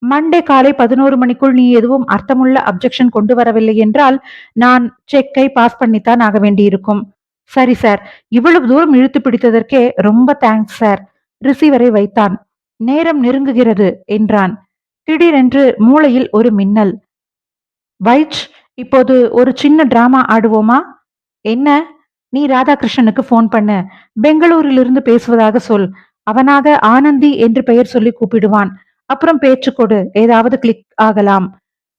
[SPEAKER 1] மண்டே காலை 11 மணிக்குள் நீ எதுவும் அர்த்தமுள்ள அப்ஜெக்ஷன் கொண்டு வரவில்லை என்றால் நான் செக்கை பாஸ் பண்ணித்தான் ஆக வேண்டியிருக்கும். சரி சார், இவ்வளவு தூரம் இழுத்து பிடித்ததற்கே ரொம்ப தேங்க்ஸ் சார். ரிசீவரை வைத்தான். நேரம் நெருங்குகிறது என்றான். திடீரென்று மூளையில் ஒரு மின்னல். வைச், இப்போது ஒரு சின்ன டிராமா ஆடுவோமா? என்ன? நீ ராதாகிருஷ்ணனுக்கு போன் பண்ணு. பெங்களூரிலிருந்து பேசுவதாக சொல். அவனாக ஆனந்தி என்று பெயர் சொல்லி கூப்பிடுவான். அப்புறம் பேச்சு கொடு, ஏதாவது கிளிக் ஆகலாம்.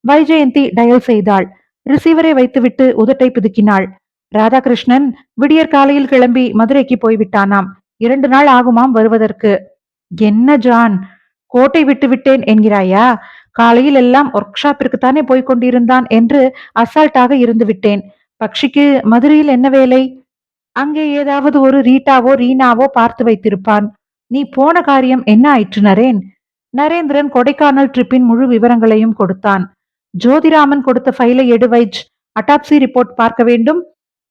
[SPEAKER 1] வைஜெயந்தி டயல் செய்தாள். ரிசீவரை வைத்துவிட்டு உதட்டை பிதுக்கினாள். ராதாகிருஷ்ணன் விடியற் காலையில் கிளம்பி மதுரைக்கு போய்விட்டானாம். 2 நாள் ஆகுமாம் வருவதற்கு. என்ன ஜான், கோட்டை விட்டு விட்டேன் என்கிறாயா? காலையில் எல்லாம் ஒர்க் ஷாப்பிற்குத்தானே போய்க் கொண்டிருந்தான் என்று அசால்ட்டாக இருந்து விட்டேன். பக்ஷிக்கு மதுரையில் என்ன வேலை? அங்கே ஏதாவது ஒரு ரீட்டாவோ ரீனாவோ பார்த்து வைத்திருப்பான். நீ போன காரியம் என்ன ஆயிற்று நரேன்? நரேந்திரன் கொடைக்கானல் ட்ரிப்பின் முழு விவரங்களையும் கொடுத்தான். ஜோதிராமன் கொடுத்த ஃபைலை எடு வைஜ். அட்டாப்சி ரிப்போர்ட் பார்க்க வேண்டும்.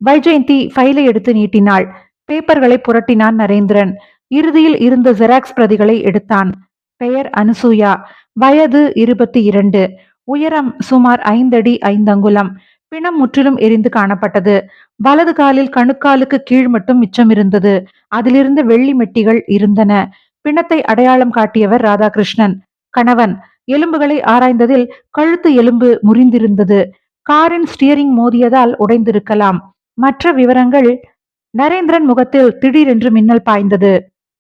[SPEAKER 1] வைஜெயந்தி ஃபைலை எடுத்து நீட்டினாள். பேப்பர்களை புரட்டினான் நரேந்திரன். இறுதியில் இருந்த ஜெராக்ஸ் பிரதிகளை எடுத்தான். பெயர் அனுசூயா. வயது 22. உயரம் சுமார் 5 அடி 5 அங்குலம். பிணம் முற்றிலும் எரிந்து காணப்பட்டது. வலது காலில் கணுக்காலுக்கு கீழ் மட்டும் மிச்சம் இருந்தது. அதிலிருந்து வெள்ளி மெட்டிகள் இருந்தன. பிணத்தை அடையாளம் காட்டியவர் ராதாகிருஷ்ணன், கணவன். எலும்புகளை ஆராய்ந்ததில் கழுத்து எலும்பு முறிந்திருந்தது. காரின் ஸ்டியரிங் மோதியதால் உடைந்திருக்கலாம். மற்ற விவரங்கள். நரேந்திரன் முகத்தில் திடீரென்று மின்னல் பாய்ந்தது.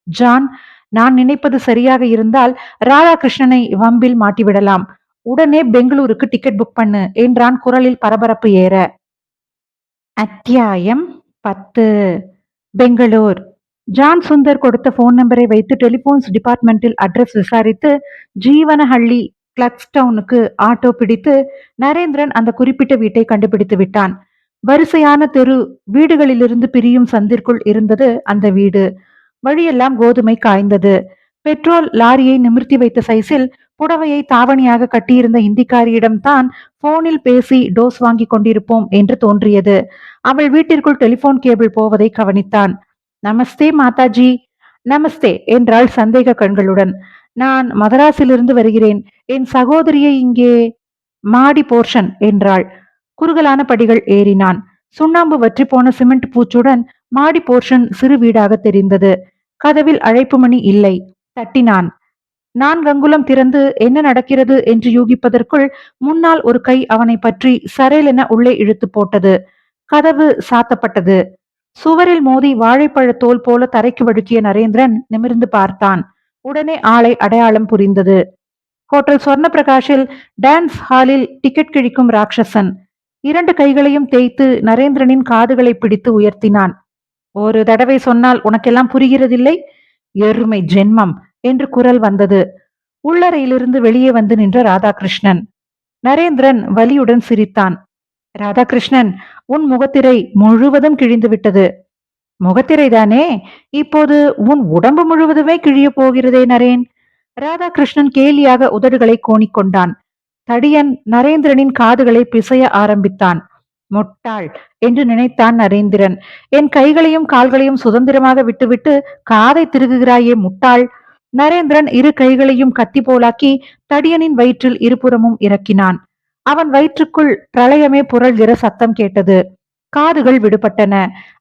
[SPEAKER 1] ஜான், நான் நினைப்பது சரியாக இருந்தால் ராதாகிருஷ்ணனை வம்பில் மாட்டிவிடலாம். உடனே பெங்களூருக்கு டிக்கெட் புக் பண்ணு என்றான் குரலில் பரபரப்பு ஏற. அத்தியாயம் 10. பெங்களூர். ஜான் சுந்தர் கொடுத்த போன் நம்பரை வைத்து டெலிபோன்ஸ் டிபார்ட்மெண்டில் அட்ரஸ் விசாரித்து ஜீவனஹள்ளி கிளக்ஸ்டவுனுக்கு ஆட்டோ பிடித்து நரேந்திரன் அந்த குறிப்பிட்ட வீட்டை கண்டுபிடித்து விட்டான். வரிசையான தெரு வீடுகளிலிருந்து பிரியும் சந்திற்குள் இருந்தது அந்த வீடு. வழியெல்லாம் கோதுமை காய்ந்தது. பெட்ரோல் லாரியை நிமிர்த்தி வைத்த சைஸில் புடவையை தாவணியாக கட்டியிருந்த இந்திக்காரியிடம் தான் போனில் பேசி டோஸ் வாங்கி கொண்டிருப்போம் என்று தோன்றியது. அவள் வீட்டிற்குள் டெலிபோன் கேபிள் போவதை கவனித்தான். நமஸ்தே மாதாஜி. நமஸ்தே என்றாள் சந்தேக கண்களுடன். நான் மதராஸிலிருந்து வருகிறேன். என் சகோதரியை இங்கே. மாடி போர்ஷன் என்றாள். குறுகலான படிகள் ஏறினான். சுண்ணாம்பு வற்றி போன சிமெண்ட் பூச்சுடன் மாடி போர்ஷன் சிறு வீடாக தெரிந்தது. கதவில் அழைப்பு மணி இல்லை. தட்டினான். 4 அங்குலம் திறந்து என்ன நடக்கிறது என்று யூகிப்பதற்குள் முன்னால் ஒரு கை அவனை பற்றி சரேலென உள்ளே இழுத்து போட்டது. கதவு சாத்தப்பட்டது. சுவரில் மோதி வாழைப்பழ தோல் போல தரைக்கு வழுக்கிய நரேந்திரன் நிமிர்ந்து பார்த்தான். உடனே ஆளை அடையாளம் புரிந்தது. ஹோட்டல் சொர்ண பிரகாஷில் டான்ஸ் ஹாலில் டிக்கெட் கிழிக்கும் ராட்சசன். 2 கைகளையும் தேய்த்து நரேந்திரனின் காதுகளை பிடித்து உயர்த்தினான். ஒரு தடவை சொன்னால் உனக்கெல்லாம் புரிகிறதில்லை? எருமை ஜென்மம் என்று குரல் வந்தது. உள்ளறையிலிருந்து வெளியே வந்து நின்ற ராதாகிருஷ்ணன். நரேந்திரன் வலியுடன் சிரித்தான். ராதாகிருஷ்ணன், உன் முகத்திரை முழுவதும் கிழிந்து விட்டது. முகத்திரைதானே? இப்போது உன் உடம்பு முழுவதுமே கிழிய போகிறதே நரேன். ராதாகிருஷ்ணன் கேலியாக உதடுகளை கோணிக்கொண்டான். தடியன் நரேந்திரனின் காதுகளை பிசைய ஆரம்பித்தான். முட்டாள் என்று நினைத்தான் நரேந்திரன். என் கைகளையும் கால்களையும் சுதந்திரமாக விட்டுவிட்டு காதை திருகுகிறாயே முட்டாள். நரேந்திரன் 2 கைகளையும் கத்தி போலாக்கி தடியனின் வயிற்றில் இருபுறமும் இறக்கினான். அவன் வயிற்றுக்குள் பிரளயமே புரள்கிற சத்தம் கேட்டது. காதுகள் விடுபட்டன.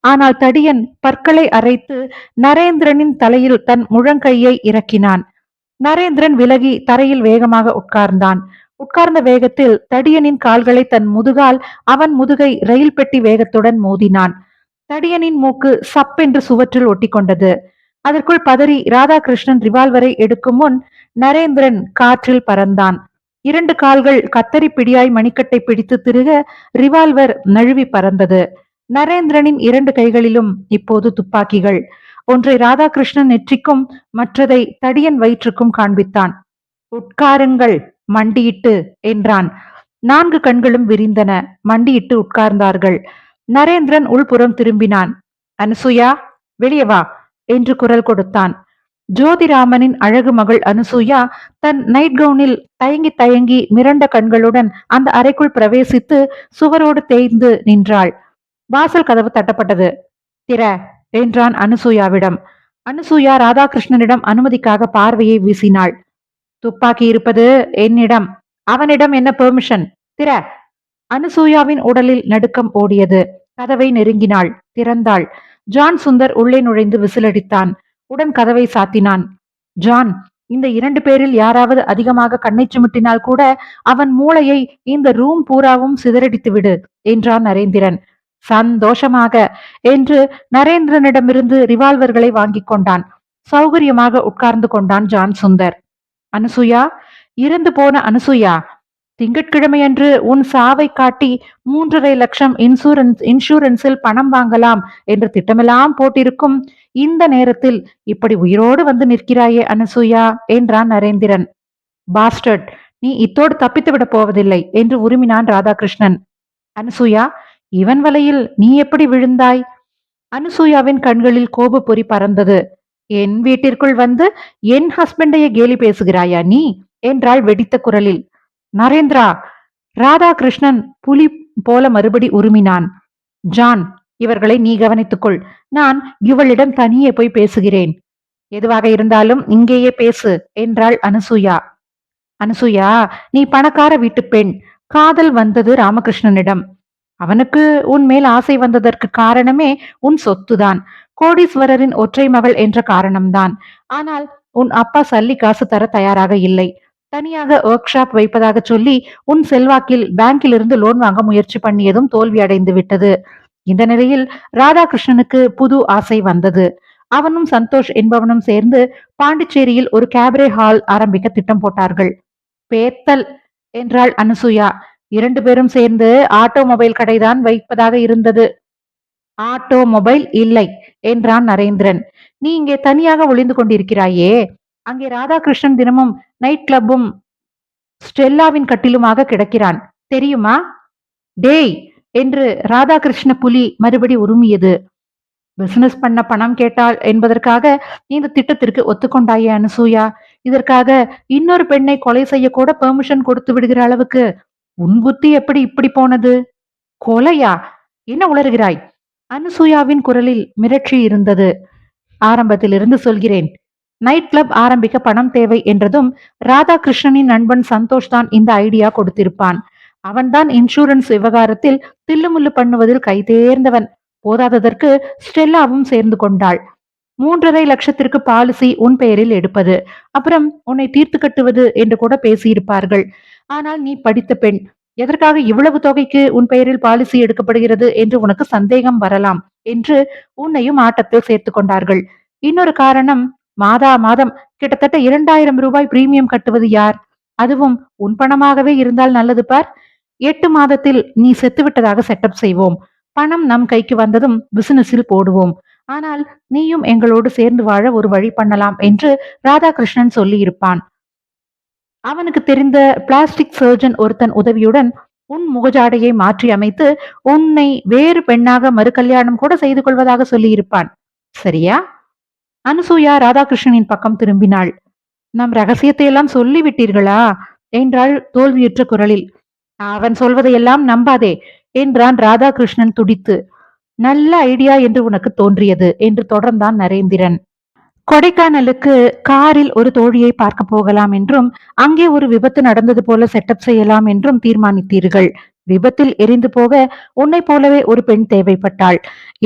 [SPEAKER 1] ஆனால் தடியன் பற்களை அரைத்து நரேந்திரனின் தலையில் தன் முழங்கையை இறக்கினான். நரேந்திரன் விலகி தரையில் வேகமாக உட்கார்ந்தான். உட்கார்ந்த வேகத்தில் தடியனின் கால்களை தன் முதுகால் அவன் முதுகை ரயில் பெட்டி வேகத்துடன் மோதினான். தடியனின் மூக்கு சப்பென்று சுவற்றில் ஒட்டி கொண்டது. அதற்குள் பதறி ராதாகிருஷ்ணன் ரிவால்வரை எடுக்கும் முன் நரேந்திரன் காற்றில் பறந்தான். 2 கால்கள் கத்தரி பிடியாய் மணிக்கட்டை பிடித்து திருக ரிவால்வர் நழுவி பறந்தது. நரேந்திரனின் 2 கைகளிலும் இப்போது துப்பாக்கிகள். ஒன்றை ராதாகிருஷ்ணன் நெற்றிக்கும் மற்றதை தடியன் வயிற்றுக்கும் காண்பித்தான். உட்காருங்கள், மண்டியிட்டு என்றான். 4 கண்களும் விரிந்தன. மண்டியிட்டு உட்கார்ந்தார்கள். நரேந்திரன் உள்புறம் திரும்பினான். அனுசூயா, வெளியே வா என்று குரல் கொடுத்தான். ஜோதிராமனின் அழகு மகள் அனுசூயா தன் நைட் கவுனில் தயங்கி தயங்கி மிரண்ட கண்களுடன் அந்த அறைக்குள் பிரவேசித்து சுவரோடு தேய்ந்து நின்றாள். வாசல் கதவு தட்டப்பட்டது. திற என்றான் அனுசூயாவிடம். அனுசூயா ராதாகிருஷ்ணனிடம் அனுமதிக்காக பார்வையை வீசினாள். துப்பாக்கி இருப்பது என்னிடம். அவனிடம் என்ன பெர்மிஷன்? திற. அனுசூயாவின் உடலில் நடுக்கம் ஓடியது. கதவை நெருங்கினாள். திறந்தாள். ஜான் சுந்தர் உள்ளே நுழைந்து விசிலடித்தான். உடன் கதவை சாத்தினான். ஜான், இந்த 2 பேரில் யாராவது அதிகமாக கண்ணை சுமிட்டினால் கூட அவன் மூளையை இந்த ரூம் பூராவும் சிதறடித்து விடு என்றான் நரேந்திரன். சந்தோஷமாக என்று நரேந்திரனிடமிருந்து ரிவால்வர்களை வாங்கிக் கொண்டான். சௌகரியமாக உட்கார்ந்து கொண்டான் ஜான் சுந்தர். அனுசுயா, இறந்து போன அனுசுயா, திங்கட்கிழமையன்று உன் சாவை காட்டி 3.5 லட்சம் இன்சூரன்ஸில் பணம் வாங்கலாம் என்று திட்டமெல்லாம் போட்டிருக்கும் இந்த நேரத்தில் இப்படி உயிரோடு வந்து நிற்கிறாயே அனுசுயா என்றான் நரேந்திரன். பாஸ்டர்ட், நீ இத்தோடு தப்பித்து விட போவதில்லை என்று உருமினான் ராதாகிருஷ்ணன். அனுசுயா, இவன் வலையில் நீ எப்படி விழுந்தாய்? அனுசூயாவின் கண்களில் கோப பொறி பறந்தது. என் வீட்டிற்குள் வந்து என் ஹஸ்பண்டைய கேலி பேசுகிறாயா நீ என்றாள் வெடித்த குரலில். நரேந்திரா! ராதாகிருஷ்ணன் புலி போல மறுபடி உருமினான். ஜான், இவர்களை நீ கவனித்துக்கொள். நான் இவளிடம் தனியே போய் பேசுகிறேன். எதுவாக இருந்தாலும் இங்கேயே பேசு என்றாள் அனுசூயா. அனுசூயா, நீ பணக்கார வீட்டு பெண். காதல் வந்தது ராமகிருஷ்ணனிடம். அவனுக்கு உன் மேல் ஆசை வந்ததற்கு காரணமே உன் சொத்துதான். கோடீஸ்வரரின் ஒற்றை மகள் என்ற காரணம்தான். ஆனால் உன் அப்பா சல்லி காசு தர தயாராக இல்லை. தனியாக ஒர்க் ஷாப் வைப்பதாக சொல்லி உன் செல்வாக்கில் பேங்கிலிருந்து லோன் வாங்க முயற்சி பண்ணியதும் தோல்வி அடைந்து விட்டது. இந்த நிலையில் ராதாகிருஷ்ணனுக்கு புது ஆசை வந்தது. அவனும் சந்தோஷ் என்பவனும் சேர்ந்து பாண்டிச்சேரியில் ஒரு கேபரே ஹால் ஆரம்பிக்க திட்டம் போட்டார்கள். பேத்தல் என்றாள் அனுசுயா. 2 பேரும் சேர்ந்து ஆட்டோமொபைல் கடைதான் வைப்பதாக இருந்தது. ஆட்டோமொபைல் இல்லை என்றான் நரேந்திரன். நீ இங்கே தனியாக ஒளிந்து கொண்டிருக்கிறாயே, அங்கே ராதாகிருஷ்ணன் தினமும் நைட் கிளப்பும் ஸ்டெல்லாவின் கட்டிலுமாக கிடக்கிறான், தெரியுமா? டேய் என்று ராதாகிருஷ்ண புலி மறுபடி உருமியது. பிசினஸ் பண்ண பணம் கேட்டாள் என்பதற்காக இந்த திட்டத்திற்கு ஒத்துக்கொண்டாயே அனுசூயா. இதற்காக இன்னொரு பெண்ணை கொலை செய்ய கூட பெர்மிஷன் கொடுத்து விடுகிற அளவுக்கு உன் புத்தி எப்படி இப்படி போனது? கொலையா? என்ன உளறுகிறாய்? அனுசூயாவின் குரலில் மிரட்சி இருந்தது. ஆரம்பத்திலிருந்து சொல்கிறேன். நைட் கிளப் ஆரம்பிக்க பணம் தேவை என்றதும் ராதாகிருஷ்ணனின் நண்பன் சந்தோஷ் தான் இந்த ஐடியா கொடுத்திருப்பான். அவன்தான் இன்சூரன்ஸ் விவகாரத்தில் தில்லுமுள்ளு பண்ணுவதில் கை தேர்ந்தவன். போதாததற்கு ஸ்டெல்லாவும் சேர்ந்து கொண்டாள். 3.5 லட்சத்திற்கு பாலிசி உன் பெயரில் எடுப்பது, அப்புறம் உன்னை தீர்த்து கட்டுவது என்று கூட பேசியிருப்பார்கள். ஆனால் நீ படித்த பெண். எதற்காக இவ்வளவு தொகைக்கு உன் பெயரில் பாலிசி எடுக்கப்படுகிறது என்று உனக்கு சந்தேகம் வரலாம் என்று உன்னையும் ஆட்டத்தில் சேர்த்து கொண்டார்கள். இன்னொரு காரணம், மாதா மாதம் கிட்டத்தட்ட 2,000 ரூபாய் பிரீமியம் கட்டுவது யார்? அதுவும் உன் பணமாகவே இருந்தால் நல்லது பார். 8 மாதத்தில் நீ செத்துவிட்டதாக செட்டப் செய்வோம். பணம் நம் கைக்கு வந்ததும் பிசினஸில் போடுவோம். ஆனால் நீயும் எங்களோடு சேர்ந்து வாழ ஒரு வழி பண்ணலாம் என்று ராதாகிருஷ்ணன் சொல்லி இருப்பான். அவனுக்கு தெரிந்த பிளாஸ்டிக் சர்ஜன் ஒருத்தன் உதவியுடன் உன் முகஜாடையை மாற்றி அமைத்து உன்னை வேறு பெண்ணாக மறு கல்யாணம் கூட செய்து கொள்வதாக சொல்லி இருப்பான். சரியா? அனுசூயா ராதாகிருஷ்ணனின் பக்கம் திரும்பினாள். நம் ரகசியத்தை எல்லாம் சொல்லிவிட்டீர்களா என்றாள் தோல்வியுற்ற குரலில். அவன் சொல்வதையெல்லாம் நம்பாதே என்றான் ராதாகிருஷ்ணன் துடித்து. நல்ல ஐடியா என்று உனக்கு தோன்றியது என்று தொடர்ந்தான் நரேந்திரன். கொடைக்கானலுக்கு காரில் ஒரு தோழியை பார்க்க போகலாம் என்றும் அங்கே ஒரு விபத்து நடந்தது போல செட்டப் செய்யலாம் என்றும் தீர்மானித்தீர்கள். விபத்தில் எரிந்து போக உன்னை போலவே ஒரு பெண் தேவைப்பட்டாள்.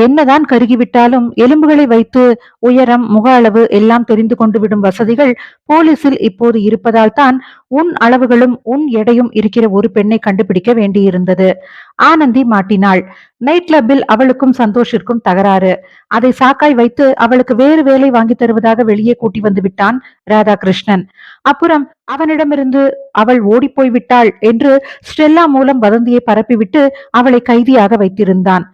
[SPEAKER 1] என்னதான் கருகிவிட்டாலும் எலும்புகளை வைத்து உயரம், முக அளவு எல்லாம் தெரிந்து கொண்டு விடும் வசதிகள் போலீசில் இப்போது இருப்பதால் தான் உன் அளவுகளும் உன் எடையும் இருக்கிற ஒரு பெண்ணை கண்டுபிடிக்க வேண்டியிருந்தது. ஆனந்தி மாட்டினாள். நைட் கிளப்பில் அவளுக்கும் சந்தோஷிற்கும் தகராறு. அதை சாக்காய் வைத்து அவளுக்கு வேறு வேலை வாங்கி தருவதாக வெளியே கூட்டி வந்து விட்டான் ராதாகிருஷ்ணன். அப்புறம் அவனிடமிருந்து அவள் ஓடிப்போய் விட்டாள் என்று ஸ்டெல்லா மூலம் வதந்தியை பரப்பிவிட்டு அவளை கைதியாக வைத்திருந்தான்.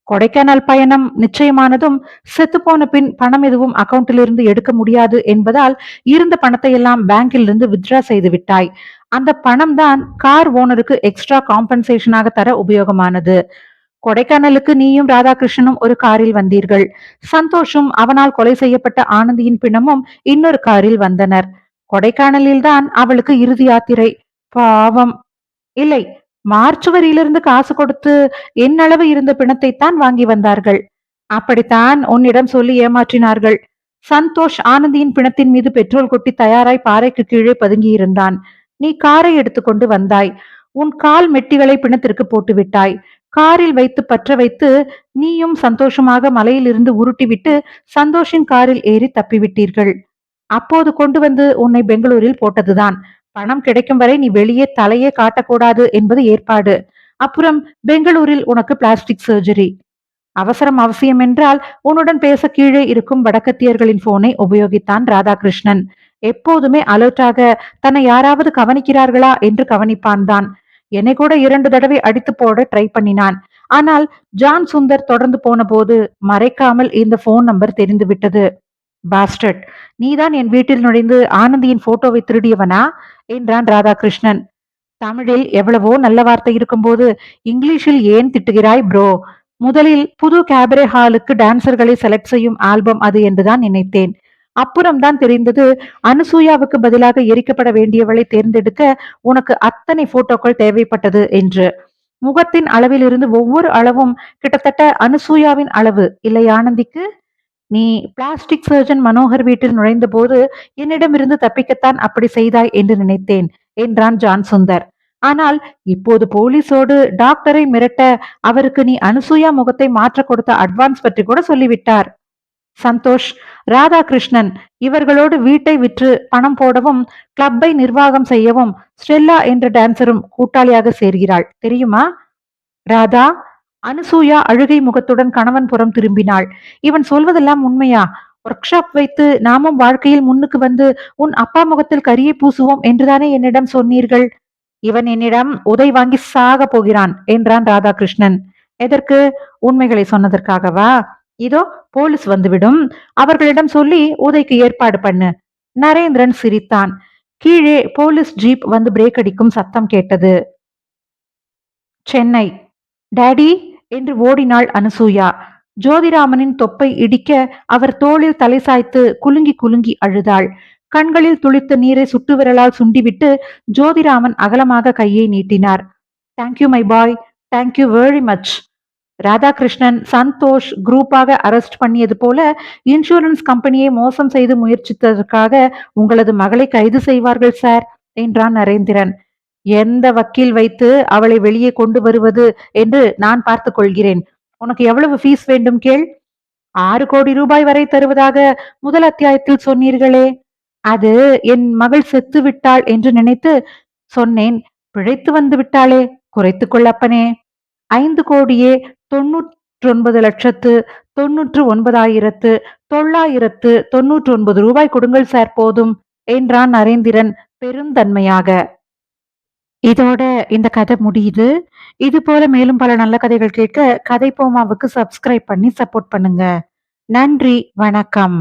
[SPEAKER 1] கொடைக்கானல் பயணம் நிச்சயமானதும் செத்துப்போன பின் பணம் எதுவும் அக்கவுண்டிலிருந்து எடுக்க முடியாது என்பதால் இருந்த பணத்தை எல்லாம் பேங்கில் இருந்து வித்ரா செய்து விட்டாய். அந்த பணம் தான் கார் ஓனருக்கு எக்ஸ்ட்ரா காம்பன்சேஷனாக தர உபயோகமானது. கொடைக்கானலுக்கு நீயும் ராதாகிருஷ்ணனும் ஒரு காரில் வந்தீர்கள். சந்தோஷும் அவனால் கொலை செய்யப்பட்ட ஆனந்தியின் பிணமும் இன்னொரு காரில் வந்தனர். கொடைக்கானலில் தான் அவளுக்கு இறுதி யாத்திரை. பாவம். இல்லை, மார்ச்சுவரியிலிருந்து காசு கொடுத்து என்னளவு இருந்த பிணத்தை தான் வாங்கி வந்தார்கள். அப்படித்தான் உன்னிடம் சொல்லி ஏமாற்றினார்கள். சந்தோஷ் ஆனந்தியின் பிணத்தின் மீது பெட்ரோல் கொட்டி தயாராய் பாறைக்கு கீழே பதுங்கியிருந்தான். நீ காரை எடுத்துக்கொண்டு வந்தாய். உன் கால் மெட்டிகளை பிணத்திற்கு போட்டு விட்டாய். காரில் வைத்து பற்ற வைத்து நீயும் சந்தோஷமாக மலையிலிருந்து உருட்டிவிட்டு சந்தோஷின் காரில் ஏறி தப்பிவிட்டீர்கள். அப்போது கொண்டு வந்து உன்னை பெங்களூரில் போட்டதுதான். பணம் கிடைக்கும் வரை நீ வெளியே தலையே காட்டக்கூடாது என்பது ஏற்பாடு. அப்புறம் பெங்களூரில் உனக்கு பிளாஸ்டிக் சர்ஜரி. அவசரம் அவசியம் என்றால் உன்னுடன் பேச கீழே இருக்கும் வடக்கத்தியர்களின் போனை உபயோகித்தான் ராதாகிருஷ்ணன். எப்போதுமே அலர்ட்டாக தன்னை யாராவது கவனிக்கிறார்களா என்று கவனிப்பான் தான். என்னை கூட 2 தடவை அடித்து போட ட்ரை பண்ணினான். ஆனால் ஜான் சுந்தர் தொடர்ந்து போன போது மறைக்காமல் இந்த போன் நம்பர் தெரிந்து விட்டது. பாஸ்டர்ட், நீதான் என் வீட்டில் நுழைந்து ஆனந்தியின் போட்டோவை திருடியவனா என்றான் ராதாகிருஷ்ணன். தமிழில் எவ்வளவோ நல்ல வார்த்தை இருக்கும்போது இங்கிலீஷில் ஏன் திட்டுகிறாய் ப்ரோ? முதலில் புது கேபரே ஹாலுக்கு டான்சர்களை செலக்ட் செய்யும் ஆல்பம் அது என்றுதான் நினைத்தேன். அப்புறம்தான் தெரிந்தது அனுசூயாவுக்கு பதிலாக எரிக்கப்பட வேண்டியவளை தேர்ந்தெடுக்க உனக்கு அத்தனை போட்டோக்கள் தேவைப்பட்டது என்று. முகத்தின் அளவிலிருந்து ஒவ்வொரு அளவும் கிட்டத்தட்ட அனுசூயாவின் அளவு இல்லை ஆனந்திக்கு? நீ பிளாஸ்டிக் சர்ஜன் மனோகர் வீட்டில் நுழைந்த போது என்னிடமிருந்து தப்பிக்கத்தான் அப்படி செய்தாய் என்று நினைத்தேன் என்றான் ஜான் சுந்தர். ஆனால் இப்போது போலீஸோடு டாக்டரை மிரட்ட அவருக்கு நீ அனுசூயா முகத்தை மாற்ற கொடுத்த அட்வான்ஸ் பற்றி கூட சொல்லிவிட்டார். சந்தோஷ், ராதாகிருஷ்ணன் இவர்களோடு வீட்டை விற்று பணம் போடவும் கிளப்பை நிர்வாகம் செய்யவும் ஸ்டெல்லா என்ற டான்சரும் கூட்டாளியாக சேர்கிறாள் தெரியுமா? ராதா, அனுசூயா அழுகை முகத்துடன் கணவன் புறம் திரும்பினாள். இவன் சொல்வதெல்லாம் உண்மையா? ஒர்க் ஷாப் வைத்து நாமும் வாழ்க்கையில் முன்னுக்கு வந்து உன் அப்பா முகத்தில் கரியை பூசுவோம் என்றுதானே என்னிடம் சொன்னீர்கள்? இவன் என்னிடம் உதை வாங்கி சாக போகிறான் என்றான் ராதாகிருஷ்ணன். எதற்கு? உண்மைகளை சொன்னதற்காகவா? இதோ போலீஸ் வந்துவிடும், அவர்களிடம் சொல்லி உதைக்கு ஏற்பாடு பண்ணு. நரேந்திரன் சிரித்தான். கீழே போலீஸ் ஜீப் வந்து பிரேக் அடிக்கும் சத்தம் கேட்டது. சென்னை. டாடி என்று ஓடினாள் அனுசூயா. ஜோதிராமனின் தொப்பை இடிக்க அவர் தோளில் தலை சாய்த்து குலுங்கி குலுங்கி அழுதாள். கண்களில் துளித்த நீரை சுட்டு விரலால் சுண்டிவிட்டு ஜோதிராமன் அகலமாக கையை நீட்டினார். Thank you my boy, thank you very much. Radhakrishnan Santhosh குரூப்பாக அரெஸ்ட் பண்ணியது போல இன்சூரன்ஸ் கம்பெனியை மோசம் செய்து முயற்சித்ததற்காக உங்களது மகளை கைது செய்வார்கள் சார் என்றான் நரேந்திரன். எந்த வக்கீல் வைத்து அவளை வெளியே கொண்டு வருவது என்று நான் பார்த்துக் கொள்கிறேன். உனக்கு எவ்வளவு ஃபீஸ் வேண்டும் கேள். 6 கோடி ரூபாய் வரை தருவதாக முதல் அத்தியாயத்தில் சொன்னீர்களே. அது என் மகள் செத்து விட்டாள் என்று நினைத்து சொன்னேன். பிழைத்து வந்து விட்டாளே, குறைத்துக் கொள்ளப்பனே. 5 கோடியே 99,99,999 ரூபாய் கொடுங்கள் சார் போதும் என்றான் நரேந்திரன் பெருந்தன்மையாக. இதோட இந்த கதை முடியுது. இது போல மேலும் பல நல்ல கதைகள் கேட்க கதை போமாவுக்கு சப்ஸ்கிரைப் பண்ணி சப்போர்ட் பண்ணுங்க. நன்றி, வணக்கம்.